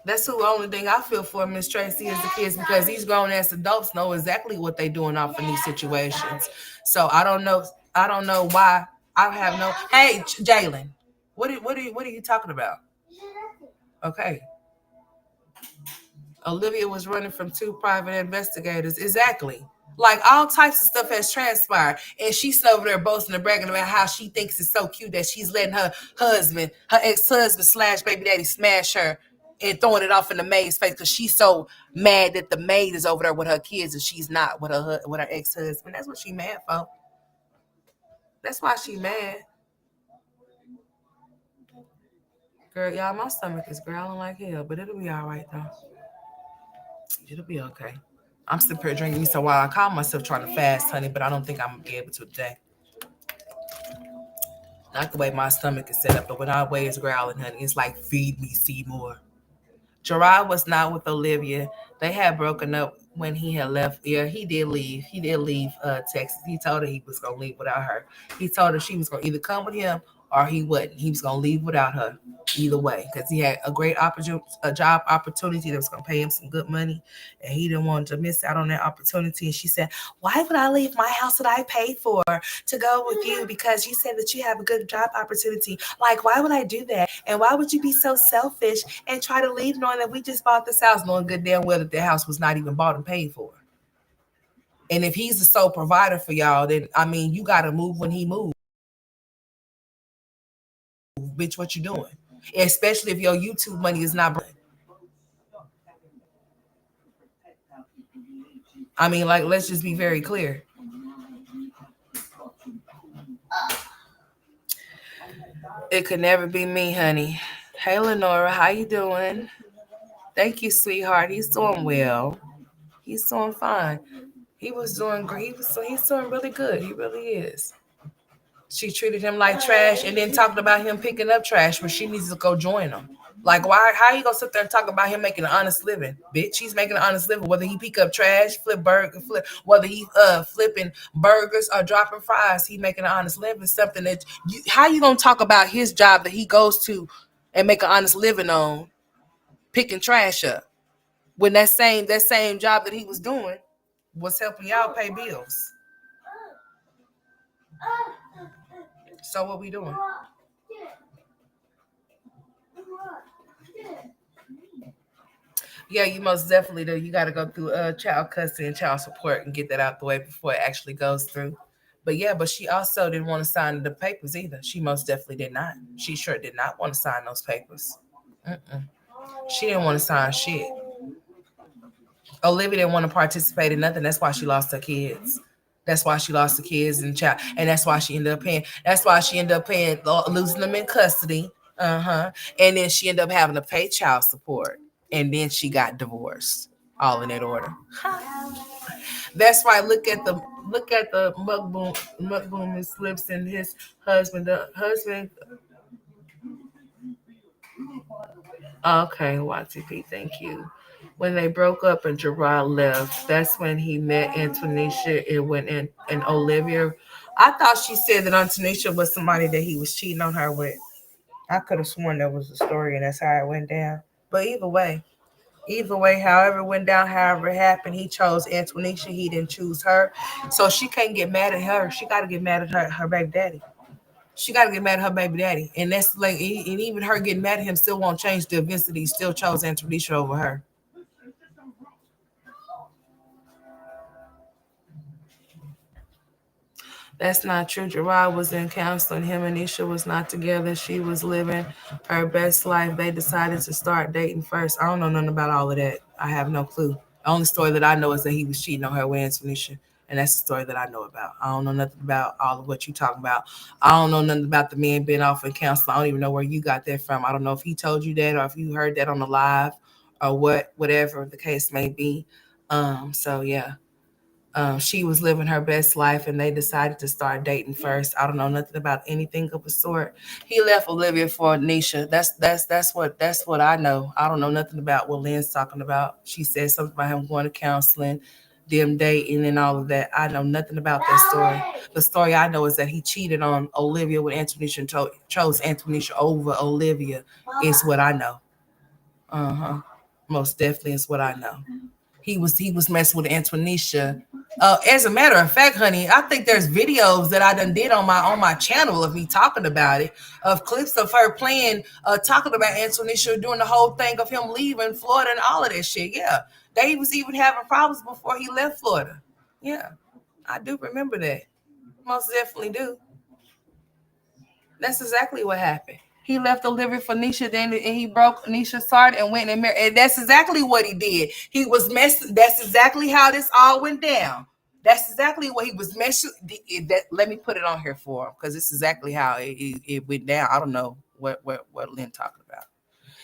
A: That's the only thing I feel for Miss Tracy is the kids, because these grown ass adults know exactly what they're doing off in these situations. So I don't know why. I have no. Hey, Jalen, what are you talking about? Okay. Olivia was running from 2 private investigators. Exactly. Like all types of stuff has transpired. And she's over there boasting and bragging about how she thinks it's so cute that she's letting her ex-husband / baby daddy smash her and throwing it off in the maid's face because she's so mad that the maid is over there with her kids and she's not with her ex-husband. That's what she mad for. That's why she mad. Girl, y'all, my stomach is growling like hell, but it'll be all right though. It'll be okay. I'm still here drinking me some water. I call myself trying to fast, honey, but I don't think I'm gonna be able to today. Not the way my stomach is set up, but when our way is growling, honey, it's like feed me, see more. Gerard was not with Olivia. They had broken up when he had left. Yeah, he did leave. He did leave Texas. He told her he was gonna leave without her. He told her she was gonna either come with him or he wouldn't. He was gonna leave without her. Either way, because he had a great opportunity, a job opportunity that was gonna pay him some good money, and he didn't want to miss out on that opportunity. And she said, "Why would I leave my house that I paid for to go with you? Because you said that you have a good job opportunity. Like, why would I do that? And why would you be so selfish and try to leave knowing that we just bought this house, knowing good damn well that the house was not even bought and paid for? And if he's the sole provider for y'all, then I mean, you got to move when he moves, bitch. What you doing? Especially if your YouTube money is not." I mean, like, let's just be very clear. It could never be me, honey. Hey, Lenora, how you doing? Thank you, sweetheart. He's doing well. He's doing fine. He was doing great. He's doing really good. He really is. She treated him like trash and then talked about him picking up trash when she needs to go join him. Like, why? How you gonna sit there and talk about him making an honest living? Bitch, he's making an honest living. Whether he pick up trash, whether he flipping burgers or dropping fries, he making an honest living. Something that how you gonna talk about his job that he goes to and make an honest living on picking trash up when that same job that he was doing was helping y'all pay bills? So what we doing? Yeah, you most definitely do. You got to go through child custody and child support and get that out the way before it actually goes through. But yeah, but she also didn't want to sign the papers either. She most definitely did not. She sure did not want to sign those papers. Mm-mm. She didn't want to sign shit. Olivia didn't want to participate in nothing. That's why she lost her kids. That's why she lost the kids and child, and that's why she ended up paying. That's why she ended up paying, losing them in custody. And then she ended up having to pay child support, and then she got divorced. All in that order. That's right. Look at the mukboom and slips and his husband. The husband. Okay, YTP. Thank you. When they broke up and Gerard left, that's when he met Antonisha and Olivia. I thought she said that Antonisha was somebody that he was cheating on her with. I could have sworn that was the story and that's how it went down. But either way, however it went down, however it happened, he chose Antonisha. He didn't choose her. So she can't get mad at her. She got to get mad at her baby daddy. She got to get mad at her baby daddy. And that's like, and even her getting mad at him still won't change the events that he still chose Antonisha over her. That's not true. Gerard was in counseling. Him and Nisha was not together. She was living her best life. They decided to start dating first. I don't know nothing about all of that. I have no clue. The only story that I know is that he was cheating on her with Nisha. And that's the story that I know about. I don't know nothing about all of what you talking about. I don't know nothing about the man being off in counseling. I don't even know where you got that from. I don't know if he told you that or if you heard that on the live or whatever the case may be. So yeah. She was living her best life and they decided to start dating first. I don't know nothing about anything of the sort. He left Olivia for Nisha. That's what I know. I don't know nothing about what Lynn's talking about. She said something about him going to counseling, them dating and all of that. I know nothing about that story. The story I know is that he cheated on Olivia with Antonisha and chose Antonisha over Olivia is what I know. Uh-huh. Most definitely is what I know. He was messing with Antonisha. As a matter of fact, honey, I think there's videos that I done did on my channel of me talking about it, of clips of her playing, talking about Antonisha doing the whole thing of him leaving Florida and all of that shit. Yeah, they was even having problems before he left Florida. Yeah, I do remember that. Most definitely do. That's exactly what happened. He left Olivia for Nisha, then and he broke Nisha's heart and went and married. And that's exactly what he did. He was messing. That's exactly how this all went down. That's exactly what he was messing. Let me put it on here for him because this is exactly how it went down. I don't know what Lynn talking about.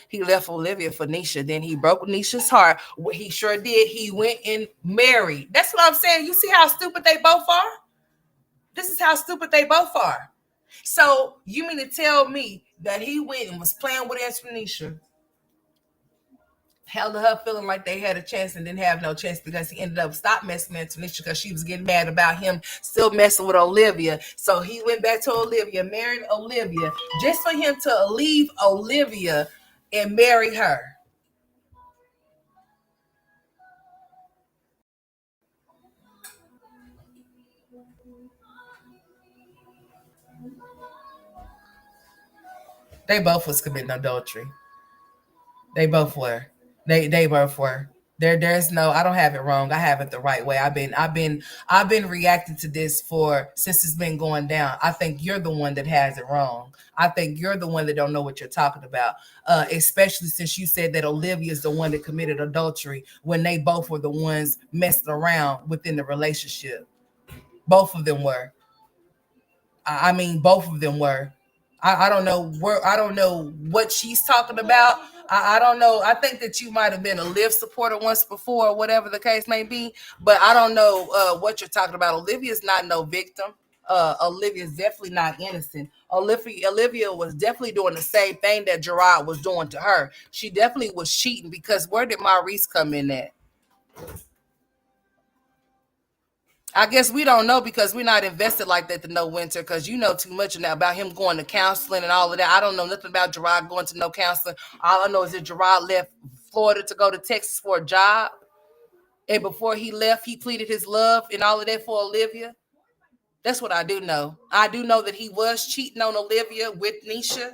A: He left Olivia for Nisha. Then he broke Nisha's heart. He sure did. He went and married. That's what I'm saying. You see how stupid they both are? This is how stupid they both are. So you mean to tell me that he went and was playing with Nisha, held her feeling like they had a chance and didn't have no chance because he ended up stop messing with Tanisha because she was getting mad about him still messing with Olivia. So he went back to Olivia, married Olivia, just for him to leave Olivia and marry her. They both was committing adultery. They both were. They both were. There's no, I don't have it wrong. I have it the right way. I've been reacting to this for since it's been going down. I think you're the one that has it wrong. I think you're the one that don't know what you're talking about. Especially since you said that Olivia is the one that committed adultery when they both were the ones messing around within the relationship. Both of them were. I mean, both of them were. I don't know where. I don't know what she's talking about. I don't know. I think that you might have been a Liv supporter once before, or whatever the case may be. But I don't know what you're talking about. Olivia's not no victim. Olivia's definitely not innocent. Olivia was definitely doing the same thing that Gerard was doing to her. She definitely was cheating because where did Maurice come in at? I guess we don't know because we're not invested like that to know Winter because you know too much now about him going to counseling and all of that. I don't know nothing about Gerard going to no counseling. All I know is that Gerard left Florida to go to Texas for a job. And before he left, he pleaded his love and all of that for Olivia. That's what I do know. I do know that he was cheating on Olivia with Nisha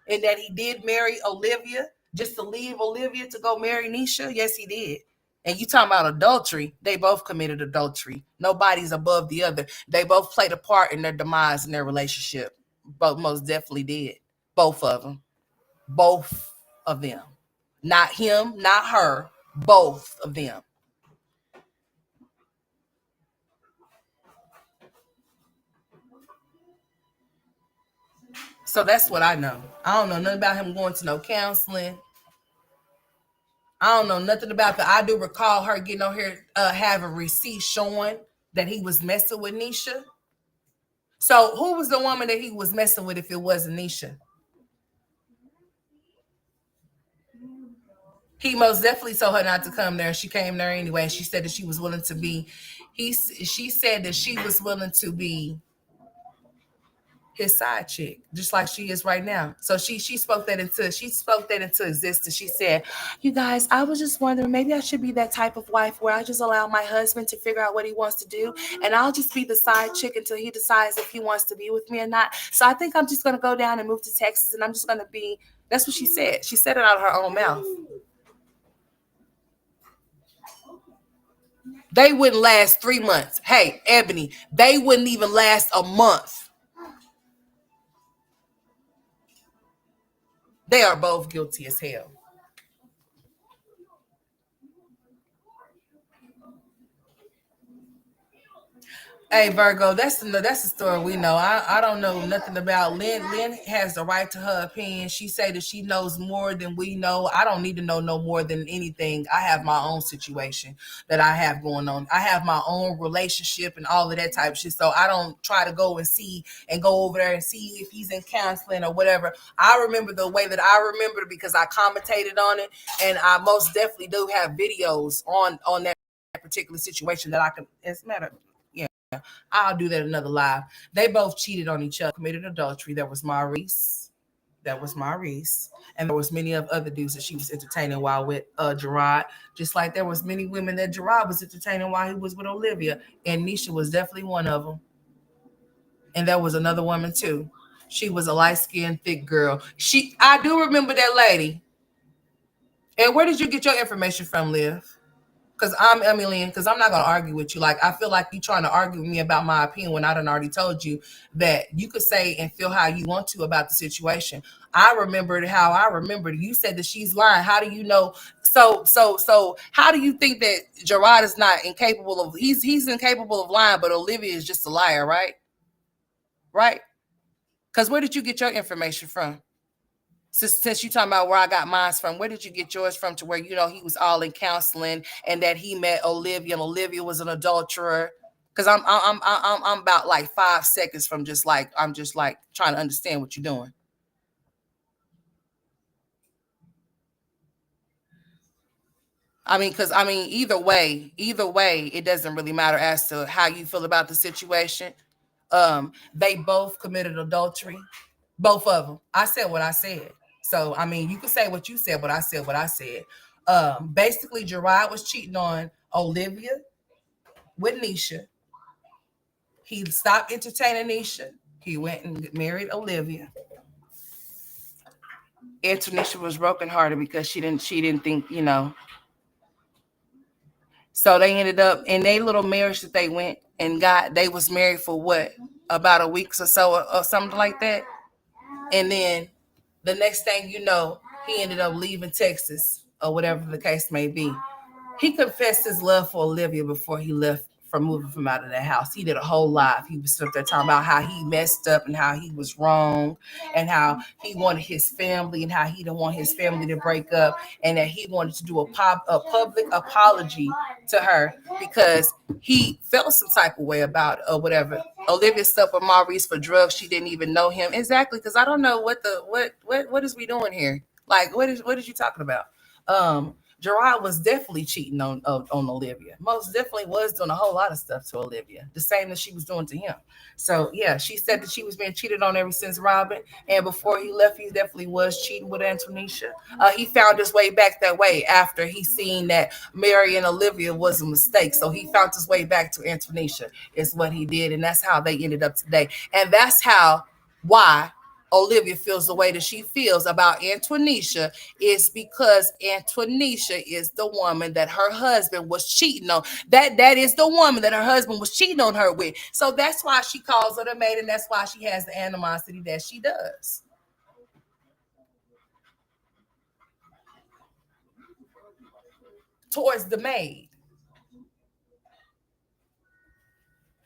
A: and that he did marry Olivia just to leave Olivia to go marry Nisha. Yes, he did. And you talking about adultery, they both committed adultery. Nobody's above the other. They both played a part in their demise in their relationship. Both most definitely did. Both of them. Both of them. Not him, not her. Both of them. So that's what I know. I don't know nothing about him going to no counseling. I don't know nothing about that. I do recall her getting on here, having receipts showing that he was messing with Nisha. So who was the woman that he was messing with if it wasn't Nisha? He most definitely told her not to come there. She came there anyway. She said that she was willing to be. She said that she was willing to be his side chick, just like she is right now. So she spoke that into existence. She said, "You guys, I was just wondering, maybe I should be that type of wife where I just allow my husband to figure out what he wants to do, and I'll just be the side chick until he decides if he wants to be with me or not. So I think I'm just gonna go down and move to Texas, and I'm just gonna be." That's what she said. She said it out of her own mouth. They wouldn't last 3 months. Hey, Ebony, they wouldn't even last a month. They are both guilty as hell. Hey Virgo, that's the story we know. I don't know nothing about Lynn. Lynn has the right to her opinion. She say that she knows more than we know. I don't need to know no more than anything. I have my own situation that I have going on. I have my own relationship and all of that type of shit. So I don't try to go and see and go over there and see if he's in counseling or whatever. I remember the way that I remember because I commentated on it, and I most definitely do have videos on that particular situation that I can. It's a matter. Yeah. I'll do that another live. They both cheated on each other, committed adultery. There was Maurice. That was Maurice. And there was many of other dudes that she was entertaining while with Gerard. Just like there was many women that Gerard was entertaining while he was with Olivia. And Nisha was definitely one of them. And there was another woman too. She was a light-skinned, thick girl. I do remember that lady. And where did you get your information from, Liv? Because I'm Emily, because I'm not gonna argue with you. Like I feel like you trying to argue with me about my opinion when I done already told you that you could say and feel how you want to about the situation. I remembered how I remembered. You said that she's lying. How do you know? So how do you think that Gerard is not incapable of he's incapable of lying, but Olivia is just a liar, right? Right? Because where did you get your information from? Since you talking about where I got mine from, where did you get yours from to where you know he was all in counseling and that he met Olivia and Olivia was an adulterer? Because I'm about like 5 seconds from just like I'm just like trying to understand what you're doing. Because either way, it doesn't really matter as to how you feel about the situation. They both committed adultery, both of them. I said what I said. So you can say what you said, but I said what I said. Basically, Gerard was cheating on Olivia with Nisha. He stopped entertaining Nisha. He went and married Olivia. And Tanisha was brokenhearted because she didn't think, So they ended up in their little marriage that they went and got. They was married for what, about a week or so or something like that. And then the next thing you know, he ended up leaving Texas or whatever the case may be. He confessed his love for Olivia before he left from moving from out of that house. He did a whole live. He was up there talking about how he messed up and how he was wrong and how he wanted his family and how he didn't want his family to break up and that he wanted to do a public apology to her because he felt some type of way about it or whatever. Olivia stuck with Maurice for drugs. She didn't even know him. Exactly, because I don't know what is we doing here? Like what is you talking about? Gerard was definitely cheating on Olivia. Most definitely was doing a whole lot of stuff to Olivia, the same that she was doing to him. So yeah, she said that she was being cheated on ever since Robin, and before he left, he definitely was cheating with Antonisha. He found his way back that way after he seen that Mary and Olivia was a mistake. So he found his way back to Antonisha. Is what he did, and that's how they ended up today. And that's why Olivia feels the way that she feels about Antonisha is because Antonisha is the woman that her husband was cheating on. That is the woman that her husband was cheating on her with. So that's why she calls her the maid, and that's why she has the animosity that she does towards the maid.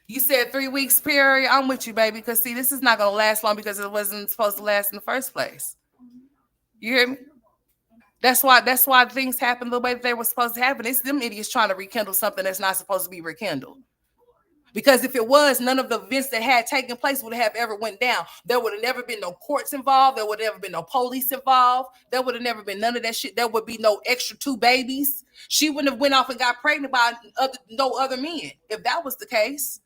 A: You said 3 weeks period. I'm with you, baby. Because see, this is not gonna last long because it wasn't supposed to last in the first place. You hear me? That's why things happen the way that they were supposed to happen. It's them idiots trying to rekindle something that's not supposed to be rekindled. Because if it was, none of the events that had taken place would have ever went down. There would have never been no courts involved. There would have never been no police involved. There would have never been none of that shit. There would be no extra 2 babies. She wouldn't have went off and got pregnant by no other men if that was the case.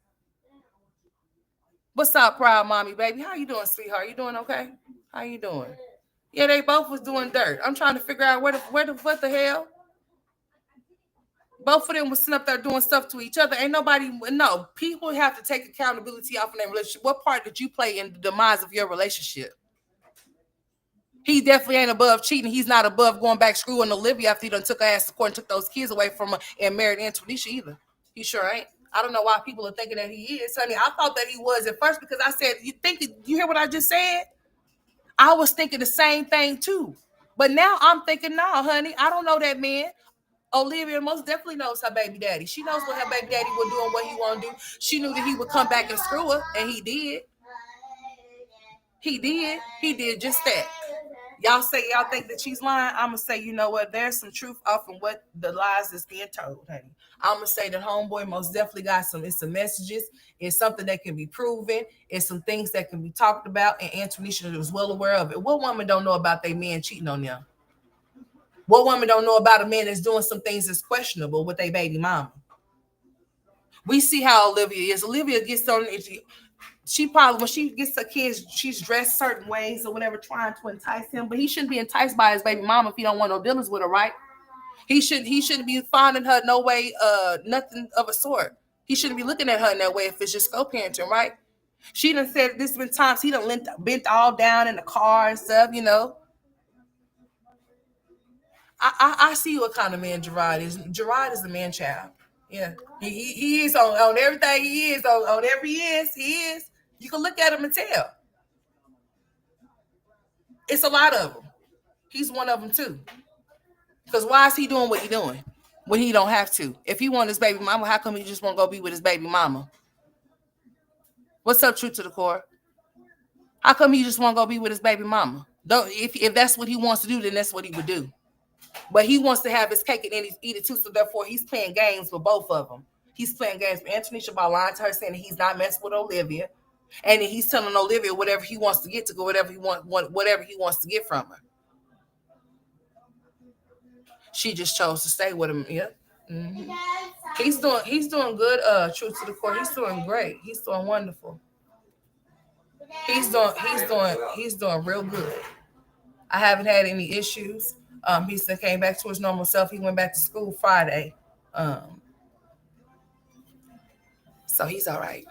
A: What's up, proud mommy, baby? How you doing, sweetheart? You doing okay? How you doing? Yeah, they both was doing dirt. I'm trying to figure out what the hell. Both of them was sitting up there doing stuff to each other. Ain't nobody, no, people have to take accountability off in their relationship. What part did you play in the demise of your relationship? He definitely ain't above cheating. He's not above going back screwing Olivia after he done took her ass to court and took those kids away from her and married Antonisha either. He sure ain't. I don't know why people are thinking that he is. Honey, I thought that he was at first because I said, you hear what I just said? I was thinking the same thing too. But now I'm thinking, no, honey, I don't know that man. Olivia most definitely knows her baby daddy. She knows what her baby daddy would do and what he want to do. She knew that he would come back and screw her, and he did. He did. He did just that. Y'all say y'all think that she's lying. I'm gonna say, you know what? There's some truth off in what the lies that's being told, honey. I'm gonna say that homeboy most definitely got some messages. It's something that can be proven. It's some things that can be talked about, and Antonisha was well aware of it. What woman don't know about their man cheating on them? What woman don't know about a man that's doing some things that's questionable with their baby mama? We see how Olivia is. Olivia gets on. She probably when she gets her kids, she's dressed certain ways or whatever, trying to entice him. But he shouldn't be enticed by his baby mama if he don't want no dealings with her, right? He shouldn't be finding her no way, nothing of a sort. He shouldn't be looking at her in that way if it's just co-parenting, right? She done said this been times he done bent all down in the car and stuff, I see what kind of man Gerard is. Gerard is a man child. Yeah, he is on everything he is on every he is. You can look at him and tell. It's a lot of them. He's one of them too. Because why is he doing what he doing when he don't have to? If he want his baby mama, how come he just won't go be with his baby mama? What's up, Truth to the Core? How come he just won't go be with his baby mama? Don't if that's what he wants to do, then that's what he would do. But he wants to have his cake and eat it too. So therefore, he's playing games with both of them. He's playing games with Antonisha by lying to her, saying that he's not messing with Olivia, and then he's telling Olivia whatever he wants to get to go, whatever he wants to get from her. She just chose to stay with him. Yeah. Mm-hmm. He's doing good. Truth to the Core. He's doing great. He's doing wonderful. He's doing real good. I haven't had any issues. He still came back to his normal self. He went back to school Friday. So he's all right.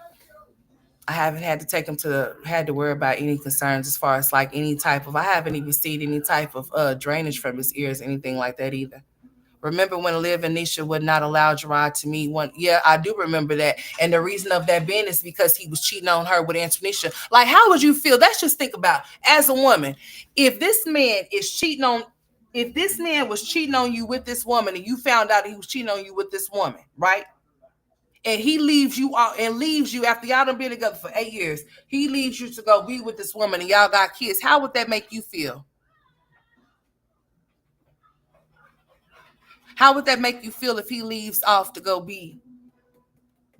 A: I haven't had to take him had to worry about any concerns as far as like any type of, I haven't even seen any type of drainage from his ears, anything like that either. Remember when Liv and Nisha would not allow Gerard to meet one? Yeah, I do remember that. And the reason of that being is because he was cheating on her with Antonisha. Like, how would you feel? Let's just think about, as a woman, if this man was cheating on you with this woman and you found out he was cheating on you with this woman, right? And he leaves you out and leaves you after y'all done been together for 8 years. He leaves you to go be with this woman and y'all got kids. How would that make you feel? How would that make you feel if he leaves off to go be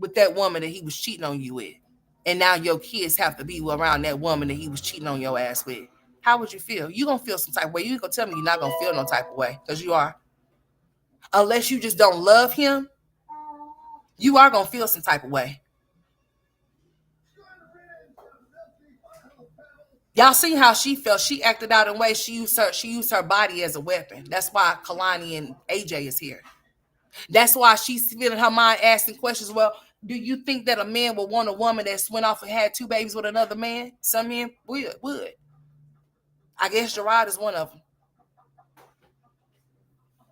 A: with that woman that he was cheating on you with? And now your kids have to be around that woman that he was cheating on your ass with. How would you feel? You gonna feel some type of way. You ain't gonna tell me you're not gonna feel no type of way, because you are. Unless you just don't love him, you are gonna feel some type of way. Y'all seen how she felt. She acted out in ways. She used her body as a weapon. That's why Kalani and AJ is here. That's why she's feeling her mind asking questions. Well, do you think that a man would want a woman that's went off and had 2 babies with another man? Some men would. I guess Gerard is one of them.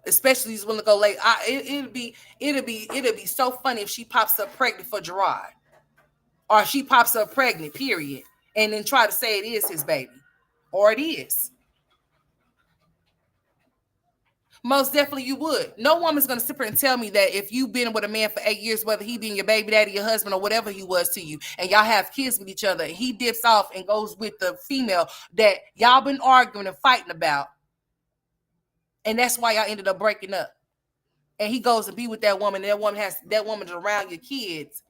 A: Especially he's willing to go late. It'd be so funny if she pops up pregnant for Gerard, or she pops up pregnant, period, and then try to say it is his baby, or it is. Most definitely you would. No woman's going to sit here and tell me that if you've been with a man for 8 years, whether he being your baby daddy, your husband, or whatever he was to you, and y'all have kids with each other, and he dips off and goes with the female that y'all been arguing and fighting about, and that's why y'all ended up breaking up. And he goes to be with that woman, and that woman's around your kids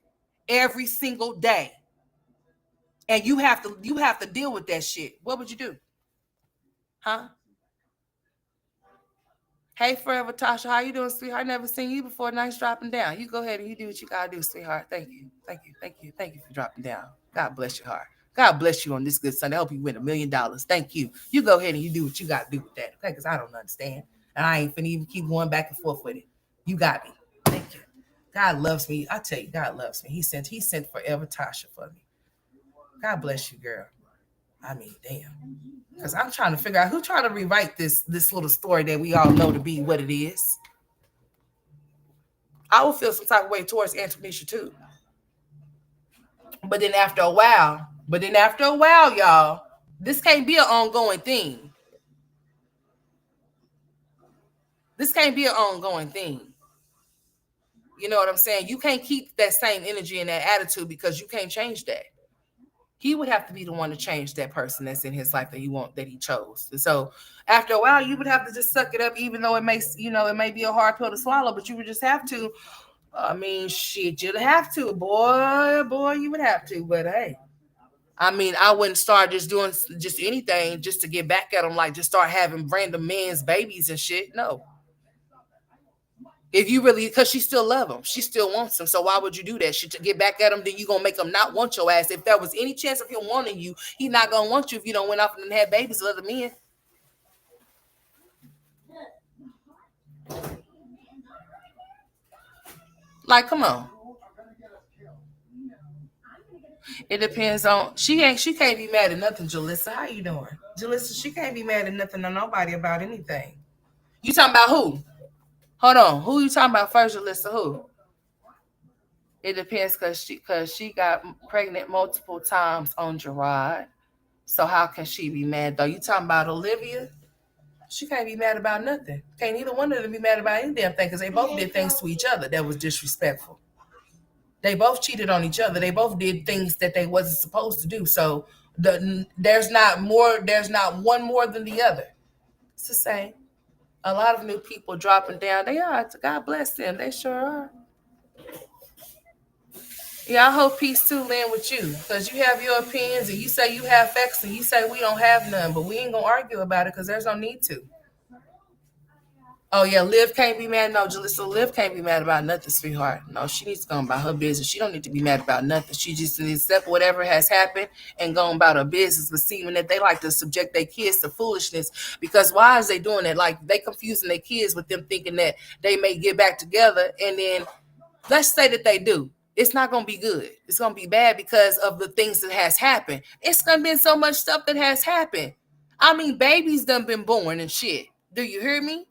A: every single day. And you have to deal with that shit. What would you do? Huh? Hey, Forever Tasha, how you doing, sweetheart? I never seen you before. Nice dropping down. You go ahead and you do what you gotta do, sweetheart. Thank you for dropping down. God bless your heart. God bless you on this good Sunday. I hope you win $1 million. Thank you. You go ahead and you do what you gotta do with that, okay? Because I don't understand, and I ain't finna even keep going back and forth with it. You got me. Thank you. God loves me. I tell you, God loves me. He sent Forever Tasha for me. God bless you, girl. I mean, damn. Because I'm trying to figure out who's trying to rewrite this little story that we all know to be what it is. I will feel some type of way towards Antonisha too. But then after a while, y'all, this can't be an ongoing thing. This can't be an ongoing thing. You know what I'm saying? You can't keep that same energy and that attitude, because you can't change that. He would have to be the one to change that person that's in his life that he chose. And so after a while, you would have to just suck it up, even though it may be a hard pill to swallow, but you would just have to. I mean, shit, you'd have to, boy, you would have to. But hey, I mean, I wouldn't start just doing just anything just to get back at him, like just start having random men's babies and shit. No. If you really, because she still love him, she still wants him. So why would you do that shit to get back at him? Then you gonna make him not want your ass. If there was any chance of him wanting you, he not gonna want you if you don't went off and had babies with other men. Like, come on. It depends on she can't be mad at nothing, Jalissa. How you doing? Jalissa, she can't be mad at nothing or nobody about anything. You talking about who? Hold on. Who you talking about first, Alyssa? Who? It depends because she got pregnant multiple times on Gerard. So how can she be mad though? You talking about Olivia? She can't be mad about nothing. Can't either one of them be mad about any damn thing because they both did things to each other that was disrespectful. They both cheated on each other. They both did things that they wasn't supposed to do. So there's not more. There's not one more than the other. It's the same. A lot of new people dropping down. They are. God bless them. They sure are. Yeah, I hope peace too land with you because you have your opinions and you say you have facts and you say we don't have none, but we ain't gonna argue about it because there's no need to. Oh yeah, Liv can't be mad. No, Jalissa, Liv can't be mad about nothing, sweetheart. No, she needs to go about her business. She don't need to be mad about nothing. She just needs to accept whatever has happened and go about her business. But seeing that they like to subject their kids to foolishness, because why is they doing that? Like they confusing their kids with them thinking that they may get back together, and then let's say that they do. It's not gonna be good. It's gonna be bad because of the things that has happened. It's gonna be so much stuff that has happened. I mean, babies done been born and shit. Do you hear me?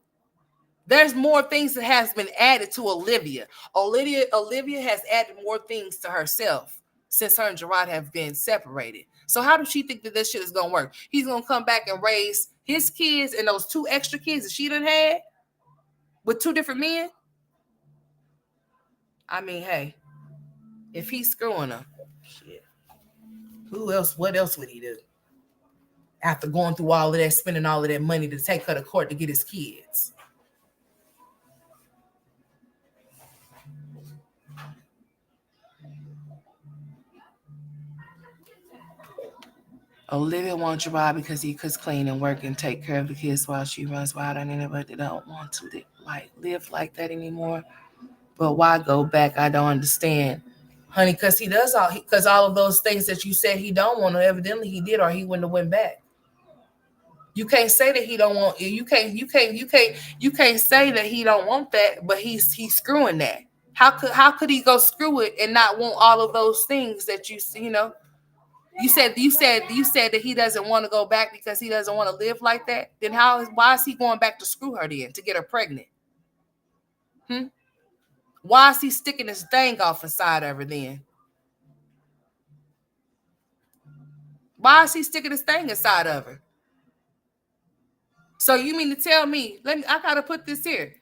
A: There's more things that has been added to Olivia. Olivia has added more things to herself since her and Gerard have been separated. So how does she think that this shit is gonna work? He's gonna come back and raise his kids and those two extra kids that she done had with two different men? I mean, hey, if he's screwing her, shit, who else? What else would he do? After going through all of that, spending all of that money to take her to court to get his kids. Olivia wants Gerard because he cooks, clean, and work and take care of the kids while she runs wild on anybody that don't want to like live like that anymore. But why go back? I don't understand, honey. Because he does all of those things that you said he don't want. Evidently he did, or he wouldn't have went back. You can't say that he don't want. You can't say that he don't want that, but he's screwing that. How could he go screw it and not want all of those things that you know? You said that he doesn't want to go back because he doesn't want to live like that. Then why is he going back to screw her then to get her pregnant? Why is he sticking his thing off inside of her then? Why is he sticking his thing inside of her? So you mean to tell me? I gotta put this here.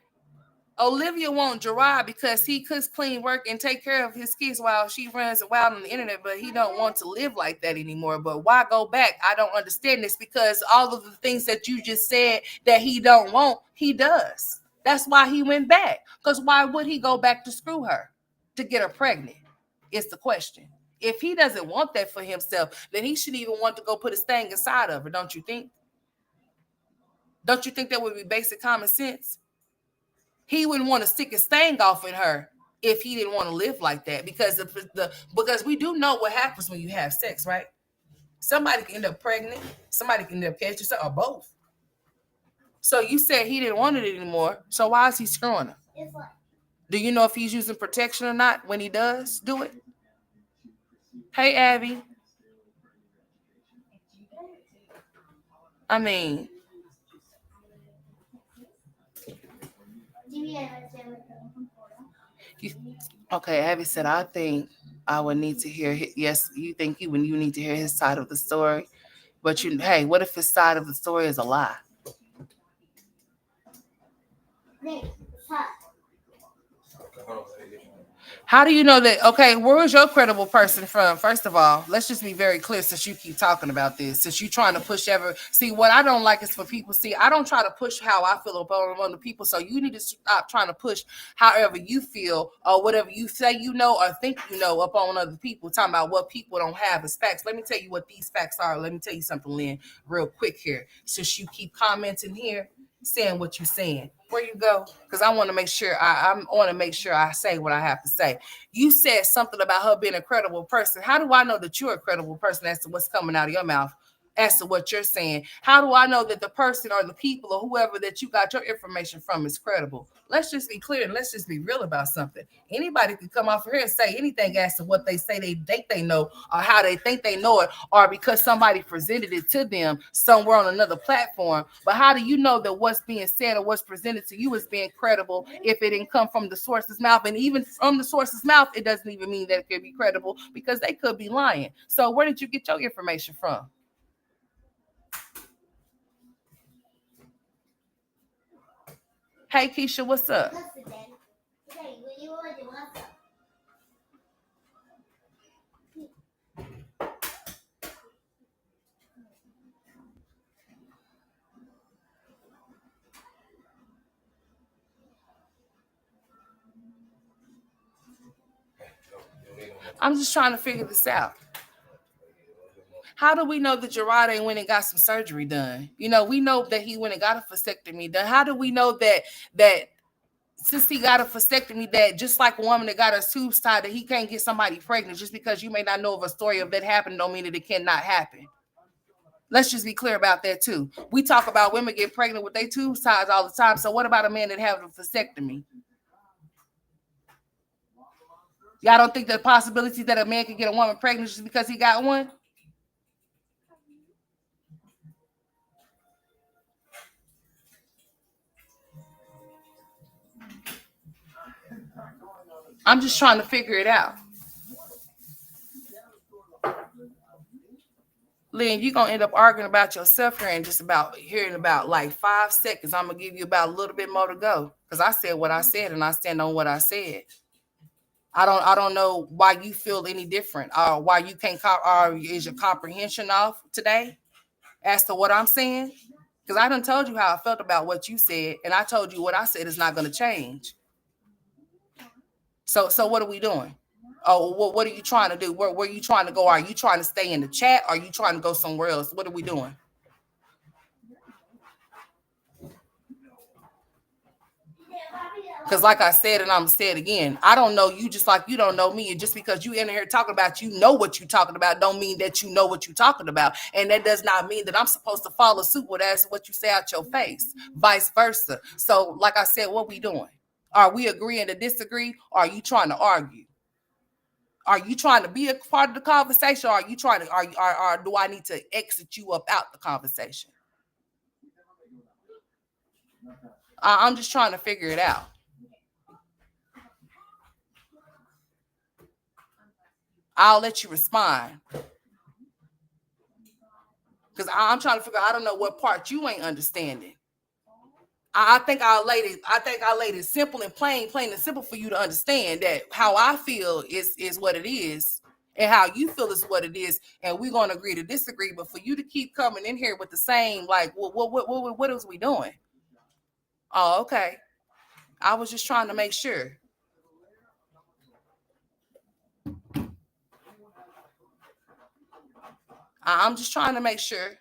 A: Olivia wants Gerard because he cooks, clean, work, and take care of his kids while she runs wild on the internet, but he don't want to live like that anymore. But why go back? I don't understand this because all of the things that you just said that he don't want, he does. That's why he went back. Because why would he go back to screw her? To get her pregnant? Is the question. If he doesn't want that for himself, then he shouldn't even want to go put his thing inside of her, don't you think? Don't you think that would be basic common sense? He wouldn't want to stick his thing off in her if he didn't want to live like that because because we do know what happens when you have sex, right? Somebody can end up pregnant, somebody can end up catching something, or both. So you said he didn't want it anymore. So why is he screwing her? Do you know if he's using protection or not when he does do it? Hey, Abby. I mean, okay, Abby said, I think I would need to hear yes, you think you need to hear his side of the story. But hey, what if his side of the story is a lie? How do you know that? Okay, where is your credible person from? First of all, let's just be very clear since you keep talking about this. Since you're trying to push see, what I don't like is for people, I don't try to push how I feel about other people. So you need to stop trying to push however you feel or whatever you say you know or think you know upon other people, talking about what people don't have as facts. Let me tell you what these facts are. Let me tell you something, Lynn, real quick here. Since you keep commenting here, saying what you're saying. Where you go? Because I want to make sure I want to make sure I say what I have to say. You said something about her being a credible person. How do I know that you're a credible person as to what's coming out of your mouth? as to what you're saying. How do I know that the person or the people or whoever that you got your information from is credible? Let's just be clear and let's just be real about something. Anybody can come off here and say anything as to what they say they think they know or how they think they know it, or because somebody presented it to them somewhere on another platform. But how do you know that what's being said or what's presented to you is being credible if it didn't come from the source's mouth? And even from the source's mouth, it doesn't even mean that it could be credible because they could be lying. So where did you get your information from? Hey, Keisha, what's up? I'm just trying to figure this out. How do we know that Gerard ain't went and got some surgery done? You know, we know that he went and got a vasectomy done. How do we know that since he got a vasectomy, that just like a woman that got her tubes tied, that he can't get somebody pregnant? Just because you may not know of a story of that happened don't mean that it cannot happen. Let's just be clear about that too. We talk about women get pregnant with their tubes tied all the time. So what about a man that have a vasectomy? Y'all don't think the possibility that a man could get a woman pregnant just because he got one? I'm just trying to figure it out. Lynn, you're gonna end up arguing about yourself here and just about hearing about like 5 seconds. I'm gonna give you about a little bit more to go. Because I said what I said and I stand on what I said. I don't know why you feel any different or why you can't or is your comprehension off today as to what I'm saying? Because I done told you how I felt about what you said, and I told you what I said is not gonna change. So what are we doing? Oh, what are you trying to do? Where are you trying to go? Are you trying to stay in the chat? Or are you trying to go somewhere else? What are we doing? Because like I said, and I'm gonna say it again, I don't know you just like you don't know me. And just because you in here talking about you know what you're talking about, don't mean that you know what you're talking about. And that does not mean that I'm supposed to follow suit with as what you say out your face, vice versa. So like I said, what we doing? Are we agreeing to disagree? Or are you trying to argue? Are you trying to be a part of the conversation? Or are you trying to or do I need to exit you up out the conversation? I'm just trying to figure it out. I'll let you respond. Because I'm trying to figure out, I don't know what part you ain't understanding. I think I laid it simple and plain and simple for you to understand that how I feel is what it is, and how you feel is what it is, and we're gonna agree to disagree. But for you to keep coming in here with the same, like, what is we doing? Oh, okay. I was just trying to make sure. I'm just trying to make sure.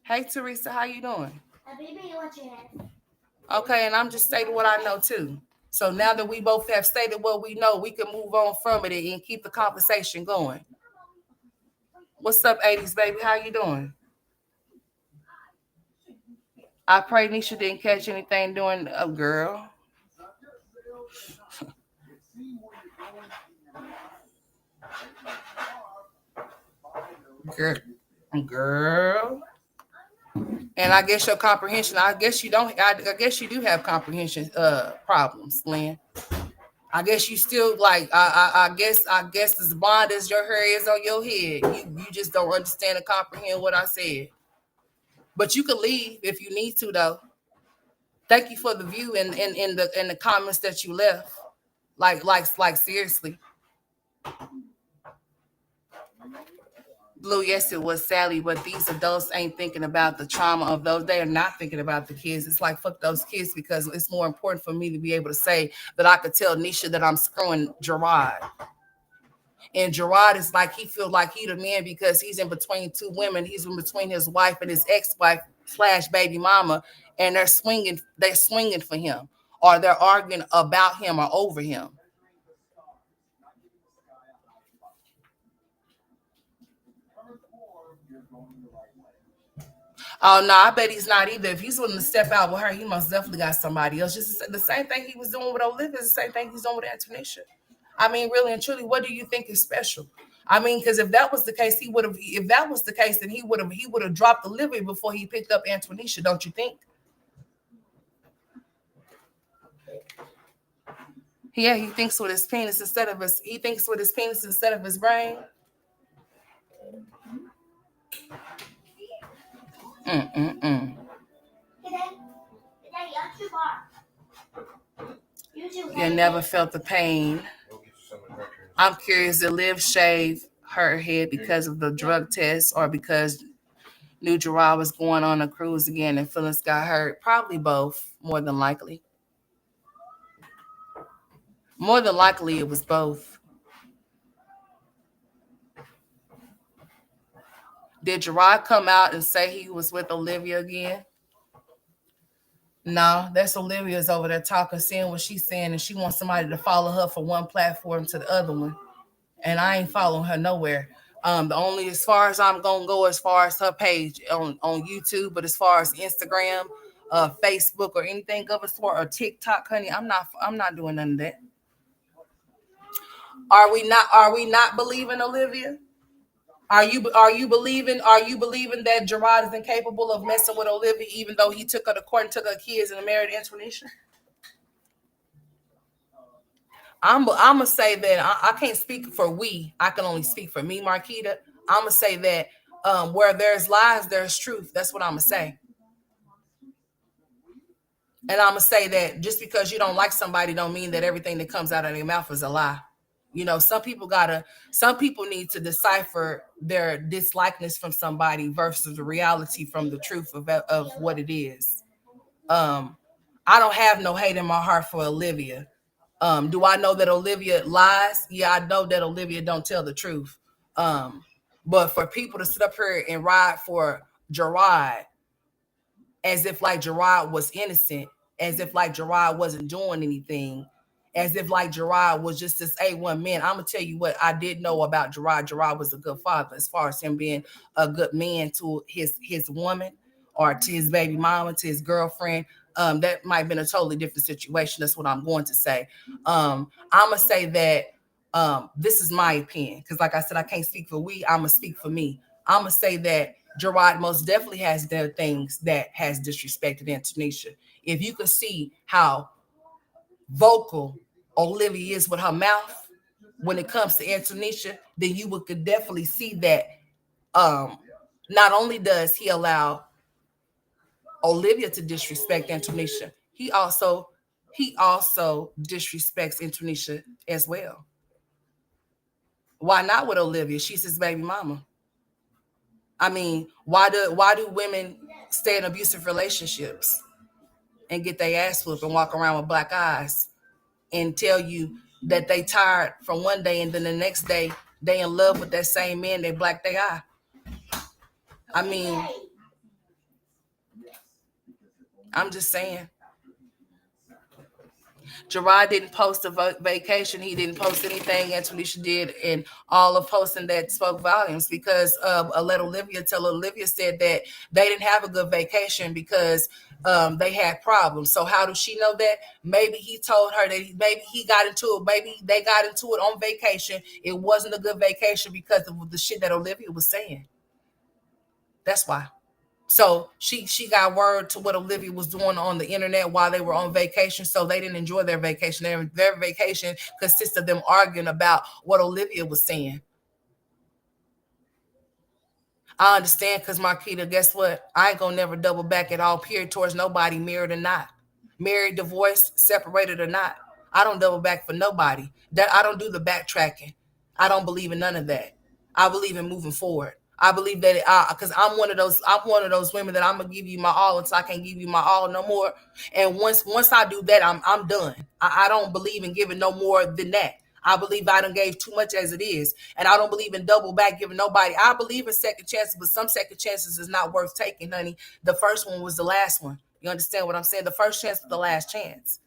A: Hey, Teresa, how you doing? Okay, and I'm just stating what I know too. So now that we both have stated what we know, we can move on from it and keep the conversation going. What's up, 80s baby? How you doing? I pray Nisha didn't catch anything doing a girl. Girl. Girl. And I guess your comprehension, I guess you don't, I guess you do have comprehension problems, Lynn. I guess you still like I guess as blonde as your hair is on your head, you just don't understand and comprehend what I said. But you can leave if you need to though. Thank you for the view and in the comments that you left. Like seriously. Blue, yes, it was Sally, but these adults ain't thinking about the trauma of those. They are not thinking about the kids. It's like, fuck those kids, because it's more important for me to be able to say that I could tell Nisha that I'm screwing Gerard. And Gerard is like, he feels like he the man because he's in between two women. He's in between his wife and his ex-wife / baby mama, and they're swinging for him, or they're arguing about him or over him. Oh no, I bet he's not either. If he's willing to step out with her, he most definitely got somebody else. Just the same thing he was doing with Olivia is the same thing he's doing with Antonisha. I mean, really and truly, what do you think is special? I mean, because if that was the case, he would have. If that was the case, then he would have dropped Olivia before he picked up Antonisha. Don't you think? Yeah, he thinks with his penis instead of his. He thinks with his penis instead of his brain. Mm-mm-mm. You never felt the pain. I'm curious, did Liv shave her head because of the drug test or because knew Gerard was going on a cruise again and Phyllis got hurt? Probably both, more than likely. More than likely, it was both. Did Gerard come out and say he was with Olivia again? No, that's Olivia's over there talking, seeing what she's saying, and she wants somebody to follow her from one platform to the other one. And I ain't following her nowhere. The only as far as I'm gonna go as far as her page on YouTube, but as far as Instagram, Facebook, or anything of a sort, or TikTok, honey, I'm not doing none of that. Are we not believing Olivia? Are you believing that Gerard is incapable of messing with Olivia, even though he took her to court and took her kids and married Antonisha? I'm gonna say that I can't speak for we. I can only speak for me, Marquita. I'm gonna say that where there's lies, there's truth. That's what I'm gonna say. And I'm gonna say that just because you don't like somebody, don't mean that everything that comes out of their mouth is a lie. You know, some people need to decipher their dislikeness from somebody versus the reality from the truth of what it is. Um, I don't have no hate in my heart for Olivia. Do I know that Olivia lies? Yeah, I know that Olivia don't tell the truth. Um, but for people to sit up here and ride for Gerard as if like Gerard was innocent, as if like Gerard wasn't doing anything, as if like Gerard was just this A1 man. I'm gonna tell you what I did know about Gerard. Gerard was a good father, as far as him being a good man to his woman or to his baby mama, to his girlfriend. That might have been a totally different situation. That's what I'm going to say. I'm gonna say that this is my opinion because, like I said, I can't speak for we. I'm gonna speak for me. I'm gonna say that Gerard most definitely has done things that has disrespected Antonisha. If you could see how vocal Olivia is with her mouth when it comes to Antonisha, then you could definitely see that um, not only does he allow Olivia to disrespect Antonisha, he also disrespects Antonisha as well. Why not with Olivia? She's his baby mama. I mean, why do women stay in abusive relationships and get their ass whooped and walk around with black eyes and tell you that they tired from one day and then the next day they in love with that same man they black their eye? I mean, I'm just saying. Gerard didn't post a vacation. He didn't post anything Antonisha did, and all of posting that spoke volumes because let Olivia tell Olivia said that they didn't have a good vacation because they had problems. So how does she know that? Maybe he told her that maybe he got into it. Maybe they got into it on vacation. It wasn't a good vacation because of the shit that Olivia was saying. That's why. So she got word to what Olivia was doing on the internet while they were on vacation. So they didn't enjoy their vacation. Their vacation consists of them arguing about what Olivia was saying. I understand because Marquita, guess what? I ain't gonna never double back at all, period, towards nobody, married or not. Married, divorced, separated or not. I don't double back for nobody. That I don't do the backtracking. I don't believe in none of that. I believe in moving forward. I believe that because I'm one of those women that I'm gonna give you my all until I can't give you my all no more. And once I do that, I'm done. I don't believe in giving no more than that. I believe I done gave too much as it is. And I don't believe in double back giving nobody. I believe in second chances, but some second chances is not worth taking, honey. The first one was the last one. You understand what I'm saying? The first chance was the last chance.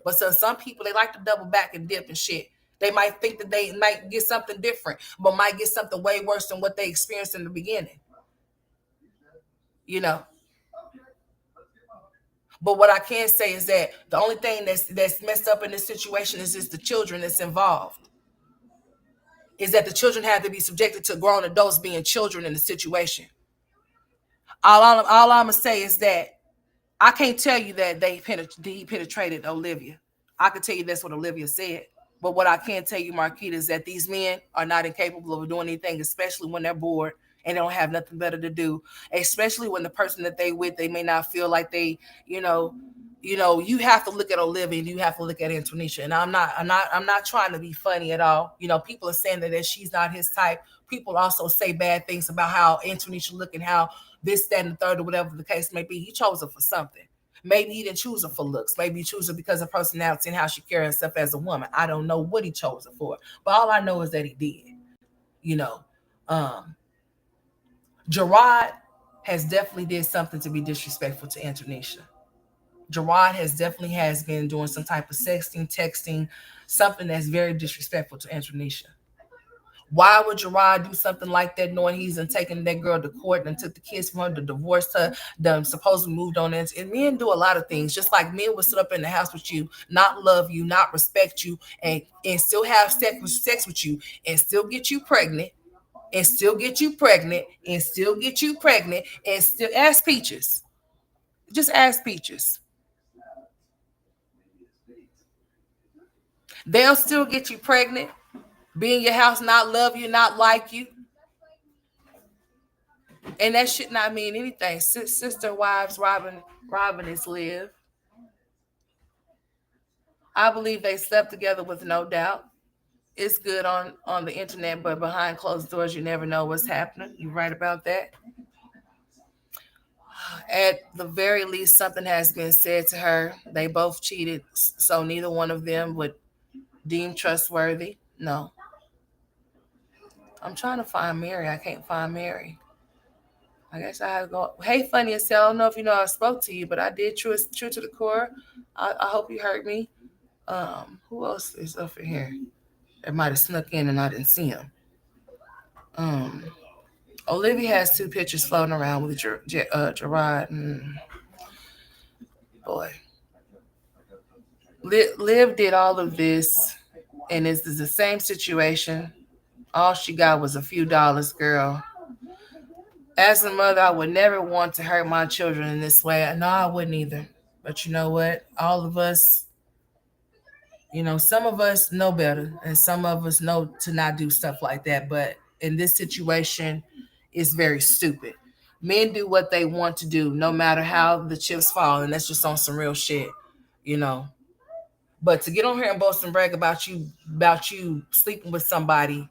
A: But so some people, they like to double back and dip and shit. They might think that they might get something different, but might get something way worse than what they experienced in the beginning. you know. But what I can say is that the only thing that's messed up in this situation is the children that's involved. Is that the children have to be subjected to grown adults being children in the situation. All I'm gonna say is that I can't tell you that he penetrated Olivia. I can tell you that's what Olivia said. But what I can tell you, Marquita, is that these men are not incapable of doing anything, especially when they're bored and they don't have nothing better to do. Especially when the person that they with, they may not feel like they, you have to look at Olivia and you have to look at Antonisha. And I'm not trying to be funny at all. People are saying that she's not his type. People also say bad things about how Antonisha look and how this, that, and the third, or whatever the case may be. He chose her for something. Maybe he didn't choose her for looks. Maybe he chose her because of personality and how she carries herself as a woman. I don't know what he chose her for. But all I know is that he did. Gerard has definitely did something to be disrespectful to Antonisha. Gerard has been doing some type of sexting, texting, something that's very disrespectful to Antonisha. Why would Gerard do something like that, knowing he's taken that girl to court and took the kids from her, to divorce her, done supposedly moved on? And men do a lot of things. Just like men would sit up in the house with you, not love you, not respect you, and still have sex with you, and still get you pregnant, and still get you pregnant, and still get you pregnant, and still ask Peaches. Just ask Peaches. They'll still get you pregnant, be in your house, not love you, not like you. And that should not mean anything. Sister wives, Robin is Live. I believe they slept together with no doubt. It's good on the internet, but behind closed doors, you never know what's happening. You're right about that. At the very least, something has been said to her. They both cheated, so neither one of them would deem trustworthy. No. I'm trying to find Mary. I can't find Mary. I guess I have to go. Hey, funny as hell. I don't know if you know I spoke to you, but I did true to the core. I hope you heard me. Who else is up in here? It might have snuck in and I didn't see him. Olivia has two pictures floating around with Gerard. Boy, Liv did all of this, and it's the same situation. All she got was a few dollars, girl. As a mother, I would never want to hurt my children in this way. No, I wouldn't either. But you know what? All of us, some of us know better, and some of us know to not do stuff like that. But in this situation, it's very stupid. Men do what they want to do, no matter how the chips fall, and that's just on some real shit, you know. But to get on here and boast and brag about you sleeping with somebody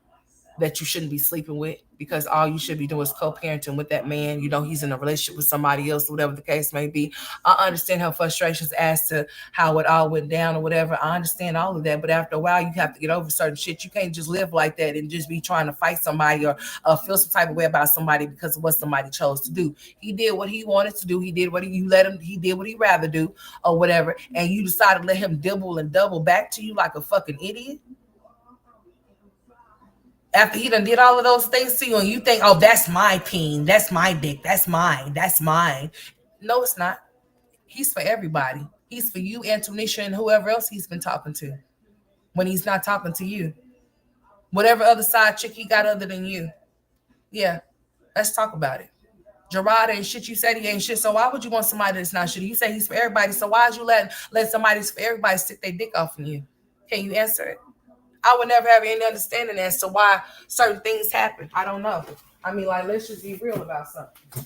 A: that you shouldn't be sleeping with, because all you should be doing is co-parenting with that man. He's in a relationship with somebody else, whatever the case may be. I understand her frustrations as to how it all went down or whatever. I understand all of that. But after a while, you have to get over certain shit. You can't just live like that and just be trying to fight somebody or feel some type of way about somebody because of what somebody chose to do. He did what he wanted to do. He did what he did what he'd rather do or whatever. And you decided to let him dibble and double back to you like a fucking idiot. After he done did all of those things to you, and you think, oh, that's my peen, that's my dick, that's mine. No, it's not. He's for everybody. He's for you, Antonisha, and whoever else he's been talking to when he's not talking to you. Whatever other side chick he got other than you. Yeah, let's talk about it. Gerard ain't shit. You said he ain't shit. So why would you want somebody that's not shit? You say he's for everybody. So why would you let somebody that's for everybody stick their dick off on you? Can you answer it? I would never have any understanding as to why certain things happen. I don't know. I mean, like, let's just be real about something.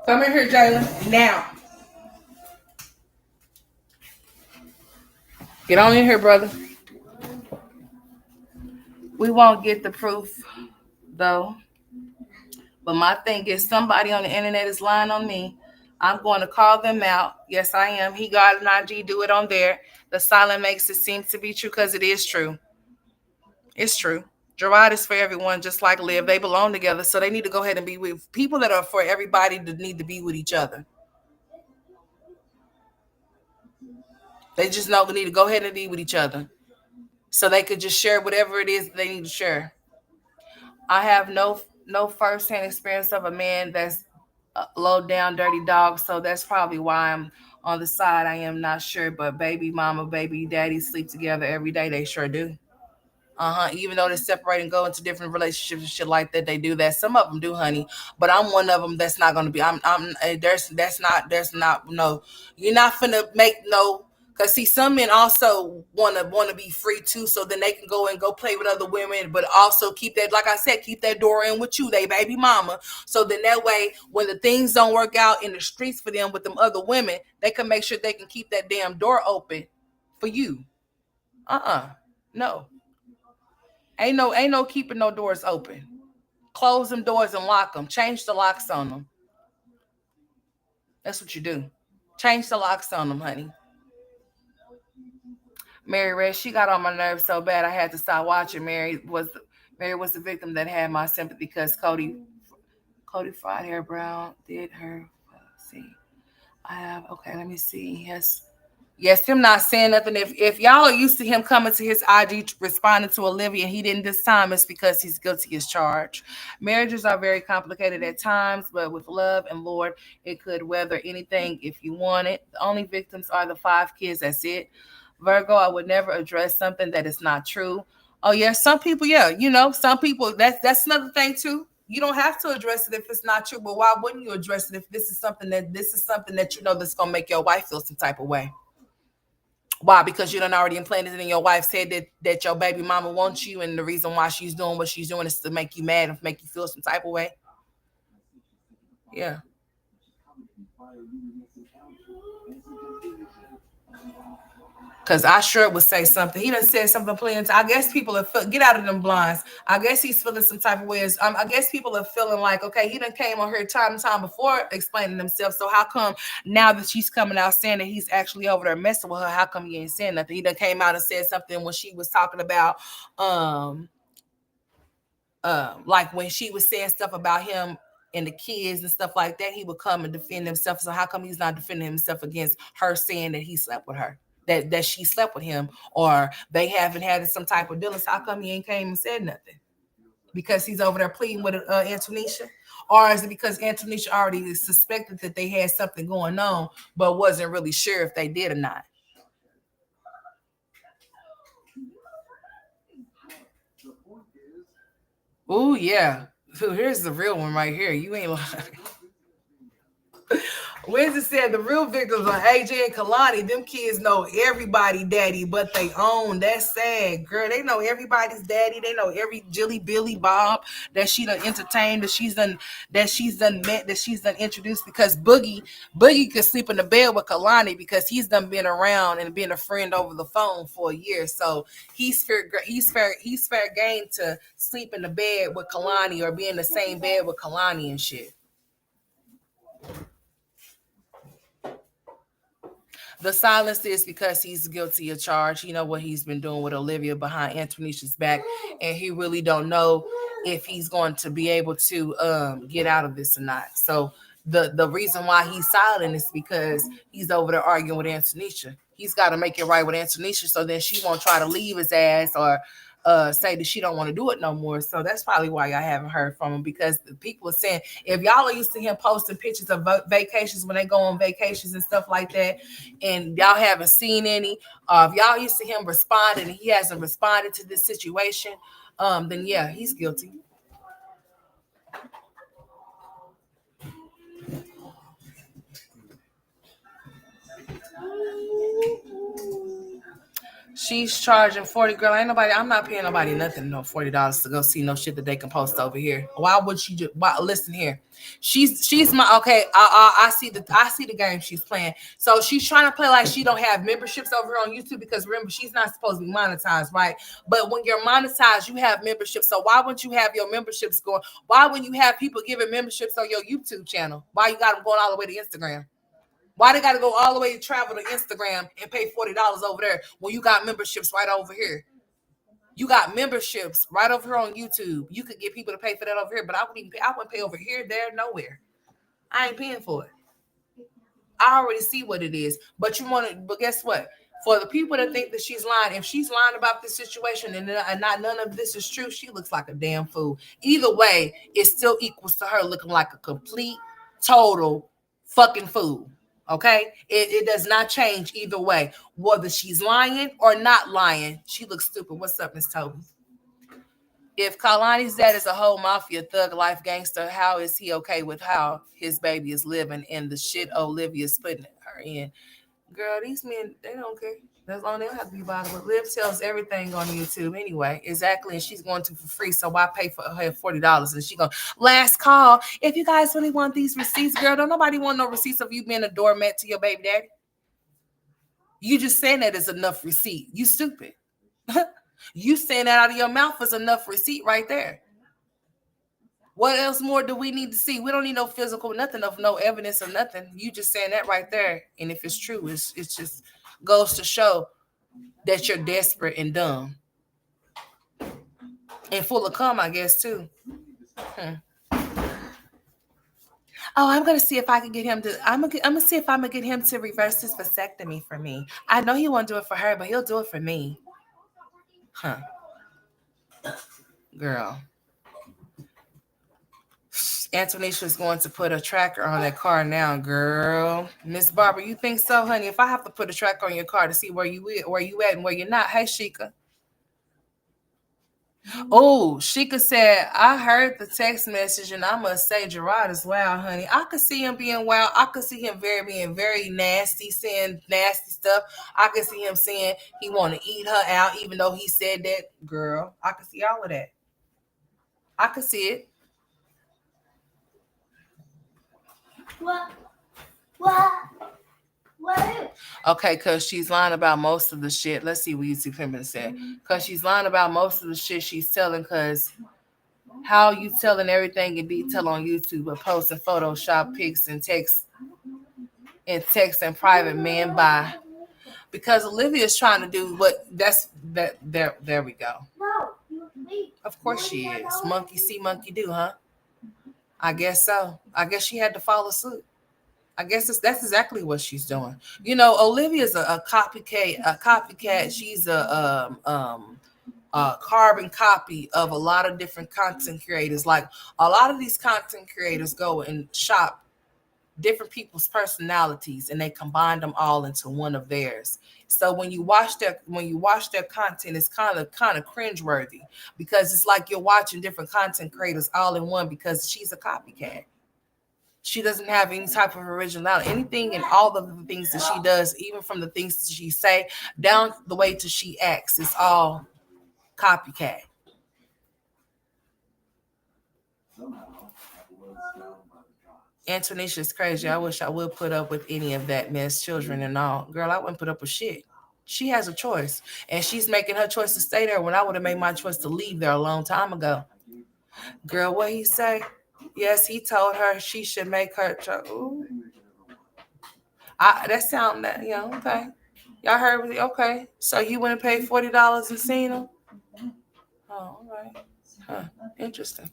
A: Come in here, Jalen. Now. Get on in here, brother. We won't get the proof, though. But my thing is, somebody on the internet is lying on me. I'm going to call them out. Yes, I am. He got an IG. Do it on there. The silent makes it seem to be true because it is true. It's true. Gerard is for everyone, just like Liv. They belong together, so they need to go ahead and be with people that are for everybody that need to be with each other. They just know they need to go ahead and be with each other, so they could just share whatever it is they need to share. I have no firsthand experience of a man that's a low down dirty dog, so that's probably why I'm on the side. I am not sure, but baby mama, baby daddy sleep together every day. They sure do. Even though they separate and go into different relationships and shit like that, they do that. Some of them do, honey. But I'm one of them that's not gonna be. There's not no. You're not finna make no. Cause see, some men also wanna be free too, so then they can go play with other women, but also keep that, like I said, keep that door in with you, they baby mama. So then that way, when the things don't work out in the streets for them with them other women, they can make sure they can keep that damn door open for you. No. Ain't no keeping no doors open. Close them doors and lock them. Change the locks on them. That's what you do. Change the locks on them, honey. Mary Red, she got on my nerves so bad I had to stop watching. Mary was the victim that had my sympathy because Cody Fried Hair Brown did her. See, I have okay. Let me see. Yes, him not saying nothing. If y'all are used to him coming to his IG responding to Olivia and he didn't this time, it's because he's guilty as charged. Marriages are very complicated at times, but with love and Lord, it could weather anything if you want it. The only victims are the 5 kids. That's it. Virgo, I would never address something that is not true. Oh yeah, some people, yeah, some people. That's another thing too. You don't have to address it if it's not true, but why wouldn't you address it if this is something that you know that's gonna make your wife feel some type of way? Why? Because you done already implanted it in your wife's head that your baby mama wants you, and the reason why she's doing what she's doing is to make you mad and make you feel some type of way. Yeah. Cause I sure would say something. He done said something plenty. I guess people are get out of them blinds. I guess he's feeling some type of ways. I guess people are feeling like, okay, he done came on here time and time before explaining himself. So how come now that she's coming out saying that he's actually over there messing with her? How come he ain't saying nothing? He done came out and said something when she was talking about like when she was saying stuff about him and the kids and stuff like that, he would come and defend himself. So how come he's not defending himself against her saying that he slept with her, that she slept with him, or they haven't had some type of dealings? How come he ain't came and said nothing? Because he's over there pleading with Antonisha, or is it because Antonisha already suspected that they had something going on, but wasn't really sure if they did or not? Oh yeah. So here's the real one right here. You ain't lying. Wednesday said the real victims are AJ and Kalani. Them kids know everybody daddy, but they own. That's sad, girl. They know everybody's daddy. They know every Jilly Billy Bob that she done entertained, that she's done met, that she's done introduced. Because Boogie could sleep in the bed with Kalani because he's done been around and been a friend over the phone for a year. So he's fair game to sleep in the bed with Kalani or be in the same bed with Kalani and shit. The silence is because he's guilty of charge. You know what he's been doing with Olivia behind Antonisha's back, and he really don't know if he's going to be able to get out of this or not. So the reason why he's silent is because he's over there arguing with Antonisha. He's got to make it right with Antonisha, so then she won't try to leave his ass or say that she don't want to do it no more. So that's probably why I haven't heard from him, because the people are saying if y'all are used to him posting pictures of vacations when they go on vacations and stuff like that, and y'all haven't seen any, if y'all used to him responding and he hasn't responded to this situation, then yeah, he's guilty. She's charging 40. Girl, ain't nobody. I'm not paying nobody nothing. No $40 to go see no shit that they can post over here. Why would she just? Why, listen here. She's my okay. I see the game she's playing. So she's trying to play like she don't have memberships over here on YouTube because remember she's not supposed to be monetized, right? But when you're monetized, you have memberships. So why wouldn't you have your memberships going? Why wouldn't you have people giving memberships on your YouTube channel? Why you got them going all the way to Instagram? Why they got to go all the way to travel to Instagram and pay $40 over there when you got memberships right over here? You got memberships right over here on YouTube. You could get people to pay for that over here, but I wouldn't pay over here, there, nowhere. I ain't paying for it. I already see what it is. But but guess what? For the people that think that she's lying, if she's lying about this situation and not none of this is true, she looks like a damn fool. Either way, it still equals to her looking like a complete, total fucking fool. Okay, it does not change either way. Whether she's lying or not lying, she looks stupid. What's up, Miss Toby? If Kalani's dad is a whole mafia thug life gangster, how is he okay with how his baby is living and the shit Olivia's putting her in? Girl, these men, they don't care. As long as they don't have to be bothered with. Liv tells everything on YouTube anyway. Exactly. And she's going to for free. So why pay for her $40? And she going, last call. If you guys really want these receipts, girl, don't nobody want no receipts of you being a doormat to your baby daddy. You just saying that is enough receipt. You stupid. You saying that out of your mouth is enough receipt right there. What else more do we need to see? We don't need no physical, nothing of no evidence of nothing. You just saying that right there. And if it's true, it's just goes to show that you're desperate and dumb. And full of cum, I guess, too. Oh, I'm gonna see if I can get him to. I'm gonna see if I'm gonna get him to reverse his vasectomy for me. I know he won't do it for her, but he'll do it for me. Huh, girl. Antonicia's going to put a tracker on that car now, girl. Miss Barbara, you think so, honey? If I have to put a tracker on your car to see where you at and where you're not, hey, Sheikah. Oh, Sheikah said, I heard the text message, and I must say Gerard is wild, honey. I could see him being wild. I could see him being very nasty, saying nasty stuff. I could see him saying he want to eat her out, even though he said that. Girl, I could see all of that. I could see it. What? Okay, because she's lying about most of the shit. Let's see what YouTube Pimpin said. Because she's lying about most of the shit she's telling, because how you telling everything in detail on YouTube, but posting Photoshop pics and text and private man by. Because Olivia is trying to do what there we go. Of course she is. Monkey see, monkey do, huh? I guess so. I guess she had to follow suit. I guess that's exactly what she's doing. You know, Olivia's a copycat. She's a carbon copy of a lot of different content creators. Like a lot of these content creators go and shop different people's personalities and they combine them all into one of theirs. So when you watch their content, it's kind of cringeworthy because it's like you're watching different content creators all in one because she's a copycat. She doesn't have any type of originality. Anything and all of the things that she does, even from the things that she say down the way to she acts, it's all copycat. Antonicia's crazy. I wish I would put up with any of that mess, children and all. Girl, I wouldn't put up with shit. She has a choice, and she's making her choice to stay there when I would have made my choice to leave there a long time ago. Girl, what he say? Yes, he told her she should make her choice. That sound that, okay. Y'all heard me? Okay. So you wouldn't pay $40 and seen him? Oh, all right. Huh. Interesting.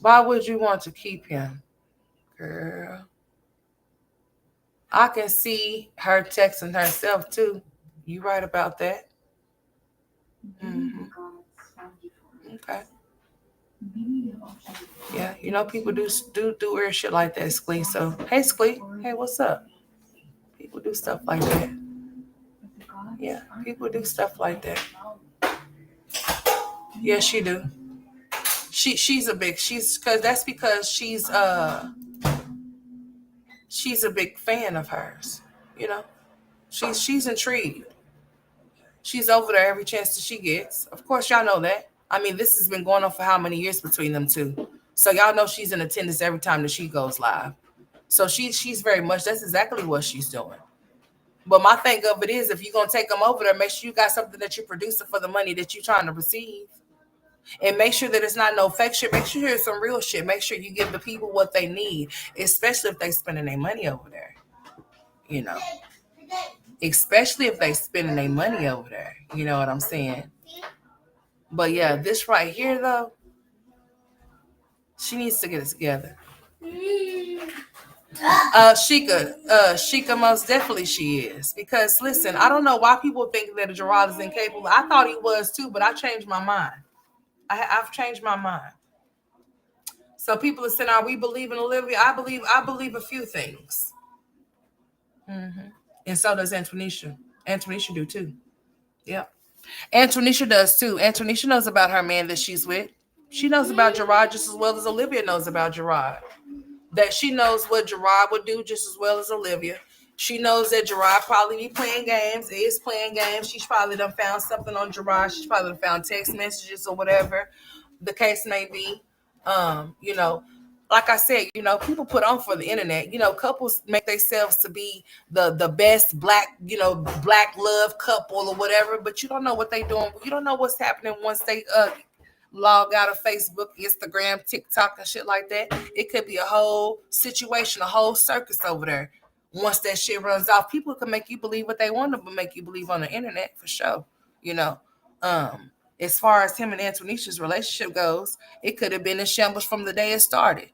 A: Why would you want to keep him? Girl. I can see her texting herself too. You right about that. Mm-hmm. Okay. Yeah, people do weird shit like that, Sklee. So, hey, Sklee. Hey, what's up? People do stuff like that. Yeah, people do stuff like that. Yeah, she do. She's because she's a big fan of hers. She's intrigued. She's over there every chance that she gets. Of course, y'all know that. I mean, this has been going on for how many years between them two? So y'all know she's in attendance every time that she goes live. So she's very much, that's exactly what she's doing. But my thing of it is, if you're gonna take them over there, make sure you got something that you're producing for the money that you're trying to receive, and make sure that it's not no fake shit. Make sure it's some real shit. Make sure you give the people what they need, especially if they spending their money over there. You know, especially if they spending their money over there. You know what I'm saying? But yeah, this right here though, she needs to get it together. Sheikah, most definitely she is. Because listen, I don't know why people think that Gerard is incapable. I thought he was too, but I changed my mind. I've changed my mind. So people are saying, "Are we believe in Olivia?" I believe a few things, and so does Antonisha. Antonisha do too. Yep, Antonisha does too. Antonisha knows about her man that she's with. She knows about Gerard just as well as Olivia knows about Gerard. That she knows what Gerard would do just as well as Olivia. She knows that Gerard probably be playing games, is playing games. She's probably done found something on Gerard. She's probably done found text messages or whatever the case may be. You know, like I said, people put on for the internet. Couples make themselves to be the best black love couple or whatever, but you don't know what they doing. You don't know what's happening once they log out of Facebook, Instagram, TikTok, and shit like that. It could be a whole situation, a whole circus over there. Once that shit runs off, people can make you believe what they want to make you believe on the internet for sure. You know, as far as him and Antonisha's relationship goes, it could have been in shambles from the day it started,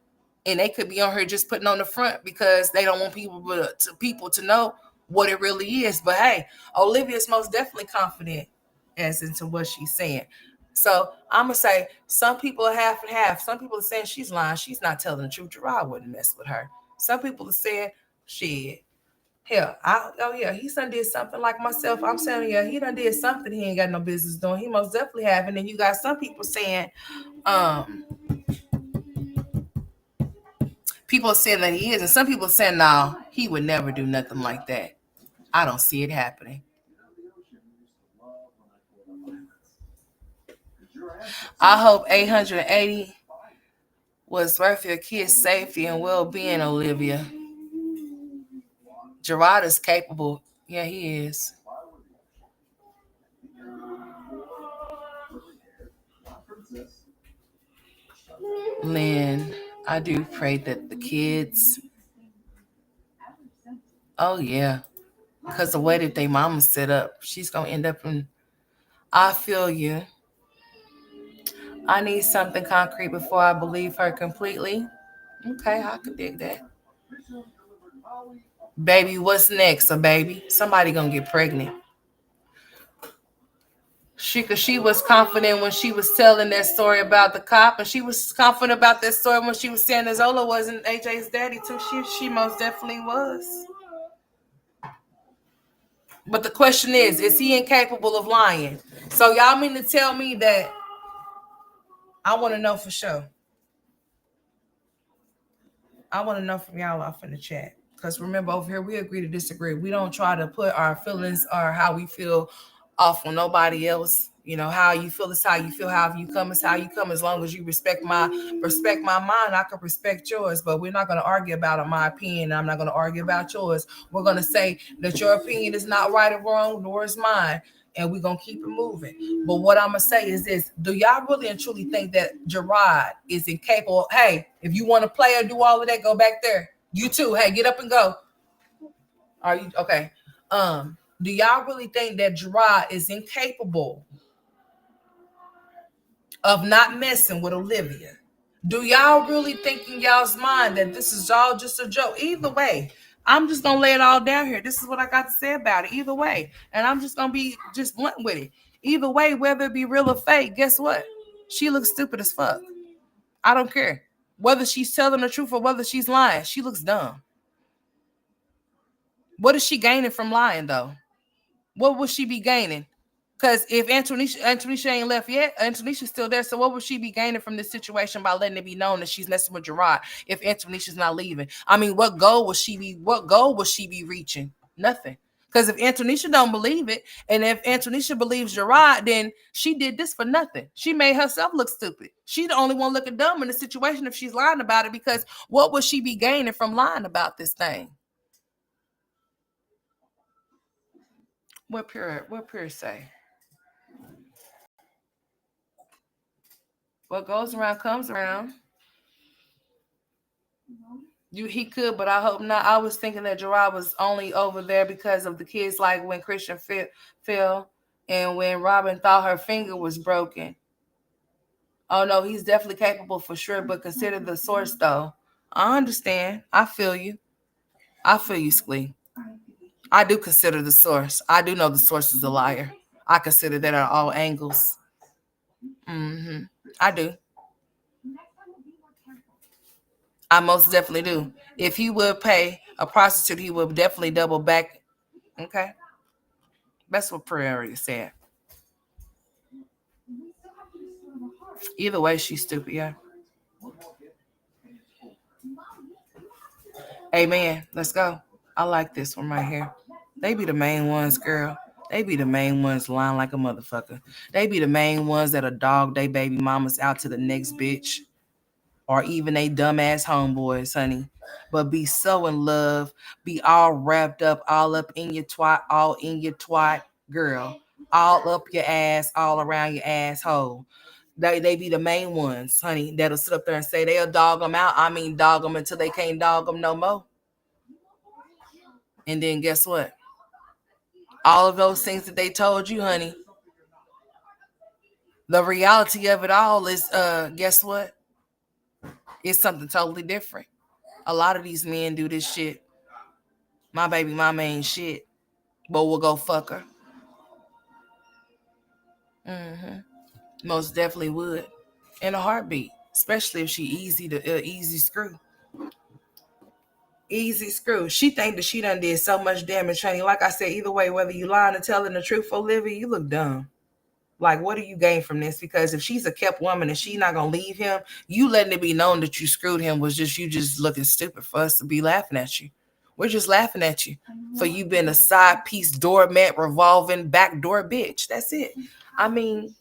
A: and they could be on her just putting on the front because they don't want people to know what it really is. But hey, Olivia's most definitely confident as into what she's saying. So I'm gonna say some people are half and half. Some people are saying she's lying. She's not telling the truth. Gerard wouldn't mess with her. Some people are saying, shit, hell, oh yeah, he done did something like myself. I'm saying, yeah, he done did something he ain't got no business doing. He most definitely have. And then you got some people saying, um, people are saying that he is, and some people are saying, no, he would never do nothing like that. I don't see it happening. I hope 880 was worth your kids' safety and well-being, Olivia. Gerard is capable. Yeah, he is. Lynn, I do pray that the kids. Oh yeah, because the way that they mama set up, she's gonna end up in. I feel you. I need something concrete before I believe her completely. Okay, I can dig that. Baby, what's next? A baby? Somebody gonna get pregnant. She was confident when she was telling that story about the cop, and she was confident about that story when she was saying that Zola wasn't AJ's daddy too. She most definitely was. But the question is he incapable of lying? So y'all mean to tell me that I want to know for sure. I want to know from y'all off in the chat. Because remember, over here, we agree to disagree. We don't try to put our feelings or how we feel off on nobody else. How you feel is how you feel. How you come is how you come. As long as you respect my mind, I can respect yours. But we're not going to argue about my opinion. I'm not going to argue about yours. We're going to say that your opinion is not right or wrong, nor is mine. And we're going to keep it moving. But what I'm going to say is this. Do y'all really and truly think that Gerard is incapable? Hey, if you want to play or do all of that, go back there. You too. Hey, get up and go. Are you okay? Do y'all really think that Gerard is incapable of not messing with Olivia? Do y'all really think in y'all's mind that this is all just a joke? Either way, I'm just gonna lay it all down here. This is what I got to say about it. Either way, and I'm just gonna be just blunt with it. Either way, whether it be real or fake, guess what? She looks stupid as fuck. I don't care whether she's telling the truth or whether she's lying. She looks dumb. What is she gaining from lying though? What would she be gaining? Because if Antonisha ain't left yet, Antonisha's still there. So what would she be gaining from this situation by letting it be known that she's messing with Gerard if Antonisha's not leaving? I mean, what goal will she be reaching? Nothing. Because if Antonisha don't believe it, and if Antonisha believes Gerard, then she did this for nothing. She made herself look stupid. She the only one looking dumb in the situation if she's lying about it, because what would she be gaining from lying about this thing? What pure say? What goes around comes around. He could, but I hope not. I was thinking that Gerard was only over there because of the kids, like when Christian fell and when Robin thought her finger was broken. Oh no, he's definitely capable for sure, but consider the source though. I understand. I feel you. I feel you, Sklee. I do consider the source. I do know the source is a liar. I consider that at all angles. I do. I most definitely do. If he would pay a prostitute, he would definitely double back. Okay. That's what Prairie said. Either way, she's stupid, yeah. Amen. Let's go. I like this one right here. They be the main ones, girl. They be the main ones lying like a motherfucker. They be the main ones that'll dog they baby mamas out to the next bitch. Or even they dumbass homeboys, honey. But be so in love, be all wrapped up, all up in your twat, all in your twat, girl. All up your ass, all around your asshole. They be the main ones, honey, that'll sit up there and say they'll dog them out. I mean, dog them until they can't dog them no more. And then guess what? All of those things that they told you, honey, the reality of it all is, guess what? It's something totally different. A lot of these men do this shit. My baby mama ain't shit, but we'll go fuck her. Most definitely would. In a heartbeat. Especially if she easy screw. Easy screw. She think that she done did so much damage, honey. Like I said, either way, whether you lying or telling the truth for living, you look dumb. Like, what do you gain from this? Because if she's a kept woman and she's not gonna leave him, you letting it be known that you screwed him was just you just looking stupid for us to be laughing at you. We're just laughing at you for you being a side piece, doormat, revolving backdoor bitch. That's it. I mean,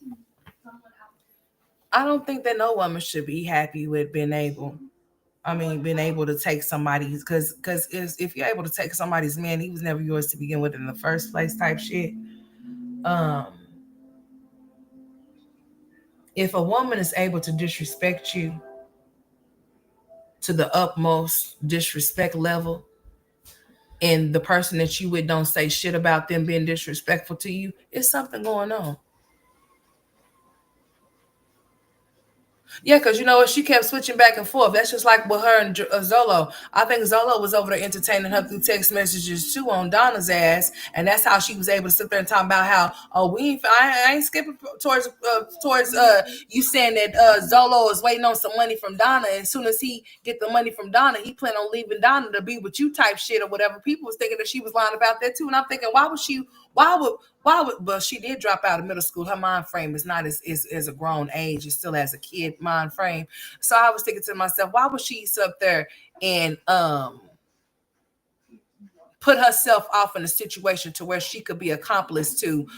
A: I don't think that no woman should be happy with being able to take somebody's, because if you're able to take somebody's man, he was never yours to begin with in the first place type shit. If a woman is able to disrespect you to the utmost disrespect level, and the person that you with don't say shit about them being disrespectful to you, it's something going on. Yeah, because you know what? She kept switching back and forth. That's just like with her and Zolo. I think Zolo was over there entertaining her through text messages too on Donna's ass, and that's how she was able to sit there and talk about how, oh, I ain't skipping towards you saying that Zolo is waiting on some money from Donna, and as soon as he get the money from Donna, he plan on leaving Donna to be with you type shit or whatever. People was thinking that she was lying about that too, and I'm thinking, why would but she did drop out of middle school. Her mind frame is not as a grown age. It's still as a kid mind frame. So I was thinking to myself, why would she sit up there and put herself off in a situation to where she could be accomplice to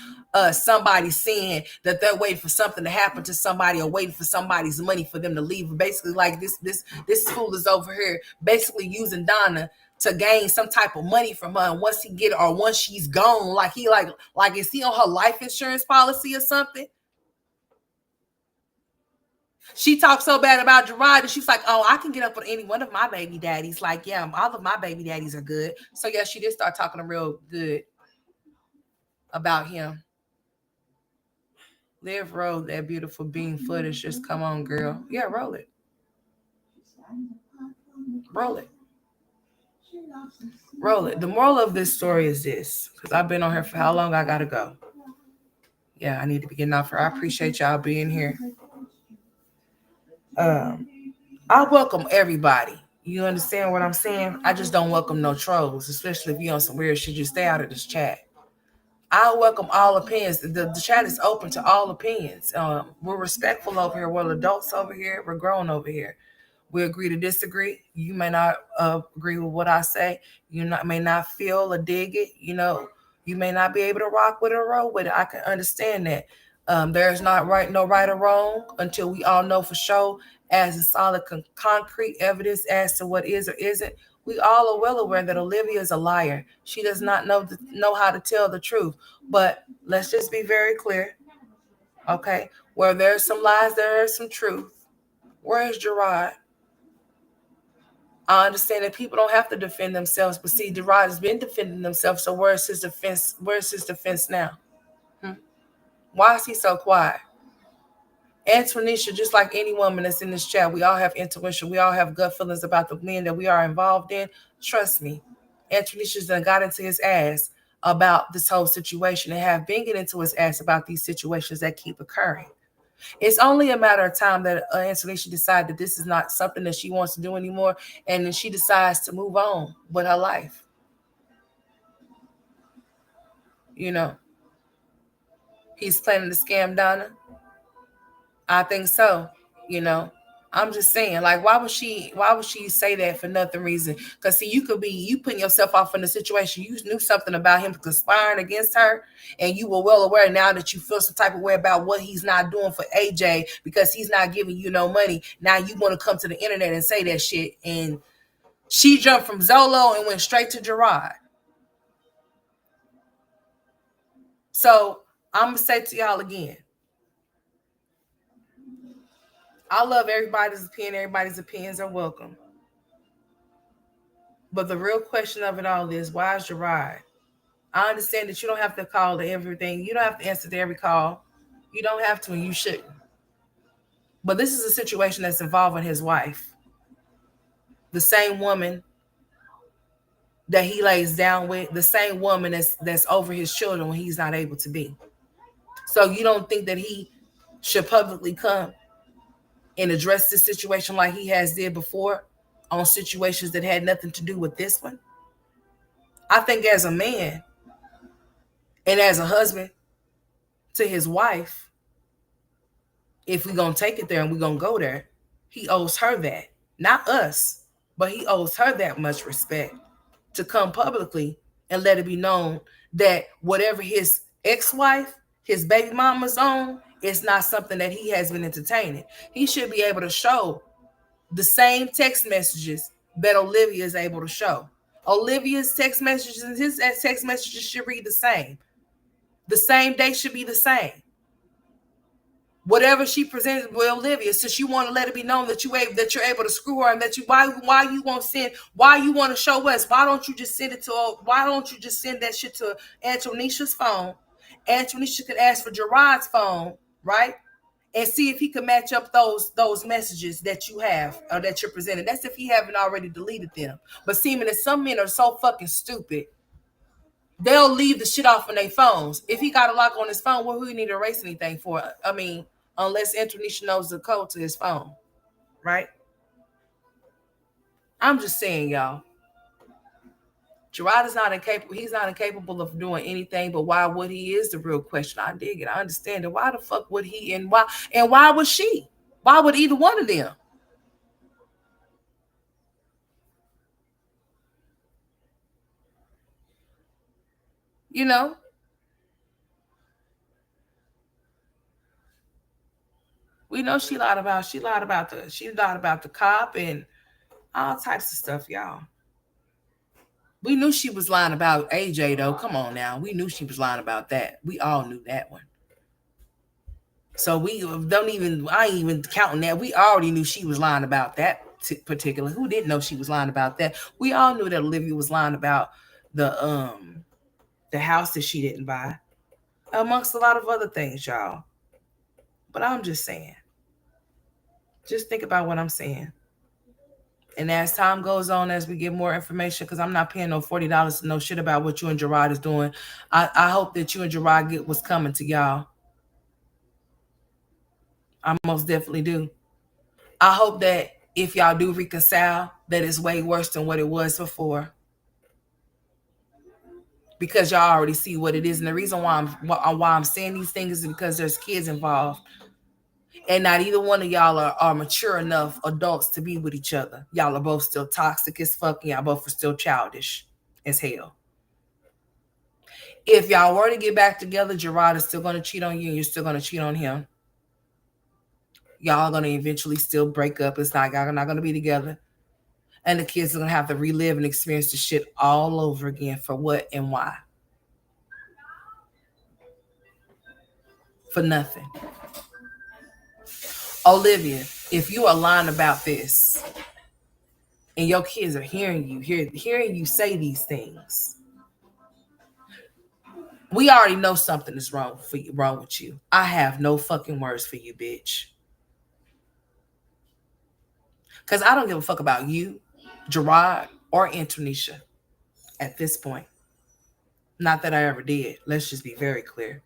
A: somebody saying that they're waiting for something to happen to somebody or waiting for somebody's money for them to leave. Basically, like this fool is over here basically using Donna to gain some type of money from her. And once he get it, or once she's gone, like is he on her life insurance policy or something? She talked so bad about Gerard and she's like, oh, I can get up with any one of my baby daddies. Like, yeah, all of my baby daddies are good. So yeah, she did start talking real good about him. Liv rolled that beautiful bean footage. Just come on, girl. Yeah, roll it. Roll it. Roll it. The moral of this story is this, because I've been on here for how long? I gotta go. Yeah, I need to be getting off here. I appreciate y'all being here. I welcome everybody. You understand what I'm saying? I just don't welcome no trolls, especially if you on some weird shit. Just stay out of this chat. I welcome all opinions. The chat is open to all opinions. We're respectful over here. We're adults over here. We're grown over here. We agree to disagree. You may not agree with what I say. You may not feel or dig it. You know, You may not be able to rock with it or roll with it. I can understand that. There's no right or wrong until we all know for sure, as a solid concrete evidence as to what is or isn't. We all are well aware that Olivia is a liar. She does not know how to tell the truth. But let's just be very clear, okay? Where there's some lies, there is some truth. Where is Gerard? I understand that people don't have to defend themselves, but see, Gerard has been defending himself. So where's his defense? Where's his defense now? Why is he so quiet? Antonisha, just like any woman that's in this chat, we all have intuition. We all have gut feelings about the men that we are involved in. Trust me, Antonisha's done got into his ass about this whole situation and have been getting into his ass about these situations that keep occurring. It's only a matter of time that Antonisha decides that this is not something that she wants to do anymore, and then she decides to move on with her life. You know, he's planning to scam Donna. I think so. You know, I'm just saying, like, why would she say that for nothing reason? Because see, you putting yourself off in the situation. You knew something about him conspiring against her, and you were well aware now that you feel some type of way about what he's not doing for AJ because he's not giving you no money. Now you want to come to the internet and say that shit, and she jumped from Zolo and went straight to Gerard. So I'm gonna say to y'all again, I love everybody's opinion. Everybody's opinions are welcome. But the real question of it all is, why is Gerard? I understand that you don't have to call to everything. You don't have to answer to every call. You don't have to, and you shouldn't. But this is a situation that's involving his wife. The same woman that he lays down with, the same woman that's over his children when he's not able to be. So you don't think that he should publicly come and address this situation like he has did before on situations that had nothing to do with this one? I think as a man and as a husband to his wife, if we're going to take it there and we're going to go there, he owes her that. Not us, but he owes her that much respect to come publicly and let it be known that whatever his ex-wife, his baby mama's on, is not something that he has been entertaining. He should be able to show the same text messages that Olivia is able to show. Olivia's text messages and his text messages should read the same. The same day should be the same. Whatever she presented with Olivia, since you want to let it be known that you're able to screw her, and that you why you want to show us? Why don't you just send that shit to Antonisha's phone? Antonisha could ask for Gerard's phone, right? And see if he could match up those messages that you have or that you're presenting. That's if he haven't already deleted them. But seeming that some men are so fucking stupid, they'll leave the shit off on their phones. If he got a lock on his phone, what would he need to erase anything for? I mean, unless Antonisha knows the code to his phone, right? I'm just saying, y'all. Gerard is not incapable. He's not incapable of doing anything, but why would he is the real question. I dig it. I understand it. Why the fuck would he, and why would she? Why would either one of them? You know? We know she lied about the cop and all types of stuff, y'all. We knew she was lying about AJ though. Come on now. We knew she was lying about that. We all knew that one. So I ain't even counting that. We already knew she was lying about that particular. Who didn't know she was lying about that? We all knew that Olivia was lying about the house that she didn't buy, amongst a lot of other things, y'all. But I'm just saying. Just think about what I'm saying. And as time goes on, as we get more information, because I'm not paying no $40 to know shit about what you and Gerard is doing. I hope that you and Gerard get what's coming to y'all. I most definitely do. I hope that if y'all do reconcile, that it's way worse than what it was before. Because y'all already see what it is. And the reason why I'm saying these things is because there's kids involved. And not either one of y'all are mature enough adults to be with each other. Y'all are both still toxic as fuck, and y'all both are still childish as hell. If y'all were to get back together, Gerard is still going to cheat on you and you're still going to cheat on him. Y'all are going to eventually still break up. It's not, y'all are not going to be together. And the kids are going to have to relive and experience the shit all over again. For what and why? For nothing. Olivia, if you are lying about this and your kids are hearing you say these things, we already know something is wrong with you. I have no fucking words for you, bitch. Because I don't give a fuck about you, Gerard, or Antonisha at this point. Not that I ever did. Let's just be very clear.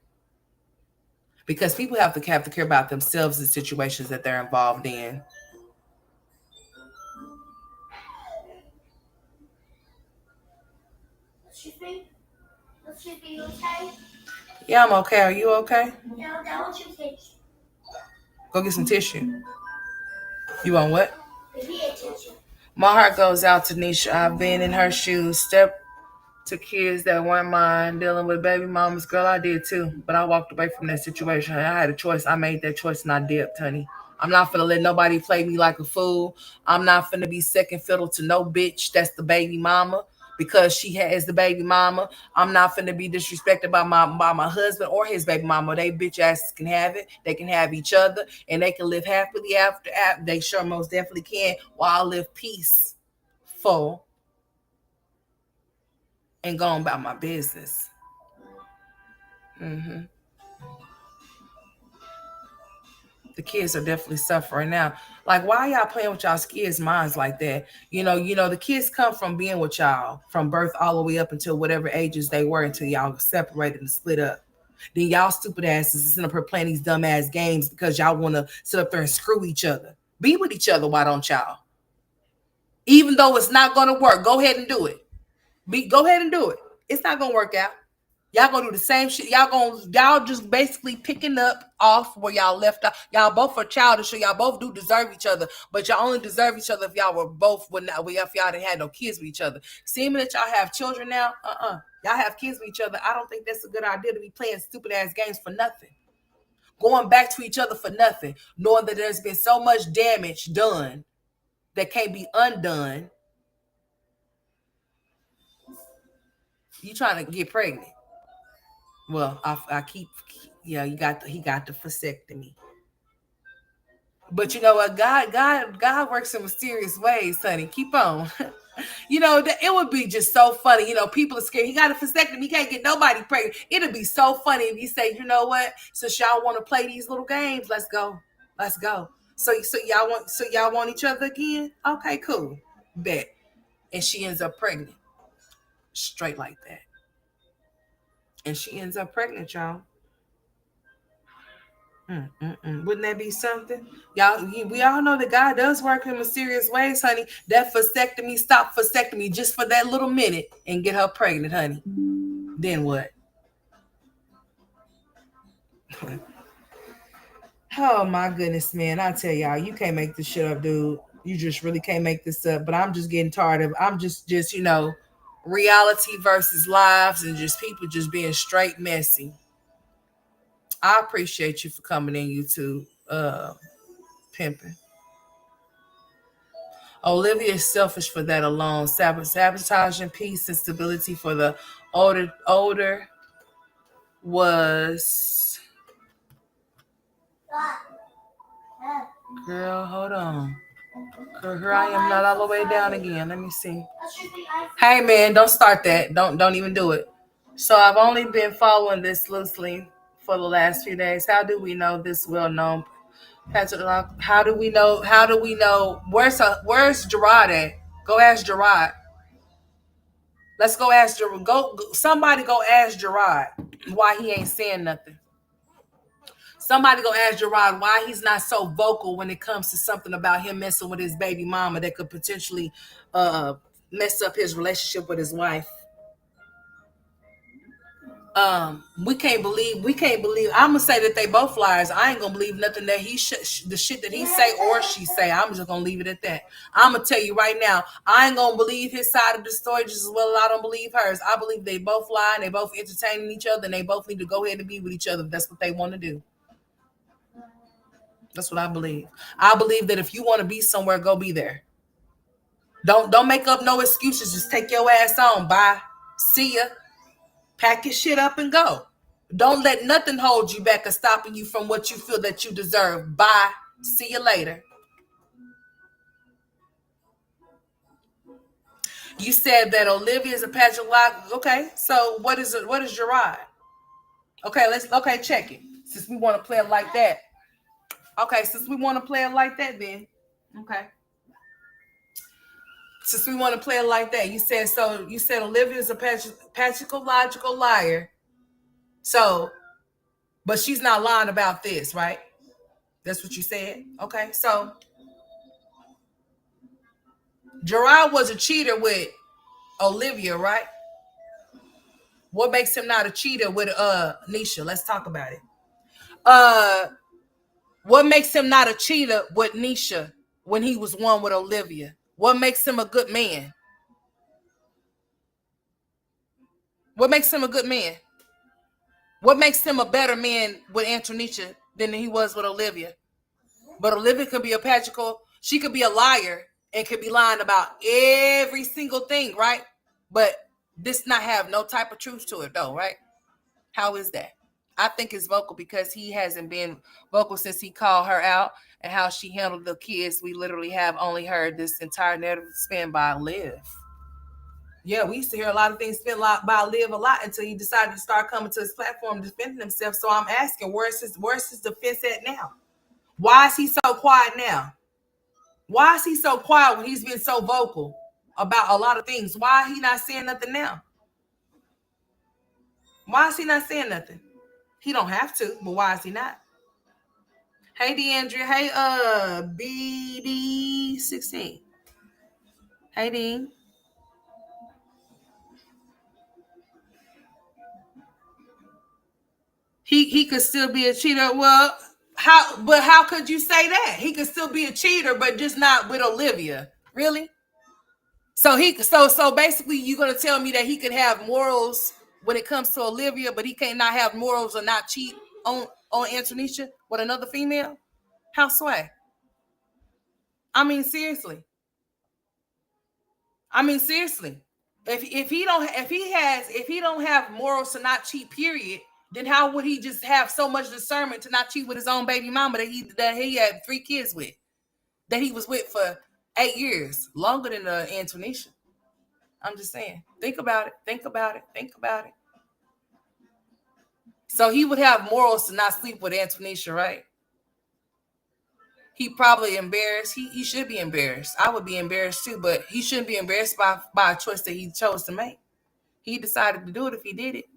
A: Because people have to care about themselves in situations that they're involved in.
B: You okay?
A: Yeah, I'm okay. Are you okay?
B: No, I want your tissue.
A: Go get some tissue. You want what?
B: Maybe a tissue.
A: My heart goes out to Nisha. I've been in her shoes. Step to kids that weren't mine, dealing with baby mamas. Girl, I did too. But I walked away from that situation. I had a choice. I made that choice and I dipped, honey. I'm not finna let nobody play me like a fool. I'm not finna be second fiddle to no bitch that's the baby mama because she has the baby mama. I'm not finna be disrespected by my husband or his baby mama. They bitch asses can have it. They can have each other and they can live happily after. They sure most definitely can while I live peaceful and going about my business. Mm-hmm. The kids are definitely suffering now. Like, why y'all playing with y'all's kids' minds like that? You know, the kids come from being with y'all from birth all the way up until whatever ages they were until y'all separated and split up. Then y'all stupid asses is sitting up here playing these dumb ass games because y'all want to sit up there and screw each other. Be with each other, why don't y'all? Even though it's not going to work, go ahead and do it. Go ahead and do it. It's not going to work out. Y'all gonna do the same shit. Y'all just basically picking up off where y'all left off. Y'all both are childish, so y'all both do deserve each other. But y'all only deserve each other if y'all were both if y'all didn't have no kids with each other. Seeing that y'all have children now, y'all have kids with each other. I don't think that's a good idea to be playing stupid ass games for nothing. Going back to each other for nothing, knowing that there's been so much damage done that can't be undone. You trying to get pregnant? Well, I keep, yeah, he got the vasectomy. But you know what? God works in mysterious ways, honey. Keep on. It would be just so funny. People are scared. He got a vasectomy. He can't get nobody pregnant. It'd be so funny if you say, you know what? Since y'all want to play these little games, let's go. Let's go. So y'all want each other again? Okay, cool. Bet. And she ends up pregnant. Straight like that. And she ends up pregnant, y'all. Wouldn't that be something? We all know that God does work in mysterious ways, honey. That vasectomy, stop vasectomy just for that little minute and get her pregnant, honey. Then what? Oh my goodness, man. I tell y'all, you can't make this shit up, dude. You just really can't make this up. But I'm just getting tired of I'm just reality versus lives and just people just being straight messy. I appreciate you for coming in, YouTube, pimping. Olivia is selfish for that alone. Sabotaging peace and stability for the older was. Girl, hold on. Girl, here I am, not all the way down again. Let me see. Hey man, don't start that. Don't even do it. So I've only been following this loosely for the last few days. How do we know this well-known pathological? How do we know? Where's Gerard at? Go ask Gerard. Let's go ask Gerard. Somebody go ask Gerard why he ain't saying nothing. Somebody go ask Gerard why he's not so vocal when it comes to something about him messing with his baby mama that could potentially mess up his relationship with his wife. We can't believe. I'm gonna say that they both liars. I ain't gonna believe nothing that the shit that he say or she say. I'm just gonna leave it at that. I'm gonna tell you right now, I ain't gonna believe his side of the story just as well as I don't believe hers. I believe they both lie and they both entertaining each other and they both need to go ahead and be with each other if that's what they want to do. That's what I believe. I believe that if you want to be somewhere, go be there. Don't make up no excuses. Just take your ass on. Bye. See ya. Pack your shit up and go. Don't let nothing hold you back or stopping you from what you feel that you deserve. Bye. See you later. You said that Olivia is a pageant live. Okay, so what is it? What is Gerard? Okay, check it. Since we want to play it like that. Okay, since we want to play it like that, then. Okay. Since we want to play it like that, you said Olivia is a pathological liar. So, but she's not lying about this, right? That's what you said. Okay, so Gerard was a cheater with Olivia, right? What makes him not a cheater with Nisha? Let's talk about it. What makes him not a cheater with Nisha when he was one with Olivia? What makes him a good man? What makes him a good man? What makes him a better man with Antonisha than he was with Olivia? But Olivia could be a patrical. She could be a liar and could be lying about every single thing, right? But this not have no type of truth to it, though, right? How is that? I think it's vocal because he hasn't been vocal since he called her out and how she handled the kids. We literally have only heard this entire narrative spin by Liv. Yeah, we used to hear a lot of things spin by Liv a lot until he decided to start coming to his platform defending himself. So I'm asking, where's his defense at now? Why is he so quiet now? Why is he so quiet when he's been so vocal about a lot of things? Why is he not saying nothing now? Why is he not saying nothing? He don't have to, but why is he not? Hey, DeAndrea. Hey, BD16. Hey, Dean. He could still be a cheater. Well, how could you say that? He could still be a cheater, but just not with Olivia. Really? So basically you're gonna tell me that he could have morals when it comes to Olivia, but he can't not have morals or not cheat on Antonisha with another female? How sway? I mean seriously. If he don't have morals to not cheat, period, then how would he just have so much discernment to not cheat with his own baby mama that he had 3 kids with, that he was with for 8 years, longer than Antonisha? I'm just saying. Think about it. Think about it. Think about it. So he would have morals to not sleep with Antonisha, right? He probably embarrassed. He should be embarrassed. I would be embarrassed too, but he shouldn't be embarrassed by a choice that he chose to make. He decided to do it if he did it.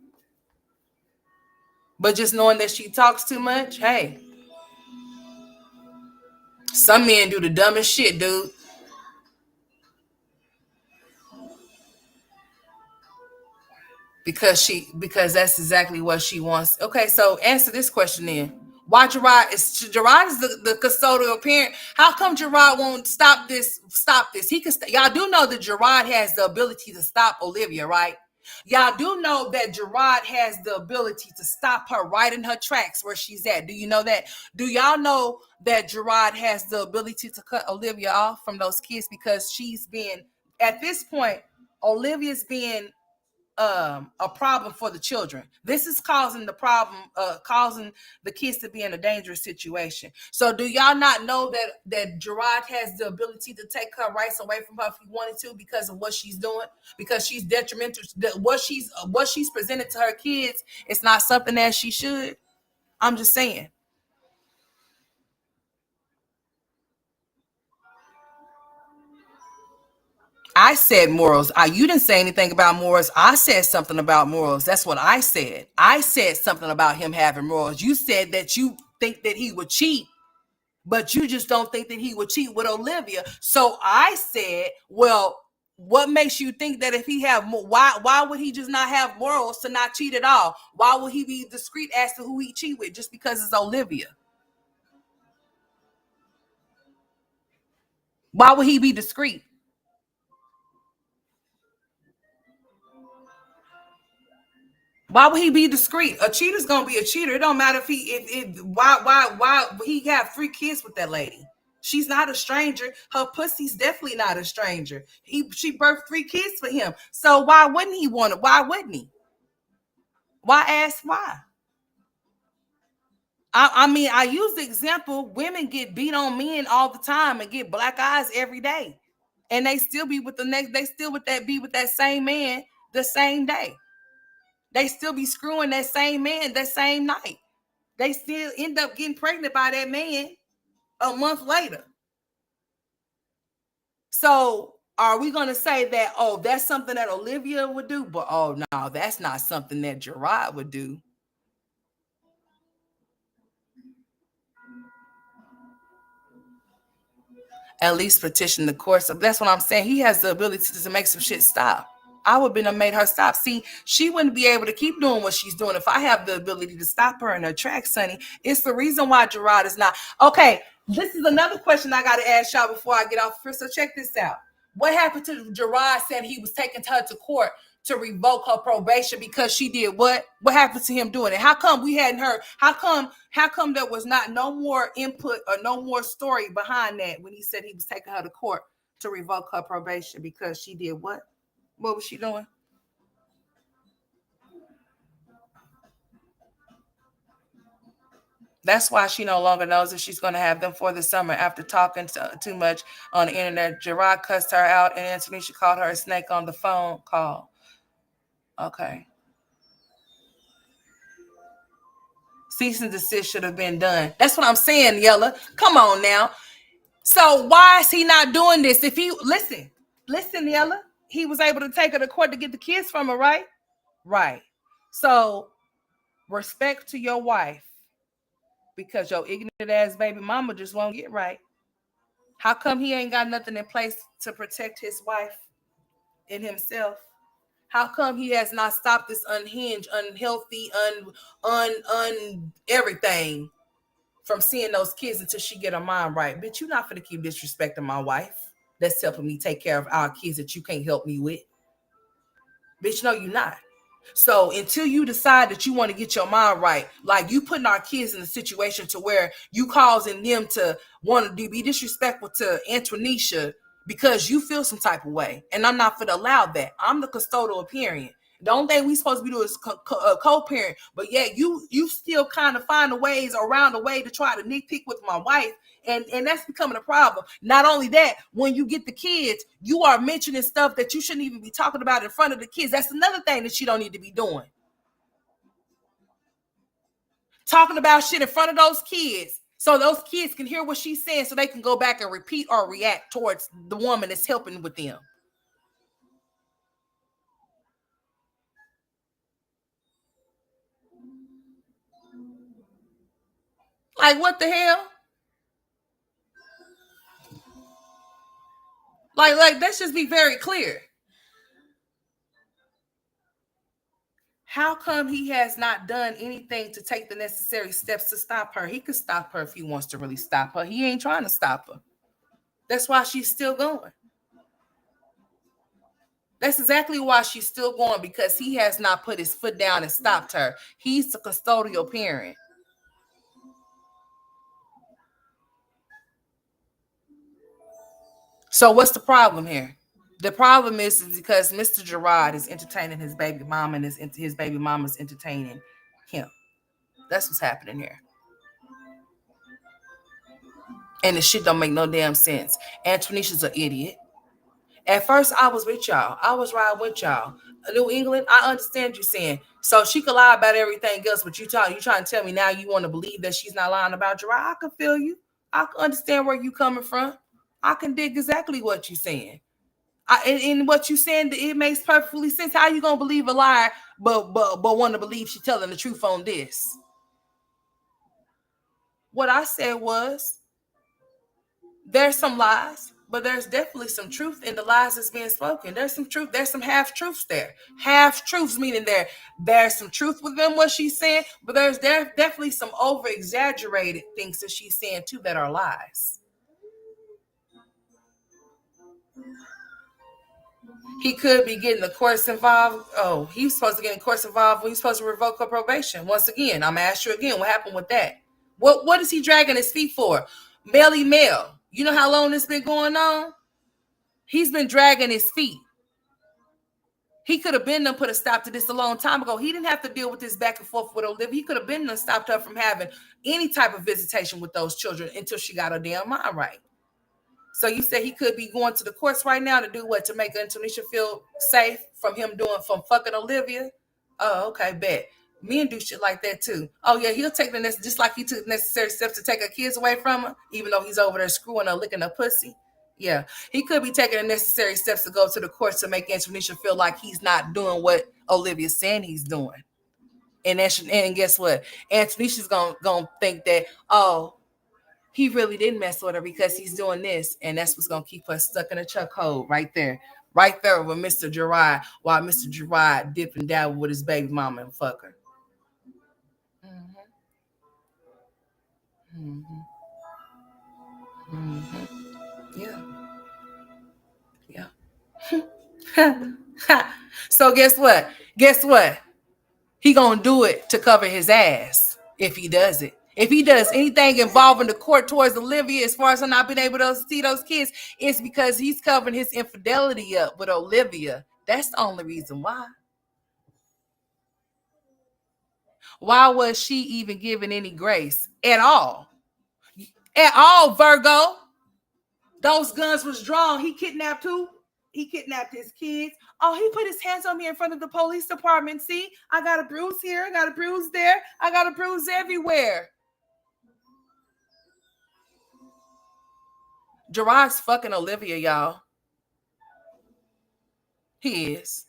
A: But just knowing that she talks too much, hey. Some men do the dumbest shit, dude. Because that's exactly what she wants. Okay, so answer this question then. Why Gerard is the custodial parent? How come Gerard won't stop this? He can. Y'all do know that Gerard has the ability to stop Olivia, right? Y'all do know that Gerard has the ability to stop her right in her tracks where she's at. Do you know that? Do y'all know that Gerard has the ability to cut Olivia off from those kids because she's been, at this point, Olivia's being a problem for the children. This is causing the problem, causing the kids to be in a dangerous situation. So do y'all not know that Gerard has the ability to take her rights away from her if he wanted to because of what she's doing? Because she's detrimental. What she's presented to her kids, it's not something that she should. I'm just saying. I said morals. You didn't say anything about morals. I said something about morals. That's what I said. I said something about him having morals. You said that you think that he would cheat, but you just don't think that he would cheat with Olivia. So I said, well, What makes you think that if he have more, why would he just not have morals to not cheat at all? Why would he be discreet as to who he cheat with just because it's Olivia? Why would he be discreet? Why would he be discreet? A cheater's gonna be a cheater. It don't matter if why he have 3 kids with that lady. She's not a stranger. Her pussy's definitely not a stranger. She birthed 3 kids for him. So why wouldn't he want it? Why wouldn't he? Why ask why? I mean, I use the example, women get beat on men all the time and get black eyes every day. And they still be with the next, they still with that be with that same man the same day. They still be screwing that same man that same night. They still end up getting pregnant by that man a month later. So are we going to say that, oh, that's something that Olivia would do? But oh, no, that's not something that Gerard would do. At least petition the court. So that's what I'm saying. He has the ability to make some shit stop. I would have been made her stop. See, she wouldn't be able to keep doing what she's doing if I have the ability to stop her in her tracks, honey. It's the reason why Gerard is not. Okay, this is another question I got to ask y'all before I get off. So check this out. What happened to Gerard saying he was taking her to court to revoke her probation because she did what? What happened to him doing it? How come we hadn't heard? How come there was not no more input or no more story behind that when he said he was taking her to court to revoke her probation because she did what? What was she doing? That's why she no longer knows if she's going to have them for the summer after talking too much on the internet. Gerard cussed her out and Antonisha called her a snake on the phone call. Okay. Cease and desist should have been done. That's what I'm saying, Yella. Come on now. So why is he not doing this? If he listen, Yella, he was able to take her to court to get the kids from her, right? Right. So respect to your wife because your ignorant ass baby mama just won't get right. How come he ain't got nothing in place to protect his wife and himself? How come he has not stopped this unhinged, unhealthy, everything from seeing those kids until she get her mind right? Bitch, you not finna keep disrespecting my wife that's helping me take care of our kids that you can't help me with. Bitch, no, you not. So until you decide that you want to get your mind right, like you putting our kids in a situation to where you causing them to want to be disrespectful to Antonisha because you feel some type of way. And I'm not going to allow that. I'm the custodial parent. The only thing we supposed to be doing is co-parent. But yet you still kind of find the ways around the way to try to nitpick with my wife. And that's becoming a problem. Not only that, when you get the kids, you are mentioning stuff that you shouldn't even be talking about in front of the kids. That's another thing that you don't need to be doing. Talking about shit in front of those kids so those kids can hear what she's saying so they can go back and repeat or react towards the woman that's helping with them. Like, what the hell? Like, let's just be very clear. How come he has not done anything to take the necessary steps to stop her? He could stop her if he wants to really stop her. He ain't trying to stop her. That's why she's still going. That's exactly why she's still going, because he has not put his foot down and stopped her. He's the custodial parent. So what's the problem here? The problem is because Mr. Gerard is entertaining his baby mom and his baby mama's entertaining him. That's what's happening here. And the shit don't make no damn sense. Antonisha's an idiot. At first, I was with y'all. I was riding with y'all. New England, I understand you saying. So she could lie about everything else, but you trying to tell me now you want to believe that she's not lying about Gerard. I can feel you. I can understand where you coming from. I can dig exactly what you're saying. And what you saying, it makes perfectly sense. How you gonna believe a lie, but want to believe she's telling the truth on this? What I said was, there's some lies, But there's definitely some truth in the lies that's being spoken. There's some truth. There's some half truths there. Half truths meaning there's some truth within what she's saying, but there's definitely some over exaggerated things that she's saying too that are lies. He could be getting the courts involved. Oh, he's supposed to get in courts involved when he's supposed to revoke her probation. Once again, I'm gonna ask you again, what happened with that? What is he dragging his feet for? Melly Mel. You know how long this been going on? He's been dragging his feet. He could have been done put a stop to this a long time ago. He didn't have to deal with this back and forth with Olivia. He could have been done stopped her from having any type of visitation with those children until she got her damn mind right. So you said he could be going to the courts right now to do what? To make Antonisha feel safe from from fucking Olivia? Oh, okay, bet. Men do shit like that too. Oh yeah, he'll take the just like he took necessary steps to take her kids away from her, even though he's over there screwing her, licking her pussy. Yeah, he could be taking the necessary steps to go to the courts to make Antonisha feel like he's not doing what Olivia's saying he's doing. And guess what? Antonisha's gonna think that, oh, he really didn't mess with her because he's doing this, and that's what's gonna keep her stuck in a chokehold right there with Mr. Gerard, while Mr. Gerard dip and dabble with his baby mama and fuck her. Mm-hmm. Mm-hmm. Mm-hmm. Yeah, yeah. So guess what? Guess what? He gonna do it to cover his ass if he does it. If he does anything involving the court towards Olivia, as far as her not being able to see those kids, it's because he's covering his infidelity up with Olivia. That's the only reason why. Why was she even given any grace at all? At all, Virgo. Those guns was drawn. He kidnapped who? He kidnapped his kids. Oh, he put his hands on me in front of the police department. See, I got a bruise here, I got a bruise there, I got a bruise everywhere. Gerard's fucking Olivia, y'all. He is.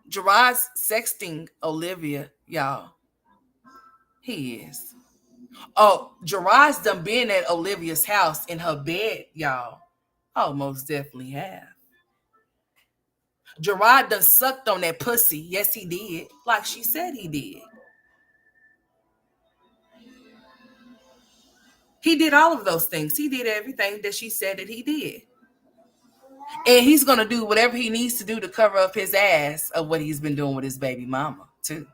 A: Gerard's sexting Olivia, y'all. He is. Oh, Gerard's done been at Olivia's house in her bed, y'all. Oh, most definitely have. Gerard done sucked on that pussy. Yes, he did. Like she said he did. He did all of those things. He did everything that she said that he did. And he's going to do whatever he needs to do to cover up his ass of what he's been doing with his baby mama, too.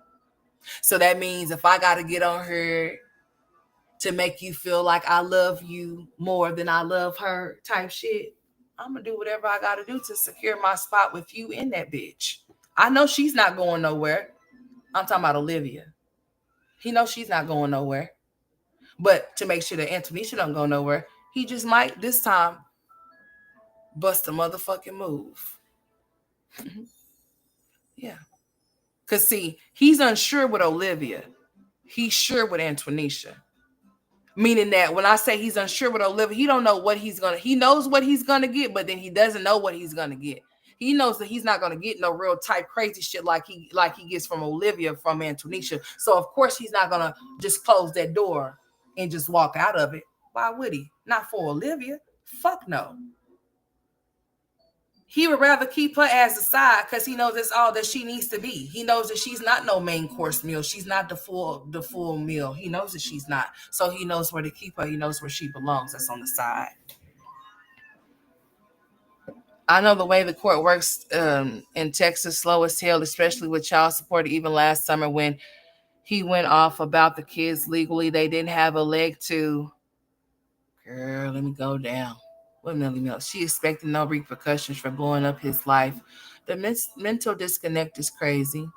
A: So that means if I got to get on her to make you feel like I love you more than I love her type shit, I'm going to do whatever I got to do to secure my spot with you in that bitch. I know she's not going nowhere. I'm talking about Olivia. He knows she's not going nowhere. But to make sure that Antonisha don't go nowhere, he just might this time bust a motherfucking move. Yeah. Because, see, he's unsure with Olivia. He's sure with Antonisha. Meaning that when I say he's unsure with Olivia, he don't know what he's going to, he knows what he's going to get, but then he doesn't know what he's going to get. He knows that he's not going to get no real type crazy shit like he gets from Olivia from Antonisha. So, of course, he's not going to just close that door and just walk out of it. Why would he? Not for Olivia. Fuck no. He would rather keep her as a side because he knows that's all that she needs to be. He knows that she's not no main course meal. She's not the full meal. He knows that she's not. So he knows where to keep her. He knows where she belongs. That's on the side. I know the way the court works in Texas, slow as hell, especially with child support. Even last summer when he went off about the kids legally, they didn't have a leg to. Girl, let me go down. What Millie Mel? She expected no repercussions for blowing up his life. The mental disconnect is crazy.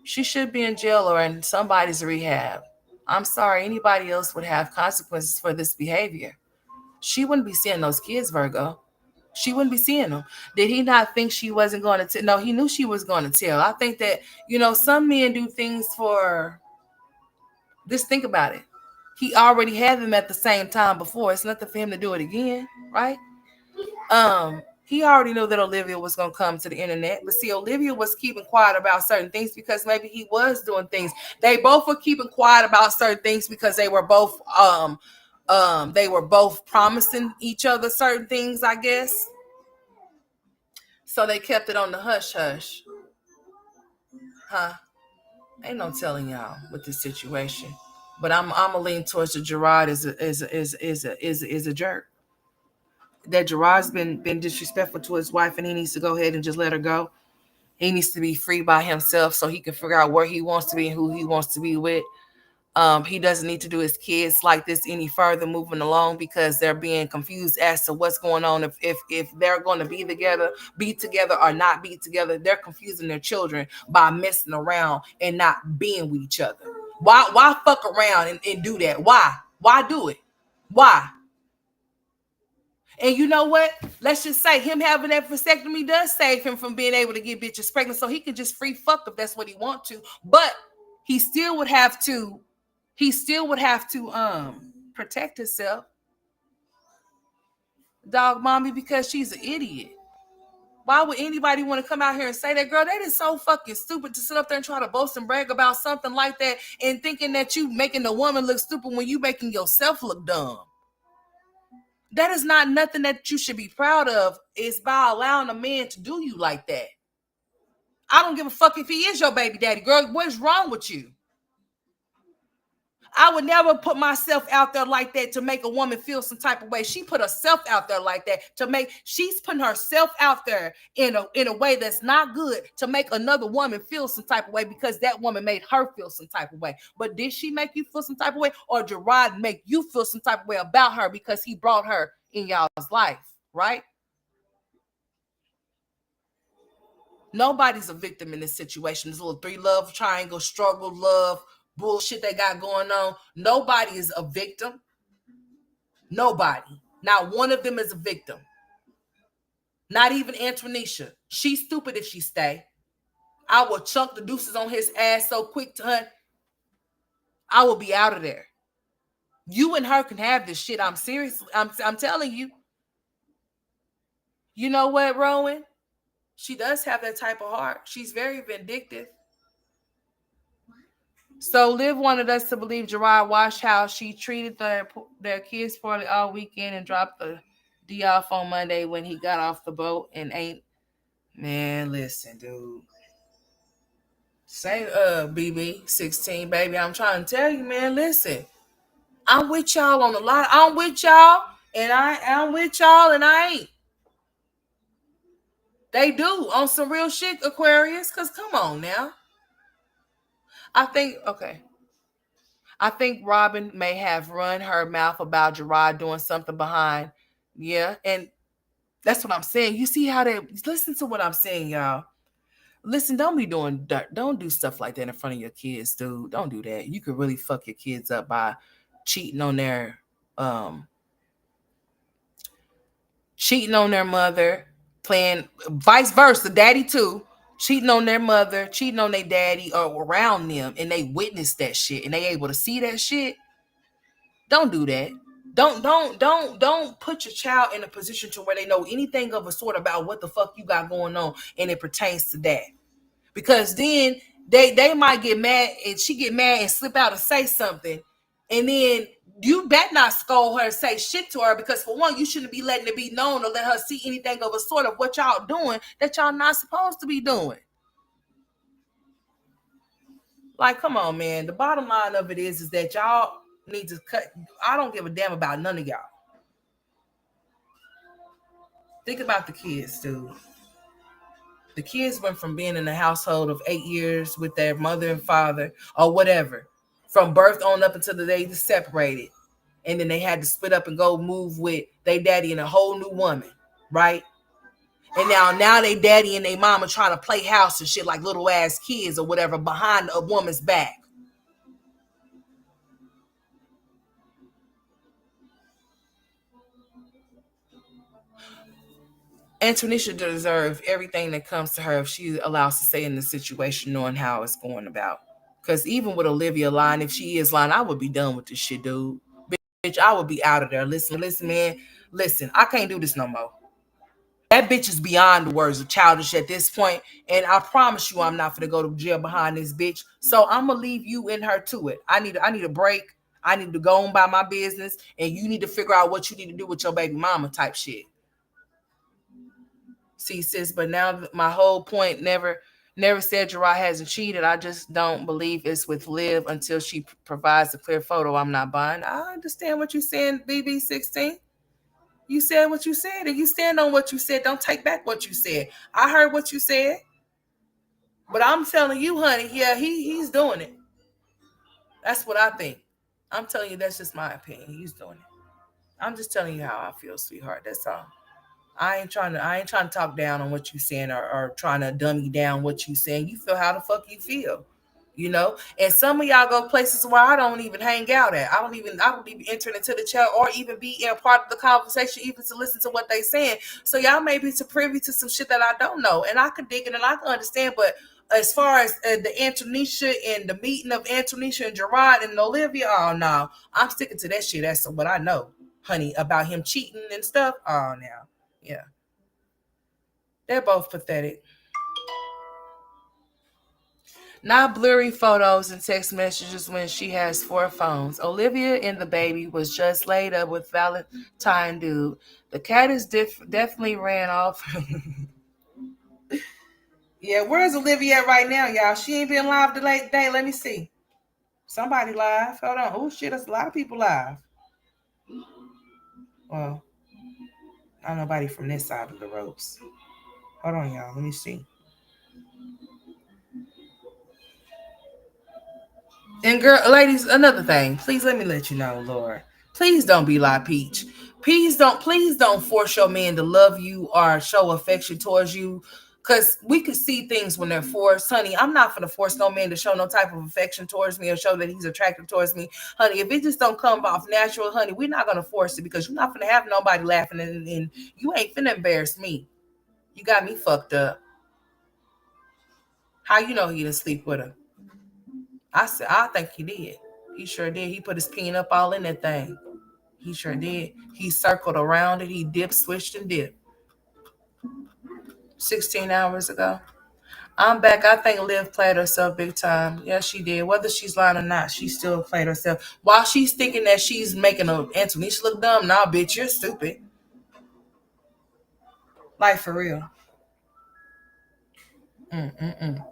A: She should be in jail or in somebody's rehab. I'm sorry, anybody else would have consequences for this behavior. She wouldn't be seeing those kids, Virgo. She wouldn't be seeing them. Did he not think she wasn't going to tell? No, he knew she was going to tell. I think that, some men do things for, just think about it. He already had them at the same time before. It's nothing for him to do it again, right? He already knew that Olivia was going to come to the internet. But see, Olivia was keeping quiet about certain things because maybe he was doing things. They both were keeping quiet about certain things because they were both They were both promising each other certain things, I guess. So they kept it on the hush hush. Huh? Ain't no telling y'all with this situation. But I'm gonna lean towards the Gerard is a jerk. That Gerard's been disrespectful to his wife, and he needs to go ahead and just let her go. He needs to be free by himself so he can figure out where he wants to be and who he wants to be with. He doesn't need to do his kids like this any further moving along because they're being confused as to what's going on. If they're going to be together or not be together, they're confusing their children by messing around and not being with each other. Why fuck around and do that? Why do it? Why? And you know what? Let's just say him having that vasectomy does save him from being able to get bitches pregnant, so he could just free fuck if that's what he want to. But he still would have to. He still would have to protect himself, dog mommy, because she's an idiot. Why would anybody want to come out here and say that, girl? That is so fucking stupid to sit up there and try to boast and brag about something like that and thinking that you making the woman look stupid when you making yourself look dumb. That is not nothing that you should be proud of. Is by allowing a man to do you like that. I don't give a fuck if he is your baby daddy, girl. What's wrong with you? I would never put myself out there like that to make a woman feel some type of way. She put herself out there like that she's putting herself out there in a way that's not good to make another woman feel some type of way because that woman made her feel some type of way. But did she make you feel some type of way, or Gerard make you feel some type of way about her because he brought her in y'all's life, right? Nobody's a victim in this situation. This little three love triangle, struggle, love, bullshit they got going on. Nobody is a victim. Nobody. Not one of them is a victim. Not even Antonisha. She's stupid if she stay. I will chunk the deuces on his ass so quick to her. I will be out of there. You and her can have this shit. I'm serious. I'm telling you. You know what, Rowan? She does have that type of heart. She's very vindictive. So Liv wanted us to believe Gerard watched how she treated their kids poorly all weekend and dropped the D off on Monday when he got off the boat and ain't. Man, listen, dude. Say BB 16, baby. I'm trying to tell you, man, listen. I'm with y'all on the line. I'm with y'all and I'm with y'all and I ain't. They do on some real shit, Aquarius, because come on now. I think Robin may have run her mouth about Gerard doing something behind. Yeah. And that's what I'm saying. You see how they listen to what I'm saying, y'all. Listen, don't do stuff like that in front of your kids, dude. Don't do that. You could really fuck your kids up by cheating on um their mother, playing vice versa, daddy too, cheating on their mother, cheating on their daddy or around them, and they witness that shit and they able to see that shit. Don't do that. Don't put your child in a position to where they know anything of a sort about what the fuck you got going on and it pertains to that. Because then they might get mad and she get mad and slip out and say something. And then you better not scold her and say shit to her because for one, you shouldn't be letting it be known or let her see anything of a sort of what y'all doing that y'all not supposed to be doing. Like, come on, man. The bottom line of it is that y'all need to cut. I don't give a damn about none of y'all. Think about the kids, dude. The kids went from being in a household of 8 years with their mother and father or whatever, from birth on up until the day they separated. And then they had to split up and go move with their daddy and a whole new woman, right? And now they daddy and they mama trying to play house and shit like little ass kids or whatever behind a woman's back. Antonisha deserves everything that comes to her if she allows to stay in the situation knowing how it's going about. Because even with Olivia lying, if she is lying, I would be done with this shit, dude. Bitch, I would be out of there. Listen, man. Listen, I can't do this no more. That bitch is beyond the words of childish at this point, and I promise you, I'm not gonna go to jail behind this bitch. So I'm gonna leave you and her to it. I need a break. I need to go on by my business, and you need to figure out what you need to do with your baby mama type shit. See, sis, but now my whole point never said Gerard hasn't cheated. I just don't believe it's with Liv until she provides a clear photo. I'm not buying. I understand what you're saying, BB16. You said what you said, and you stand on what you said. Don't take back what you said. I heard what you said, but I'm telling you, honey, yeah, he's doing it. That's what I think. I'm telling you, that's just my opinion. He's doing it. I'm just telling you how I feel, sweetheart. That's all. I ain't trying to talk down on what you saying, or trying to dummy down what you saying. You feel how the fuck you feel. You know, and some of y'all go places where I don't even hang out at. I don't even enter into the chat or even be in a part of the conversation, even to listen to what they saying. So y'all may be to privy to some shit that I don't know, and I could dig it and I can understand. But as far as the Antonisha and the meeting of Antonisha and Gerard and Olivia, oh no, I'm sticking to that shit. That's what I know, honey, about him cheating and stuff. Oh, now, yeah, they're both pathetic. Not blurry photos and text messages when she has four phones. Olivia and the baby was just laid up with Valentine dude. The cat is definitely ran off. Yeah, where's Olivia at right now, y'all? She ain't been live today. Let me see. Somebody live. Hold on. Oh shit, that's a lot of people live. Well, not nobody from this side of the ropes. Hold on, y'all. Let me see. And girl, ladies, another thing. Please let me let you know, Lord. Please don't be like Peach. Please don't force your man to love you or show affection towards you. Cause we could see things when they're forced. Honey, I'm not gonna force no man to show no type of affection towards me or show that he's attracted towards me. Honey, if it just don't come off natural, honey, we're not gonna force it because you're not gonna have nobody laughing and you ain't finna embarrass me. You got me fucked up. How you know he didn't sleep with her? I said, I think he did. He sure did. He put his pen up all in that thing. He sure did. He circled around it. He dipped, switched, and dipped. 16 hours ago. I'm back. I think Liv played herself big time. Yeah, she did. Whether she's lying or not, she still played herself. While she's thinking that she's making a Antonisha look dumb, nah, bitch, you're stupid. Like, for real. Mm-mm-mm.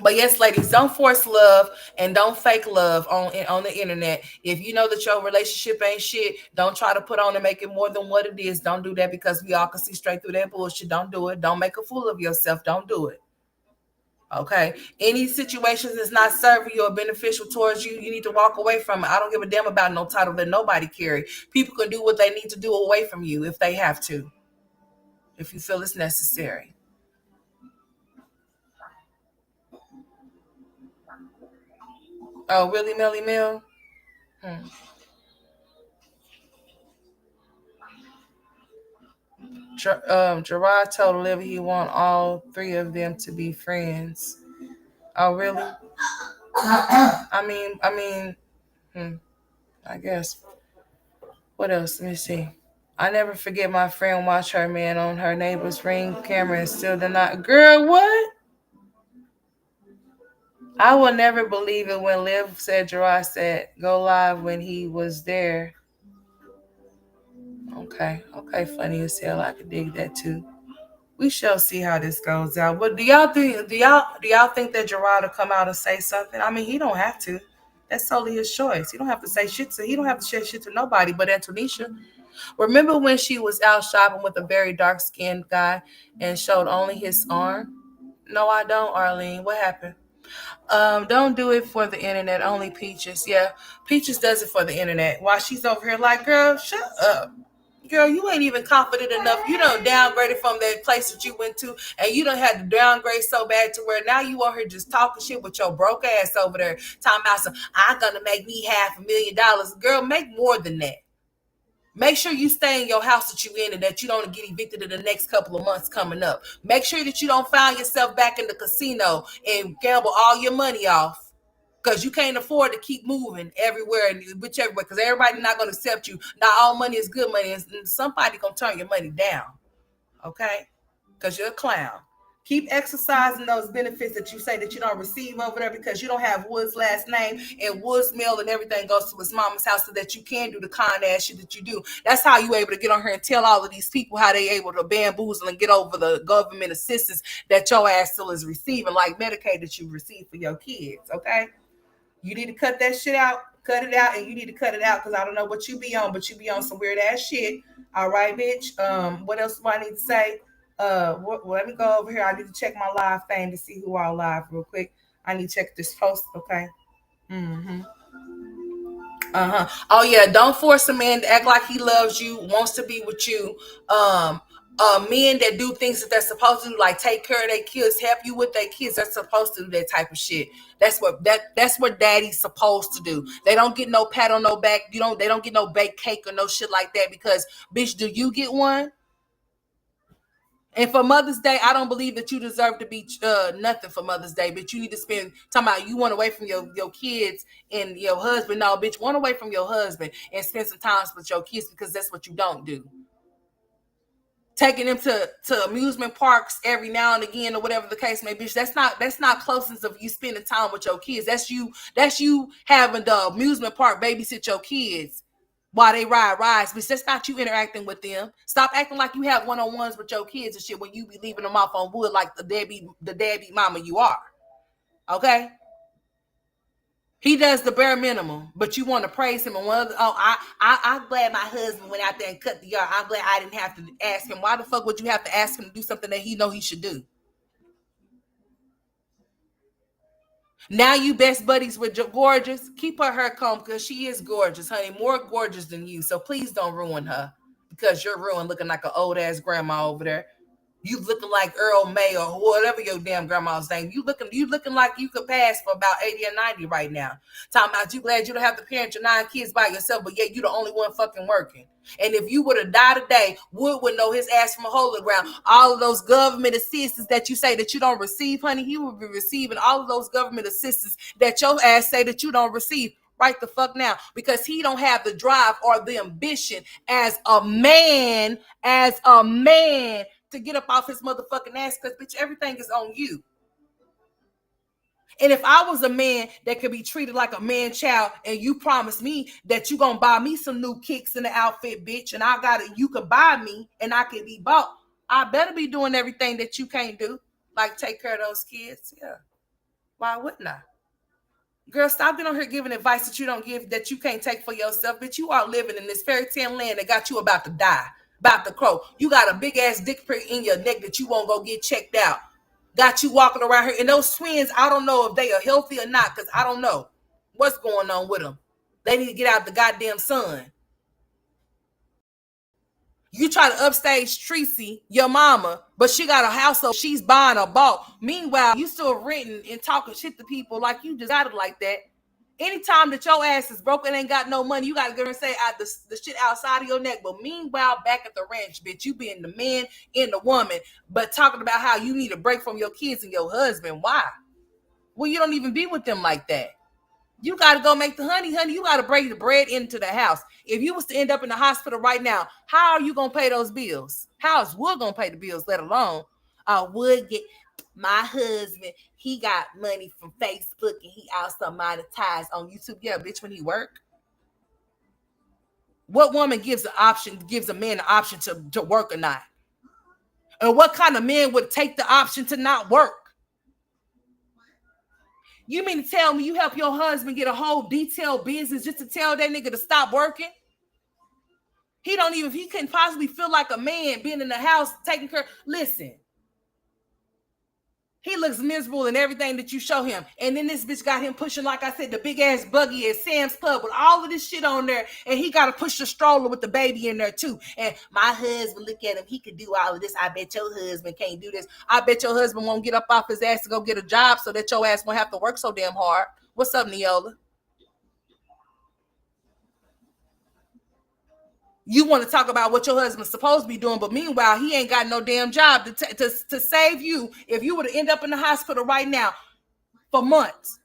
A: But yes, ladies, don't force love and don't fake love on the internet. If you know that your relationship ain't shit, don't try to put on and make it more than what it is. Don't do that because we all can see straight through that bullshit. Don't do it. Don't make a fool of yourself. Don't do it. Okay. Any situations that's not serving you or beneficial towards you, you need to walk away from it. I don't give a damn about no title that nobody carry. People can do what they need to do away from you if they have to, if you feel it's necessary. Oh, really, Melly Mill? Hmm. Gerard told Olivia he want all three of them to be friends. Oh, really? I mean, hmm, I guess. What else? Let me see. I never forget my friend watched her man on her neighbor's ring camera and still did not. Girl, what? I will never believe it when Liv said Gerard said go live when he was there. Okay, funny as hell. I could dig that too. We shall see how this goes out. But do y'all think do y'all think that Gerard will come out and say something? I mean, he don't have to. That's totally his choice. He don't have to say shit to. He don't have to say shit to nobody but Antonisha. Remember when she was out shopping with a very dark skinned guy and showed only his arm? No, I don't, Arlene. What happened? Don't do it for the internet. Only Peaches. Yeah, Peaches does it for the internet. While she's over here like, girl, shut up. Girl, you ain't even confident enough. You done downgraded from that place that you went to, and you done had to downgrade so bad to where now you on here just talking shit with your broke ass over there, talking about some, I'm gonna make me $500,000. Girl, make more than that. Make sure you stay in your house that you in and that you don't get evicted in the next couple of months coming up. Make sure that you don't find yourself back in the casino and gamble all your money off because you can't afford to keep moving everywhere and whichever way because everybody's not going to accept you. Not all money is good money, and somebody going to turn your money down, okay? Because you're a clown. Keep exercising those benefits that you say that you don't receive over there because you don't have Wood's last name and Wood's mail and everything goes to his mama's house so that you can do the con ass shit that you do. That's how you able to get on here and tell all of these people how they able to bamboozle and get over the government assistance that your ass still is receiving, like Medicaid that you receive for your kids, okay? You need to cut that shit out, cut it out, and you need to cut it out because I don't know what you be on, but you be on some weird ass shit. All right, bitch. What else do I need to say? Let me go over here. I need to check my live fame to see who all live real quick. I need to check this post, okay? Mm-hmm. Oh yeah, don't force a man to act like he loves you, wants to be with you. Men that do things that they're supposed to do, like take care of their kids, help you with their kids, they're supposed to do that type of shit. That's what daddy's supposed to do. They don't get no pat on no back. They don't get no baked cake or no shit like that because bitch, do you get one? And for Mother's Day, I don't believe that you deserve to be nothing for Mother's Day, but you need to spend talking about you want away from your kids and your husband. No, bitch, want away from your husband and spend some time with your kids because that's what you don't do. Taking them to amusement parks every now and again or whatever the case may be. That's not closeness of you spending time with your kids. That's you having the amusement park babysit your kids while they ride rides, but that's not you interacting with them. Stop acting like you have one-on-ones with your kids and shit when you be leaving them off on wood like the deadbeat mama you are. Okay? He does the bare minimum, but you want to praise him. And I'm glad my husband went out there and cut the yard. I'm glad I didn't have to ask him. Why the fuck would you have to ask him to do something that he know he should do? Now you best buddies with Gorgeous. Keep her hair combed because she is gorgeous, honey. More gorgeous than you. So please don't ruin her because you're ruined looking like an old ass grandma over there. You looking like Earl May or whatever your damn grandma's name. You looking like you could pass for about 80 or 90 right now. Talking about you glad you don't have to parent your 9 kids by yourself, but yet you the only one fucking working. And if you were to die today, Wood would know his ass from a hole in the ground. All of those government assistance that you say that you don't receive, honey, he would be receiving all of those government assistance that your ass say that you don't receive right the fuck now because he don't have the drive or the ambition as a man to get up off his motherfucking ass because bitch, everything is on you. And if I was a man that could be treated like a man child and you promised me that you gonna buy me some new kicks in the outfit, bitch, and you could buy me and I could be bought, I better be doing everything that you can't do, like take care of those kids. Yeah. Why wouldn't I? Girl, stop getting on here giving advice that you don't give, that you can't take for yourself. Bitch, you are living in this fairy tale land that got you about to die, about to crow. You got a big ass dick print in your neck that you won't go get checked out. Got you walking around here. And those twins, I don't know if they are healthy or not because I don't know what's going on with them. They need to get out the goddamn sun. You try to upstage Tracy, your mama, but she got a household she's buying or bought. Meanwhile, you still renting and talking shit to people like you just got it like that. Anytime that your ass is broke and ain't got no money, you got to go and say the shit outside of your neck. But meanwhile, back at the ranch, bitch, you being the man and the woman, but talking about how you need a break from your kids and your husband. Why? Well, you don't even be with them like that. You got to go make the honey. You got to bring the bread into the house. If you was to end up in the hospital right now, how are you going to pay those bills? How is Wood going to pay the bills, let alone Wood get my husband, he got money from Facebook and he also monetized on YouTube. Yeah, bitch, when he work. What woman gives a man the option to work or not? And what kind of man would take the option to not work? You mean to tell me you help your husband get a whole detailed business just to tell that nigga to stop working? He couldn't possibly feel like a man being in the house taking care. Listen, he looks miserable in everything that you show him. And then this bitch got him pushing, like I said, the big ass buggy at Sam's Club with all of this shit on there. And he got to push the stroller with the baby in there too. And my husband, look at him. He could do all of this. I bet your husband can't do this. I bet your husband won't get up off his ass to go get a job so that your ass won't have to work so damn hard. What's up, Neola? You want to talk about what your husband's supposed to be doing, but meanwhile, he ain't got no damn job to save you. If you were to end up in the hospital right now for months,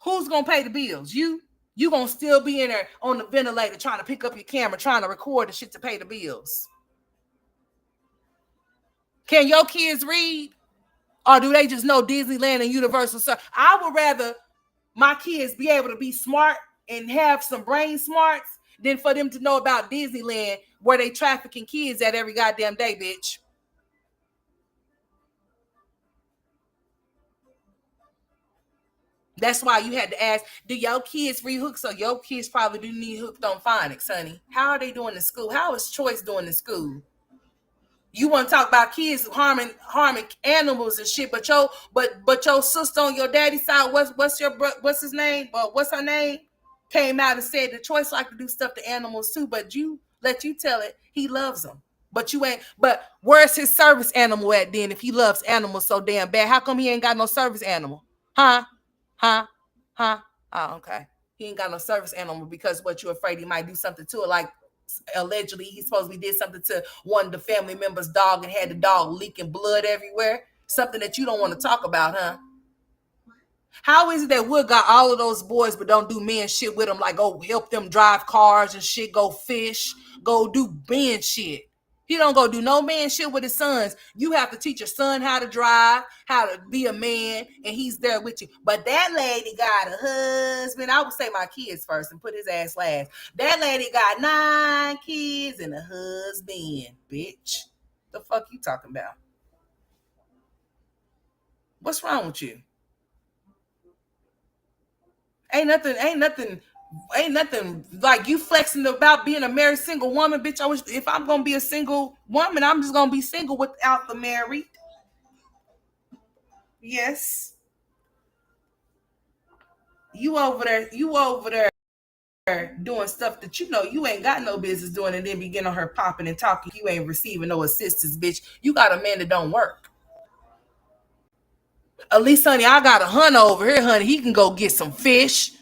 A: who's going to pay the bills? You going to still be in there on the ventilator trying to pick up your camera, trying to record the shit to pay the bills. Can your kids read? Or do they just know Disneyland and Universal? So I would rather my kids be able to be smart and have some brain smarts than for them to know about Disneyland where they trafficking kids at every goddamn day, bitch. That's why you had to ask, do your kids free hooks? So your kids probably do need hooked on phonics, honey. How are they doing in school? How is Choice doing in school? You want to talk about kids harming animals and shit, but your sister on your daddy's side, what's his name? What's her name? Came out and said the Choice like to do stuff to animals too, but you tell it he loves them. But you ain't. But where's his service animal at then? If he loves animals so damn bad, how come he ain't got no service animal? Huh? Huh? Huh? Oh, okay. He ain't got no service animal because what you afraid he might do something to it, like allegedly he supposedly did something to one of the family members' dog and had the dog leaking blood everywhere. Something that you don't want to talk about, huh? How is it that Wood got all of those boys but don't do men shit with them, like go help them drive cars and shit, go fish, go do man shit? He don't go do no man shit with his sons. You have to teach your son how to drive, how to be a man, and he's there with you. But that lady got a husband. I would say my kids first and put his ass last. That lady got 9 kids and a husband, bitch. The fuck you talking about? What's wrong with you? Ain't nothing, like you flexing about being a married single woman, bitch. I wish if I'm gonna be a single woman, I'm just gonna be single without the married. Yes. You over there doing stuff that you know you ain't got no business doing, and then begin on her popping and talking. You ain't receiving no assistance, bitch. You got a man that don't work. At least, honey, I got a hunter over here, honey. He can go get some fish.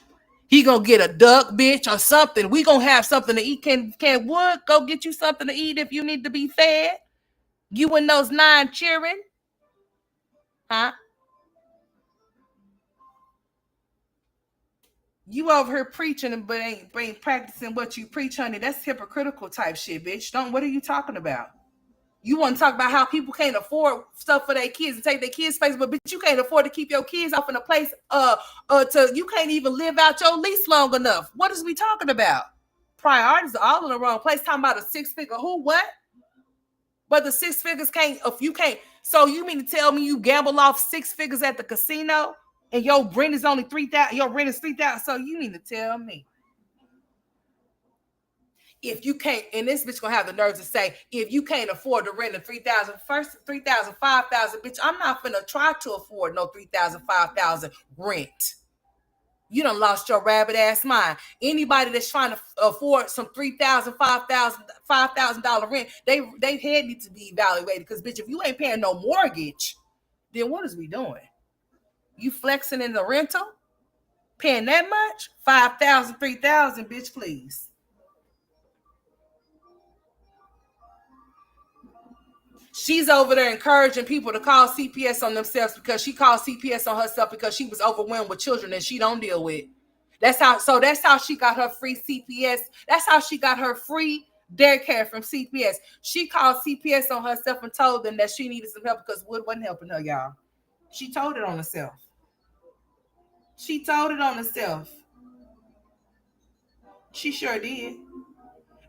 A: He gonna get a duck, bitch, or something. We gonna have something to eat. Can Wood go get you something to eat if you need to be fed? You and those 9 children, huh? You over here preaching but ain't practicing what you preach, honey. That's hypocritical type shit, bitch. Don't. What are you talking about? You want to talk about how people can't afford stuff for their kids and take their kids' space, but bitch, you can't afford to keep your kids off in a place to you can't even live out your lease long enough. What is we talking about? Priorities are all in the wrong place. Talking about a 6-figure who what? But the 6 figures can't if you can't. So you mean to tell me you gamble off 6 figures at the casino and your rent is only 3,000? Your rent is 3,000. So you mean to tell me if you can't, and this bitch gonna have the nerves to say, if you can't afford to rent a 3,000, first 3,000, 5,000, bitch, I'm not finna try to afford no 3,000, 5,000 rent. You done lost your rabbit ass mind. Anybody that's trying to afford some 3,000, 5,000, $5,000 rent, they head need to be evaluated. Because bitch, if you ain't paying no mortgage, then what is we doing? You flexing in the rental? Paying that much? 5,000, 3,000, bitch, please. She's over there encouraging people to call CPS on themselves because she called CPS on herself because she was overwhelmed with children that she don't deal with. That's how she got her free CPS. That's how she got her free daycare from CPS. She called CPS on herself and told them that she needed some help because Wood wasn't helping her, y'all. She told it on herself. She told it on herself. She sure did.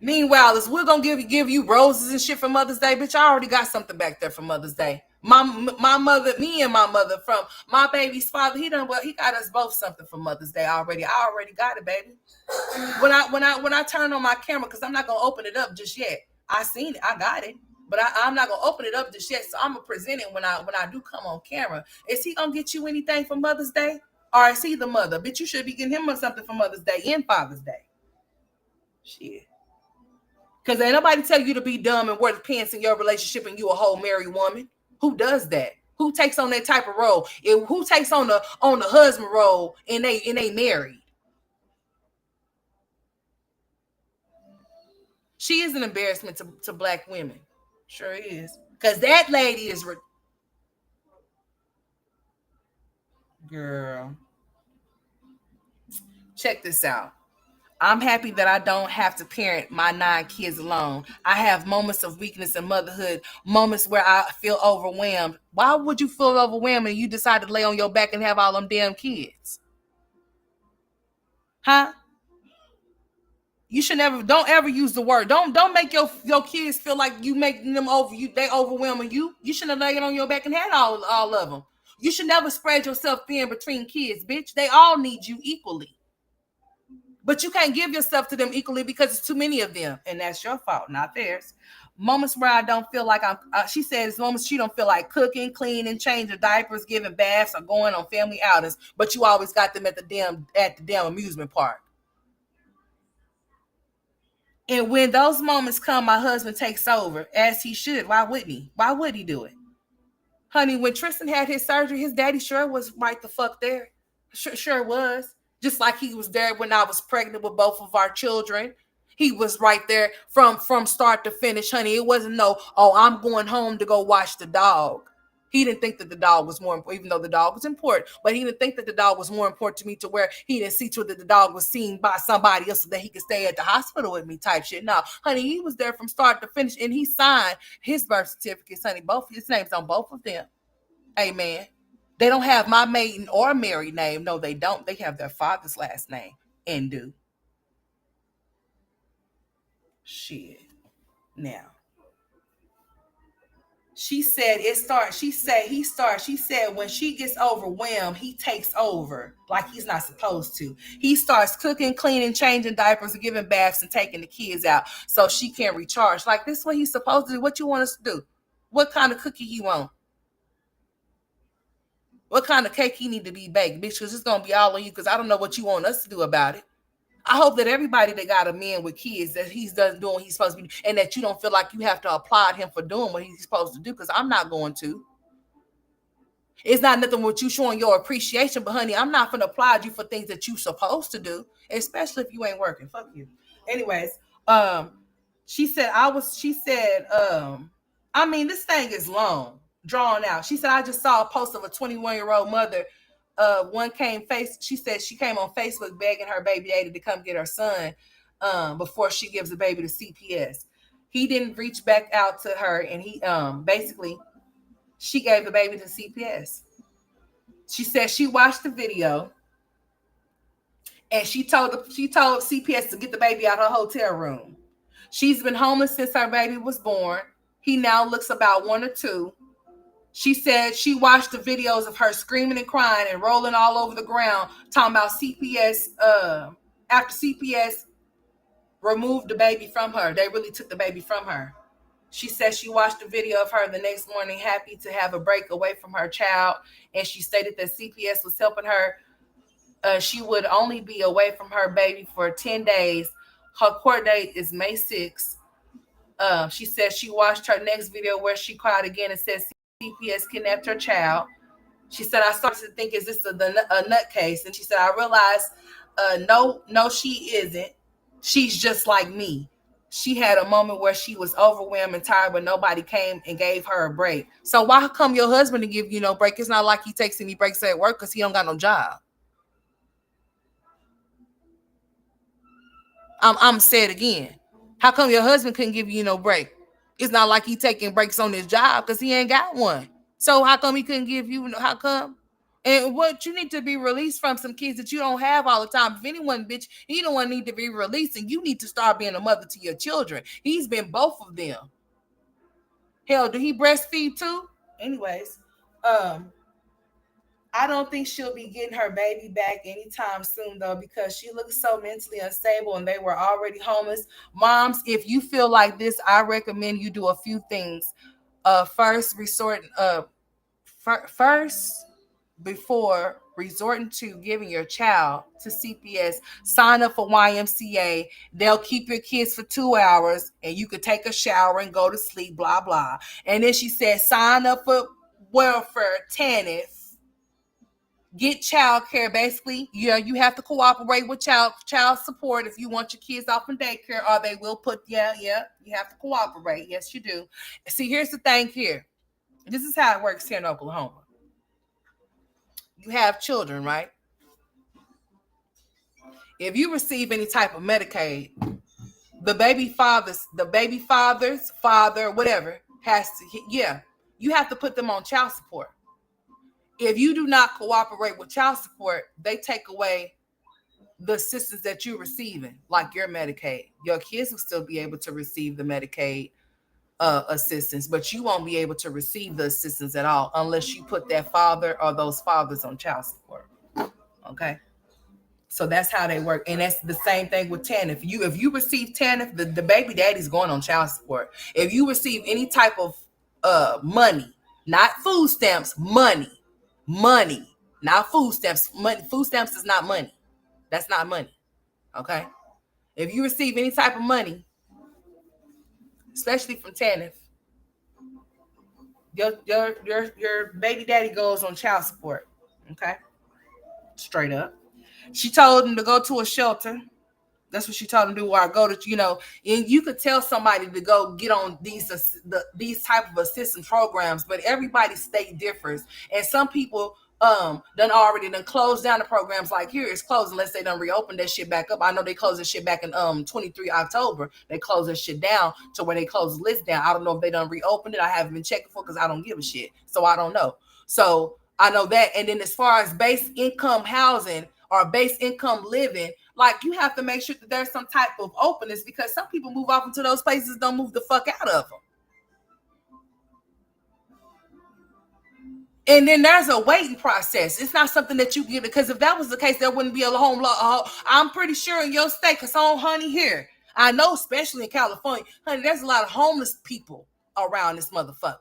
A: Meanwhile, is we're gonna give you roses and shit for Mother's Day, bitch. I already got something back there for Mother's Day. My mother, me and my mother from my baby's father, he got us both something for Mother's Day already. I already got it, baby. When I turn on my camera, because I'm not gonna open it up just yet. I seen it, I got it, but I'm not gonna open it up just yet. So I'm gonna present it when I do come on camera. Is he gonna get you anything for Mother's Day, or is he the mother? Bitch, you should be getting him something for Mother's Day and Father's Day. Shit. Because ain't nobody tell you to be dumb and wear the pants in your relationship and you a whole married woman. Who does that? Who takes on that type of role? Who takes on the husband role and they married? She is an embarrassment to black women. Sure is. Because that lady is girl. Check this out. I'm happy that I don't have to parent my 9 kids alone. I have moments of weakness in motherhood, moments where I feel overwhelmed. Why would you feel overwhelmed and you decide to lay on your back and have all them damn kids? Huh? You should never, don't ever use the word. Don't make your kids feel like you making them over you, they overwhelming you. You shouldn't have laid on your back and had all of them. You should never spread yourself thin between kids, bitch. They all need you equally. But you can't give yourself to them equally because it's too many of them, and that's your fault, not theirs. Moments where I don't feel like I'm. She says moments she don't feel like cooking, cleaning, changing diapers, giving baths, or going on family outings. But you always got them at the damn amusement park. And when those moments come, my husband takes over as he should. Why wouldn't he? Why would he do it? Honey, when Tristan had his surgery, his daddy sure was right the fuck there. Sure was. Just like he was there when I was pregnant with both of our children. He was right there from start to finish, honey. It wasn't no, oh, I'm going home to go watch the dog. He didn't think that the dog was more important, even though the dog was important. But he didn't think that the dog was more important to me to where he didn't see to it that the dog was seen by somebody else so that he could stay at the hospital with me type shit. No, honey, he was there from start to finish. And he signed his birth certificates, honey. Both his names on both of them. Amen. They don't have my maiden or married name. No, they don't. They have their father's last name. Indu. Shit. Now. She said it starts. She said he starts. She said when she gets overwhelmed, he takes over like he's not supposed to. He starts cooking, cleaning, changing diapers, and giving baths and taking the kids out so she can recharge. Like this is what he's supposed to do. What you want us to do? What kind of cookie he want? What kind of cake he need to be baked, bitch? Because it's gonna be all on you. Because I don't know what you want us to do about it. I hope that everybody that got a man with kids that he's done doing what he's supposed to be, and that you don't feel like you have to applaud him for doing what he's supposed to do. Because I'm not going to. It's not nothing with you showing your appreciation, but honey, I'm not gonna applaud you for things that you supposed to do, especially if you ain't working. Fuck you. Anyways, um, she said, I mean, this thing is long, drawn out. She said, I just saw a post of a 21-year-old mother. She said she came on Facebook begging her baby daddy to come get her son before she gives the baby to CPS. He didn't reach back out to her, and he basically she gave the baby to CPS. She said she watched the video and she told CPS to get the baby out of her hotel room. She's been homeless since her baby was born. He now looks about 1 or 2. She said she watched the videos of her screaming and crying and rolling all over the ground, talking about CPS. After CPS removed the baby from her, they really took the baby from her. She said she watched the video of her the next morning, happy to have a break away from her child. And she stated that CPS was helping her. She would only be away from her baby for 10 days. Her court date is May 6th. She said she watched her next video where she cried again and said CPS kidnapped her child. She said, I started to think, is this a nutcase? And she said, I realized, no, she isn't. She's just like me. She had a moment where she was overwhelmed and tired, but nobody came and gave her a break. So why come your husband to give you no break? It's not like he takes any breaks at work because he don't got no job. I'm say it again. How come your husband couldn't give you no break? It's not like he taking breaks on his job because he ain't got one. So how come he couldn't give you? How come? And what you need to be released from some kids that you don't have all the time. If anyone, bitch, you don't want need to be released, and you need to start being a mother to your children. He's been both of them. Hell, do he breastfeed too? Anyways, I don't think she'll be getting her baby back anytime soon, though, because she looks so mentally unstable and they were already homeless. Moms, if you feel like this, I recommend you do a few things. First, before resorting to giving your child to CPS, sign up for YMCA. They'll keep your kids for 2 hours and you could take a shower and go to sleep, blah, blah. And then she said, sign up for welfare, TANF. Get child care. Basically, you have to cooperate with child support if you want your kids off in daycare, or they will put you have to cooperate. Yes, you do. See, here's the thing here. This is how it works here in Oklahoma. You have children, right? If you receive any type of Medicaid, the baby father's father, whatever, has to, yeah, you have to put them on child support. If you do not cooperate with child support, they take away the assistance that you're receiving, like your Medicaid. Your kids will still be able to receive the Medicaid assistance, but you won't be able to receive the assistance at all unless you put that father or those fathers on child support. Okay. So that's how they work. And that's the same thing with TANF. If you receive TANF, the baby daddy's going on child support. If you receive any type of money, not food stamps, money. Money. Not food stamps. Money. Food stamps is not money. That's not money. Okay. If you receive any type of money, especially from TANF, your baby daddy goes on child support. Okay. Straight up. She told him to go to a shelter. That's what she told him to do. Or go to, and you could tell somebody to go get on these type of assistance programs, but everybody's state differs, and some people done closed down the programs. Like here, it's closed unless they done reopened that shit back up. I know they closed that shit back in 23 October. They closed that shit down to where they closed the list down. I don't know if they done reopened it. I haven't been checking for because I don't give a shit, so I don't know. So I know that. And then as far as base income housing or base income living, like you have to make sure that there's some type of openness, because some people move off into those places, don't move the fuck out of them. And then there's a waiting process. It's not something that you get, because if that was the case, there wouldn't be a home law. I'm pretty sure in your state, because honey, here, I know, especially in California, honey, there's a lot of homeless people around this motherfucker.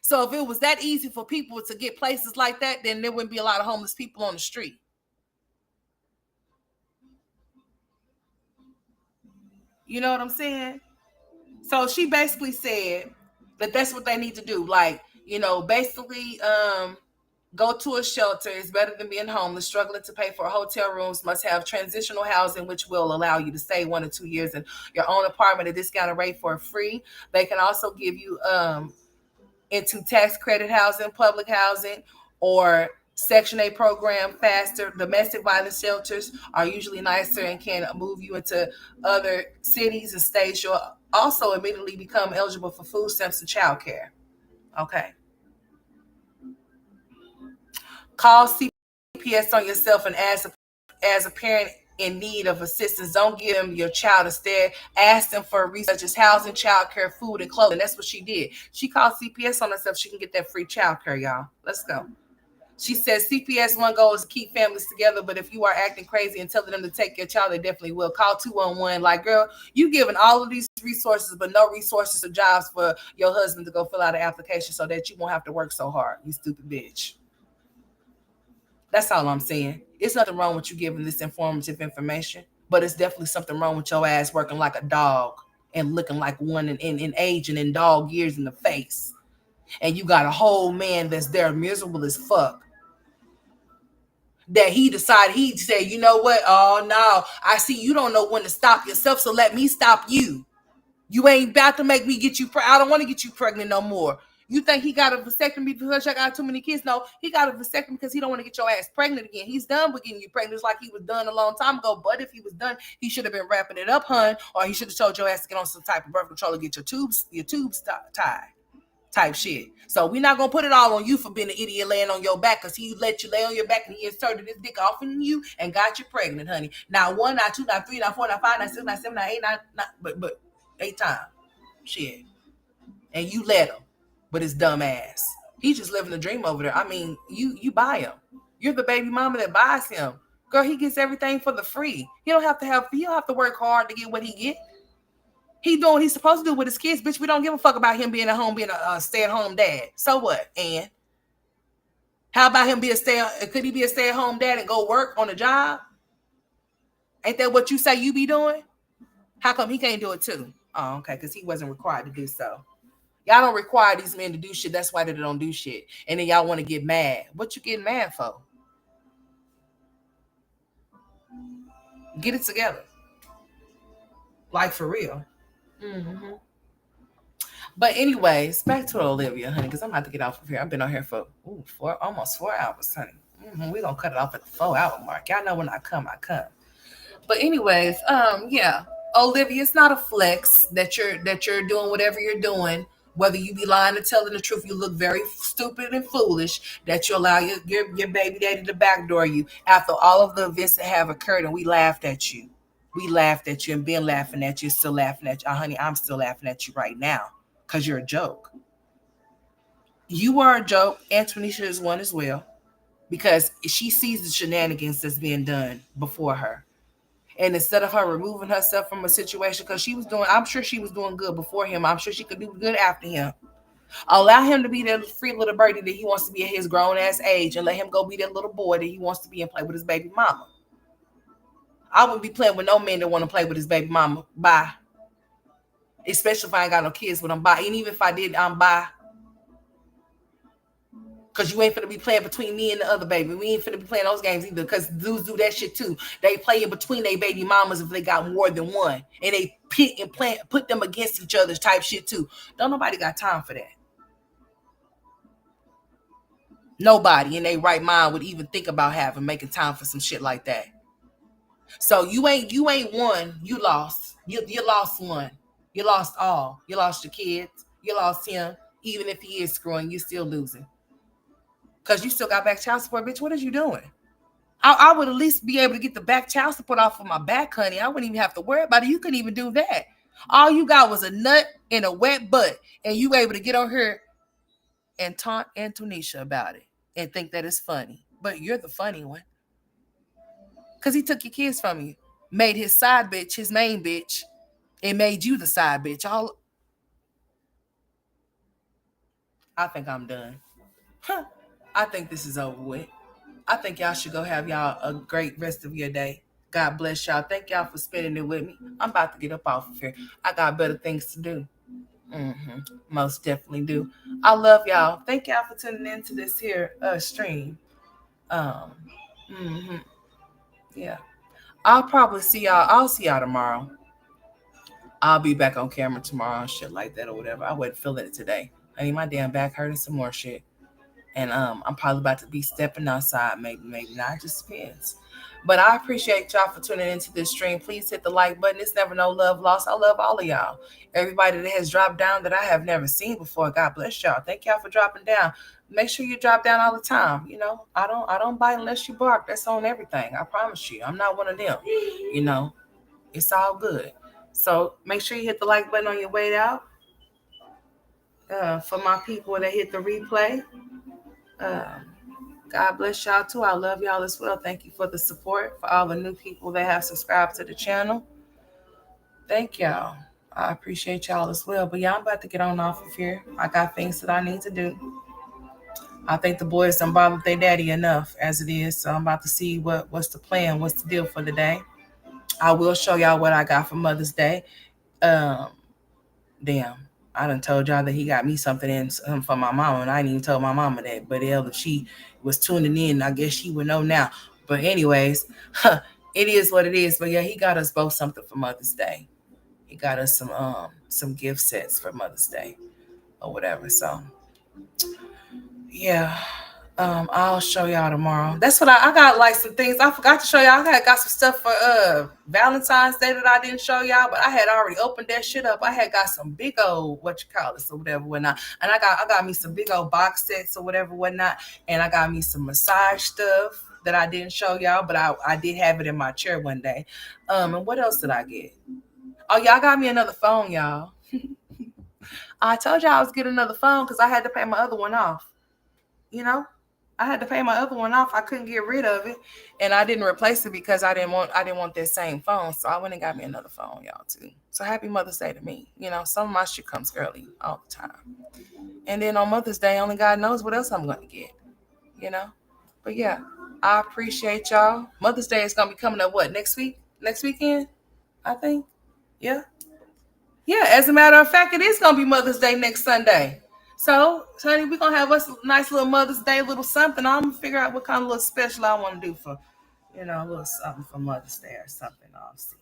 A: So if it was that easy for people to get places like that, then there wouldn't be a lot of homeless people on the street. You know what I'm saying? So she basically said that that's what they need to do. Like, basically, go to a shelter. It's better than being homeless. Struggling to pay for hotel rooms, must have transitional housing, which will allow you to stay 1 or 2 years in your own apartment at discounted rate for free. They can also give you into tax credit housing, public housing, or Section 8 program faster. Domestic violence shelters are usually nicer and can move you into other cities and states. You'll also immediately become eligible for food stamps and child care. Okay. Call CPS on yourself, and as a parent in need of assistance, don't give them your child. Instead, ask them for research as housing, child care, food, and clothing. That's what she did. She called CPS on herself. She can get that free child care, y'all. Let's go. She says CPS one goal is to keep families together, but if you are acting crazy and telling them to take your child, they definitely will. Call 211. Like, girl, you giving all of these resources, but no resources or jobs for your husband to go fill out an application so that you won't have to work so hard. You stupid bitch. That's all I'm saying. It's nothing wrong with you giving this informative information, but it's definitely something wrong with your ass working like a dog and looking like one in age and in dog years in the face. And you got a whole man that's there miserable as fuck, that he decided, he said, you know what? Oh no, I see you don't know when to stop yourself, so let me stop you. You ain't about to make me get you I don't want to get you pregnant no more. You think he got a vasectomy because I got too many kids? No, he got a vasectomy because he don't want to get your ass pregnant again. He's done with getting you pregnant. It's like he was done a long time ago. But if he was done, he should have been wrapping it up, hun, or he should have told your ass to get on some type of birth control and get your tubes tied. Type shit. So we're not gonna put it all on you for being an idiot laying on your back, because he let you lay on your back and he inserted his dick off in you and got you pregnant, honey. Not one, not two, not three, not four, not five, not six, not seven, not eight, not but 8 times. Shit. And you let him. But his dumb ass. He's just living the dream over there. I mean, you buy him. You're the baby mama that buys him. Girl, he gets everything for the free. He don't have to work hard to get what he get. He doing what he's supposed to do with his kids. Bitch, we don't give a fuck about him being at home, being a stay-at-home dad. So what? And how about him could he be a stay-at-home dad and go work on a job? Ain't that what you say you be doing? How come he can't do it too? Oh, okay, because he wasn't required to do so. Y'all don't require these men to do shit. That's why they don't do shit. And then y'all want to get mad. What you getting mad for? Get it together. Like, for real. Mm-hmm. But anyways, back to Olivia, honey, because I'm about to get off of here. I've been on here for almost 4 hours, honey. We're going to cut it off at the 4-hour mark. Y'all know when I come, I come. But anyways, yeah, Olivia, it's not a flex that you're doing whatever you're doing. Whether you be lying or telling the truth, you look very stupid and foolish that you allow your baby daddy to backdoor you after all of the events that have occurred, and we laughed at you. We laughed at you and been laughing at you, still laughing at you. Honey, I'm still laughing at you right now because you're a joke. You are a joke. Antonisha is one as well because she sees the shenanigans that's being done before her. And instead of her removing herself from a situation, because she was doing, I'm sure she was doing good before him. I'm sure she could do good after him. Allow him to be that free little birdie that he wants to be at his grown ass age, and let him go be that little boy that he wants to be and play with his baby mama. I wouldn't be playing with no man that want to play with his baby mama. Bye. Especially if I ain't got no kids with him. Bye. And even if I did, I'm bye. Cause you ain't finna be playing between me and the other baby. We ain't finna be playing those games either. Cause dudes do that shit too. They play in between their baby mamas if they got more than one, and they pit and put them against each other's type shit too. Don't nobody got time for that. Nobody in their right mind would even think about having making time for some shit like that. So you ain't won. You lost. You lost one. You lost all. You lost your kids. You lost him. Even if he is screwing, you still losing. Cause you still got back child support, bitch. What is you doing? I would at least be able to get the back child support off of my back, honey. I wouldn't even have to worry about it. You couldn't even do that. All you got was a nut and a wet butt, and you were able to get on here and taunt Antonisha about it and think that it's funny. But you're the funny one. Because he took your kids from you, made his side bitch his main bitch, and made you the side bitch. I think I'm done. Huh. I think this is over with. I think y'all should go have y'all a great rest of your day. God bless y'all. Thank y'all for spending it with me. I'm about to get up off of here. I got better things to do. Most definitely do. I love y'all. Thank y'all for tuning in to this here stream. Um, hmm yeah. I'll probably see y'all. I'll see y'all tomorrow. I'll be back on camera tomorrow and shit like that or whatever. I wasn't feeling it today. I need my damn back hurting some more shit. And I'm probably about to be stepping outside, maybe not. It just depends. But I appreciate y'all for tuning into this stream. Please hit the like button. It's never no love lost. I love all of y'all. Everybody that has dropped down that I have never seen before. God bless y'all. Thank y'all for dropping down. Make sure you drop down all the time. You know, I don't bite unless you bark. That's on everything. I promise you. I'm not one of them. You know, it's all good. So make sure you hit the like button on your way out. For my people that hit the replay. Um, God bless y'all too. I love y'all as well. Thank you for the support. For all the new people that have subscribed to the channel, thank y'all. I appreciate y'all as well. But yeah, I'm about to get on off of here. I got things that I need to do. I think the boys don't bother their daddy enough as it is. So I'm about to see what's the plan, what's the deal for the day. I will show y'all what I got for Mother's Day. Um, damn. I done told y'all that he got me something in for my mama, and I ain't even told my mama that. But hell, if she was tuning in, I guess she would know now. But anyways, it is what it is. But yeah, he got us both something for Mother's Day. He got us some gift sets for Mother's Day or whatever. So yeah. I'll show y'all tomorrow. That's what I got, like some things I forgot to show y'all. I got some stuff for Valentine's Day that I didn't show y'all, but I had already opened that shit up. I had got some big old what you call this or whatever whatnot, and I got me some big old box sets or whatever whatnot, and I got me some massage stuff that I didn't show y'all, but I did have it in my chair one day. And what else did I get? Oh, y'all got me another phone, y'all. I told y'all I was getting another phone because I had to pay my other one off. You know, I had to pay my other one off. I couldn't get rid of it, and I didn't replace it because I didn't want that same phone. So I went and got me another phone, y'all too. So happy Mother's Day to me. You know, some of my shit comes early all the time, and then on Mother's Day, only God knows what else I'm gonna get. You know, but yeah, I appreciate y'all. Mother's Day is gonna be coming up what next week? Next weekend, I think. Yeah, yeah. As a matter of fact, it is gonna be Mother's Day next Sunday. So, honey, we're gonna have us a nice little Mother's Day little something. I'm gonna figure out what kind of little special I want to do for, a little something for Mother's Day or something. I'll see.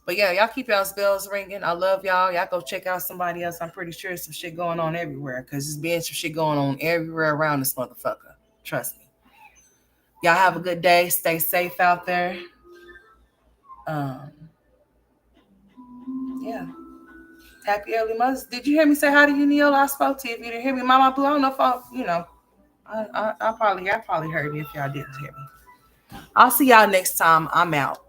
A: But yeah, y'all keep y'all's bells ringing. I love y'all. Y'all go check out somebody else. I'm pretty sure some shit going on everywhere because there's been some shit going on everywhere around this motherfucker. Trust me. Y'all have a good day. Stay safe out there. Um, yeah. Happy early Mother's. Did you hear me say hi to you, Neil? I spoke to you. If you didn't hear me, Mama Blue, I don't know if I probably heard me if y'all didn't hear me. I'll see y'all next time. I'm out.